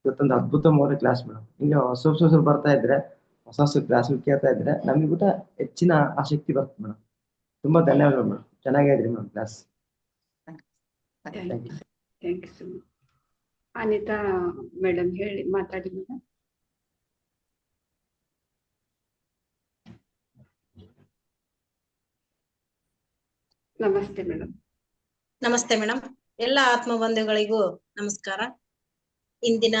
ಇವತ್ತೊಂದು ಅದ್ಭುತವಾದ ಕ್ಲಾಸ್ ಮೇಡಮ್. ಹಿಂಗೆ ಹೊಸ ಬರ್ತಾ ಇದ್ರೆ, ಹೊಸ ಕ್ಲಾಸ್ ಕೇಳ್ತಾ ಇದ್ರೆ ನಮ್ಗೆ ಕೂಡ ಹೆಚ್ಚಿನ ಆಸಕ್ತಿ ಬರ್ತದೆ ಮೇಡಮ್. ತುಂಬಾ ಧನ್ಯವಾದಗಳು ಮೇಡಮ್. ಚೆನ್ನಾಗಿದ್ರಿ madam class.
Thank you so much. Anita madam ಹೇಳಿ, ಮಾತಾಡಿ ಮೇಡಮ್. ನಮಸ್ತೆ ಮೇಡಮ್.
ನಮಸ್ತೆ ಮೇಡಮ್. ಎಲ್ಲ ಆತ್ಮ ಬಂಧುಗಳಿಗೂ ನಮಸ್ಕಾರ. ಇಂದಿನ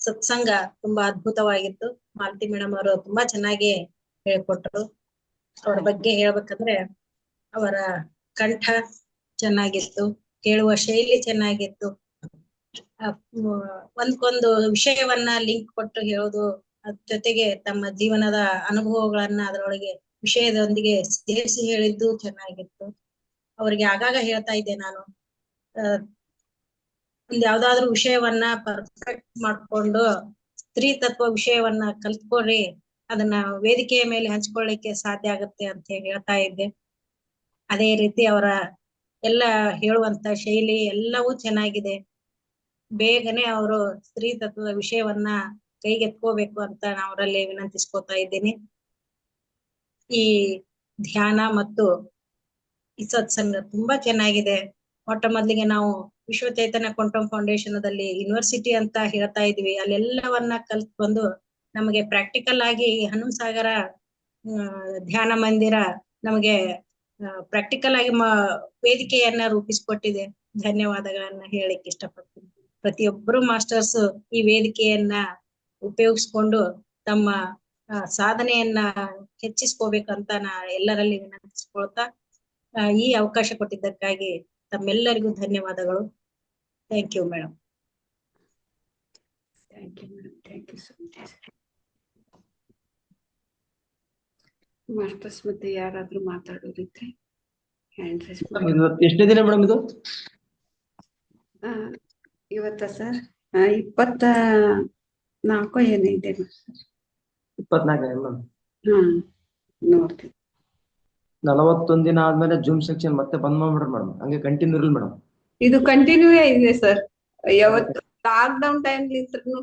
ಸತ್ಸಂಗ ತುಂಬಾ ಅದ್ಭುತವಾಗಿತ್ತು. ಮಾಲತಿ ಮೇಡಮ್ ಅವರು ತುಂಬಾ ಚೆನ್ನಾಗಿ ಹೇಳ್ಕೊಟ್ರು. ಅವ್ರ ಬಗ್ಗೆ ಹೇಳ್ಬೇಕಂದ್ರೆ ಅವರ ಕಂಠ ಚೆನ್ನಾಗಿತ್ತು, ಕೇಳುವ ಶೈಲಿ ಚೆನ್ನಾಗಿತ್ತು, ಒಂದ್ಕೊಂದು ವಿಷಯವನ್ನ ಲಿಂಕ್ ಕೊಟ್ಟು ಹೇಳೋದು, ಅದ್ರ ಜೊತೆಗೆ ತಮ್ಮ ಜೀವನದ ಅನುಭವಗಳನ್ನ ಅದರೊಳಗೆ ವಿಷಯದೊಂದಿಗೆ ಸೇರಿಸಿ ಹೇಳಿದ್ದು ಚೆನ್ನಾಗಿತ್ತು. ಅವ್ರಿಗೆ ಆಗಾಗ ಹೇಳ್ತಾ ಇದ್ದೆ ನಾನು, ಒಂದ್ ಯಾವ್ದಾದ್ರು ವಿಷಯವನ್ನ ಪರ್ಫೆಕ್ಟ್ ಮಾಡ್ಕೊಂಡು ಸ್ತ್ರೀ ತತ್ವ ವಿಷಯವನ್ನ ಕಲ್ತ್ಕೊಳ್ರಿ, ಅದನ್ನ ವೇದಿಕೆಯ ಮೇಲೆ ಹಂಚ್ಕೊಳ್ಳಿಕ್ಕೆ ಸಾಧ್ಯ ಆಗುತ್ತೆ ಅಂತ ಹೇಳ್ತಾ ಇದ್ದೆ. ಅದೇ ರೀತಿ ಅವರ ಎಲ್ಲ ಹೇಳುವಂತ ಶೈಲಿ ಎಲ್ಲವೂ ಚೆನ್ನಾಗಿದೆ. ಬೇಗನೆ ಅವರು ಸ್ತ್ರೀ ತತ್ವದ ವಿಷಯವನ್ನ ಕೈಗೆತ್ಕೋಬೇಕು ಅಂತ ನಾನು ಅವರಲ್ಲಿ ವಿನಂತಿಸ್ಕೊತಾ ಇದ್ದೀನಿ. ಈ ಧ್ಯಾನ ಮತ್ತು ಈ ಸತ್ಸಂಗ ತುಂಬಾ ಚೆನ್ನಾಗಿದೆ. ಮೊಟ್ಟ ಮೊದಲಿಗೆ ನಾವು ವಿಶ್ವ ಚೈತನ್ಯ ಕ್ವಾಂಟಮ್ ಫೌಂಡೇಶನ್ ಯೂನಿವರ್ಸಿಟಿ ಅಂತ ಹೇಳ್ತಾ ಇದ್ವಿ. ಅಲ್ಲೆಲ್ಲವನ್ನ ಕಲ್ತ್ ಬಂದು ನಮಗೆ ಪ್ರಾಕ್ಟಿಕಲ್ ಆಗಿ ಹನುಮಸಾಗರ ಧ್ಯಾನ ಮಂದಿರ ನಮಗೆ ಪ್ರಾಕ್ಟಿಕಲ್ ಆಗಿ ವೇದಿಕೆಯನ್ನ ರೂಪಿಸಿಕೊಟ್ಟಿದೆ. ಧನ್ಯವಾದಗಳನ್ನ ಹೇಳಿಕ್ ಇಷ್ಟಪಡ್ತೀನಿ. ಪ್ರತಿಯೊಬ್ಬರು ಮಾಸ್ಟರ್ಸ್ ಈ ವೇದಿಕೆಯನ್ನ ಉಪಯೋಗಿಸ್ಕೊಂಡು ತಮ್ಮ ಸಾಧನೆಯನ್ನ ಹೆಚ್ಚಿಸ್ಕೋಬೇಕಂತ ನಾ ಎಲ್ಲರಲ್ಲಿ ವಿನಂತಿಸ್ಕೊಳ್ತಾ, ಈ ಅವಕಾಶ ಕೊಟ್ಟಿದ್ದಕ್ಕಾಗಿ ತಮ್ಮೆಲ್ಲರಿಗೂ ಧನ್ಯವಾದಗಳು. Thank you madam.
Thank you madam. Thank you so much. Masters ಮತ್ತೆ ಯಾರಾದ್ರೂ ಮಾತಾಡೋರಿದ್ರೆ ಹ್ಯಾಂಡ್ ರೈಸ್ ಮಾಡಿ.
ಎಷ್ಟನೇ ದಿನ ಮೇಡಮ್ ಇದು?
ಇವತ್ತ ಸರ್ 24 ಏನಿದೆ ಸರ್?
24 ಮೇಡಮ್.
ನೋಡ್ತೀನಿ.
41 ದಿನ ಆದ್ಮೇಲೆ ಜೂಮ್ ಸೆಕ್ಷನ್ ಮತ್ತೆ ಬಂದ್ ಮಾಡ್ಬಿಡ್ರಿ ಮೇಡಮ್. ಹಂಗೆ ಕಂಟಿನ್ಯೂ ಇರಲಿ ಮೇಡಮ್.
ಇದು ಕಂಟಿನ್ಯೂ ಇದೆ ಸರ್. ಯಾವತ್ತು ಲಾಕ್ ಡೌನ್ ಟೈಮ್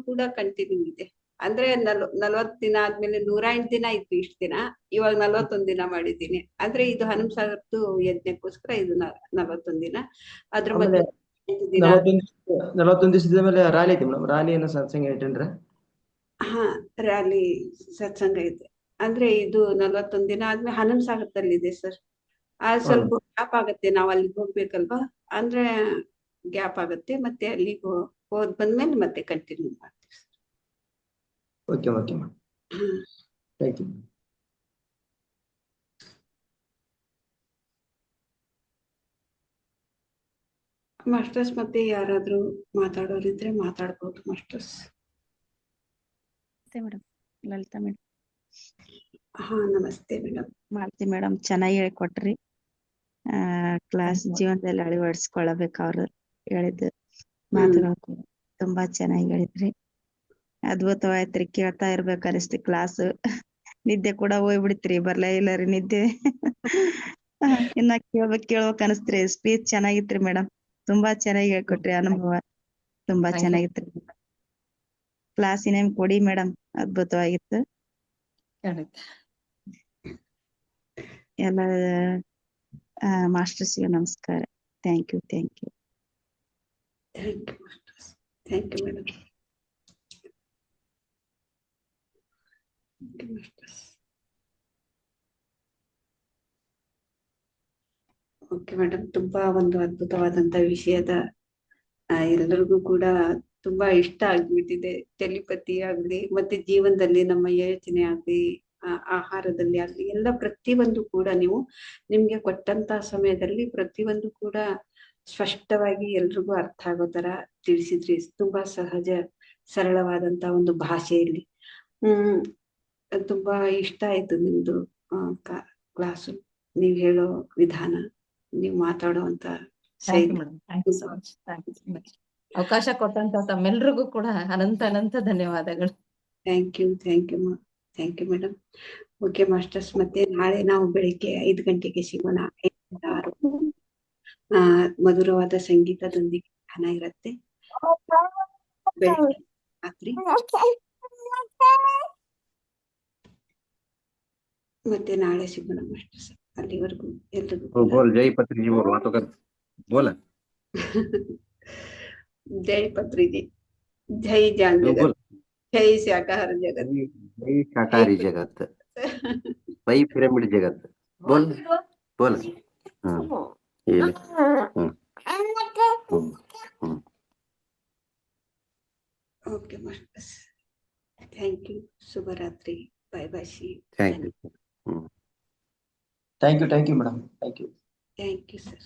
ಕೂಡ ಕಂಟಿನ್ಯೂ ಇದೆ. ಅಂದ್ರೆ 40 ದಿನ ಆದ್ಮೇಲೆ 108 ದಿನ ಇತ್ತು ಇಷ್ಟ ದಿನ. ಇವಾಗ 41 ದಿನ ಮಾಡಿದ್ದೀನಿ. ಅಂದ್ರೆ ಇದು ಹನುಮಸಾಗರದ್ದು ಯಜ್ಞಕ್ಕೋಸ್ಕರ ಇದು 41 ದಿನ. ಅದ್ರ ಮಧ್ಯೆ
41 ದಿವಸದ ಮೇಲೆ ರ್ಯಾಲಿ ಐತಿ ಮೇಡಮ್. ರ್ಯಾಲಿ ಏನೋ ಸತ್ಸಂಗ ಇಟ್ಟೇನ್ರಿ?
ರ್ಯಾಲಿ ಸತ್ಸಂಗ ಇದೆ. ಅಂದ್ರೆ ಇದು 41 ದಿನ ಆದ್ಮೇಲೆ ಹನುಮಸಾಗರದಲ್ಲಿ ಇದೆ ಸರ್. ಸ್ವಲ್ಪ ಗ್ಯಾಪ್ ಆಗತ್ತೆ, ನಾವ್ ಅಲ್ಲಿಗೆ ಹೋಗ್ಬೇಕಲ್ವಾ, ಅಂದ್ರೆ ಗ್ಯಾಪ್ ಆಗತ್ತೆ. ಮತ್ತೆ ಅಲ್ಲಿಗೆ ಹೋದ್ ಬಂದ್ಮೇಲೆ ಮತ್ತೆ ಕಂಟಿನ್ಯೂ ಮಾಡ್ತೀವಿ sir.
Okay okay madam. Thank you.
Masters ಮತ್ತೆ ಯಾರಾದ್ರೂ ಮಾತಾಡೋರಿದ್ರೆ ಮಾತಾಡ್ಬೋದು ಮಾಸ್ಟರ್ಸ್.
Madam Lalitha madam.
ನಮಸ್ತೆ ಮೇಡಮ್.
ಮಾಲತಿ ಮೇಡಮ್ ಚೆನ್ನಾಗಿ ಹೇಳ್ಕೊಟ್ರಿ. ಕ್ಲಾಸ್ ಜೀವನದಲ್ಲಿ ಅಳವಡಿಸ್ಕೊಳ್ಳಬೇಕು. ಅವ್ರು ಹೇಳಿದ ಮಾತುಗಳು ತುಂಬಾ ಚೆನ್ನಾಗಿ ಹೇಳಿದ್ರಿ. ಅದ್ಭುತವಾಯ್ತ್ರಿ. ಕೇಳ್ತಾ ಇರ್ಬೇಕು ಅನಿಸ್ತಿ ಕ್ಲಾಸ್. ನಿದ್ದೆ ಕೂಡ ಹೋಗ್ಬಿಡ್ತ್ರಿ, ಬರ್ಲೇ ಇಲ್ಲ ರೀ ನಿದ್ದೆ. ಇನ್ನ ಕೇಳ್ಬೇಕ್ ಅನಿಸ್ತ್ರಿ. Speech ಚೆನ್ನಾಗಿತ್ರಿ madam. ತುಂಬಾ ಚೆನ್ನಾಗಿ ಹೇಳ್ಕೊಟ್ರಿ. ಅನುಭವ ತುಂಬಾ ಚೆನ್ನಾಗಿತ್ರಿ. ಕ್ಲಾಸಿನ ಕೊಡಿ ಮೇಡಮ್, ಅದ್ಭುತವಾಗಿತ್ತು. ಎಲ್ಲ ಮಾಸ್ಟರ್ಸ್ಗೆ ನಮಸ್ಕಾರ. Thank you.
Thank you masters. Thank you madam. Okay madam. ತುಂಬಾ ಒಂದು ಅದ್ಭುತವಾದಂತ ವಿಷಯದ ಎಲ್ಲರಿಗೂ ಕೂಡ ತುಂಬಾ ಇಷ್ಟ ಆಗ್ಬಿಟ್ಟಿದೆ. ಟೆಲಿಪತಿ ಆಗ್ಲಿ ಮತ್ತೆ ಜೀವನದಲ್ಲಿ ನಮ್ಮ ಯೋಚನೆ ಆಗ್ಲಿ ಆಹಾರದಲ್ಲಿ ಆಗ್ಲಿ ಎಲ್ಲ ಪ್ರತಿಯೊಂದು ಕೂಡ ನೀವು ನಿಮ್ಗೆ ಕೊಟ್ಟಂತ ಸಮಯದಲ್ಲಿ ಪ್ರತಿಯೊಂದು ಕೂಡ ಸ್ಪಷ್ಟವಾಗಿ ಎಲ್ರಿಗೂ ಅರ್ಥ ಆಗೋ ತರ ತಿಳಿಸಿದ್ರಿ. ತುಂಬಾ ಸಹಜ ಸರಳವಾದಂತ ಒಂದು ಭಾಷೆಯಲ್ಲಿ. ತುಂಬಾ ಇಷ್ಟ ಆಯ್ತು ನಿಮ್ದು ಕ್ಲಾಸು, ನೀವ್ ಹೇಳೋ ವಿಧಾನ, ನೀವ್ ಮಾತಾಡುವಂತ
ಥ್ಯಾಂಕ್ ಯು
ಶೈಲಿ.
Madam, thank you so much, thank you so much. ಅವಕಾಶ ಕೊಟ್ಟಂತ ತಮ್ಮೆಲ್ರಿಗೂ ಕೂಡ ಅನಂತ ಧನ್ಯವಾದಗಳು.
Thank you madam. Okay masters, ಮತ್ತೆ ನಾಳೆ ನಾವು ಬೆಳಿಗ್ಗೆ 5 ಗಂಟೆಗೆ ಸಿಗೋಣ. 5 ರಿಂದ 6 ಮಧುರವಾದ ಸಂಗೀತದೊಂದಿಗೆ ಧ್ಯಾನ ಇರುತ್ತೆ. ಬೆಳಿಗ್ಗೆ ರಾತ್ರಿ ಮತ್ತೆ ನಾಳೆ ಸಿಗೋಣ ಮಾಸ್ಟರ್ಸ್. ಅಲ್ಲಿವರೆಗೂ ಎಲ್ರಿಗೂ
बोल जय पत्री जी, बोल बातों कर बोल
जय पत्री जी, जय जान जगत,
बोल
जय शाकाहार जगत,
जय शाकाहारी जगत, वही पिरामिड जगत, बोल बोल ये ले
ओके मास्टर्स, थैंक यू, शुभ रात्रि, bye bye, see,
thank you
thank you madam, thank you.
Thank you sir.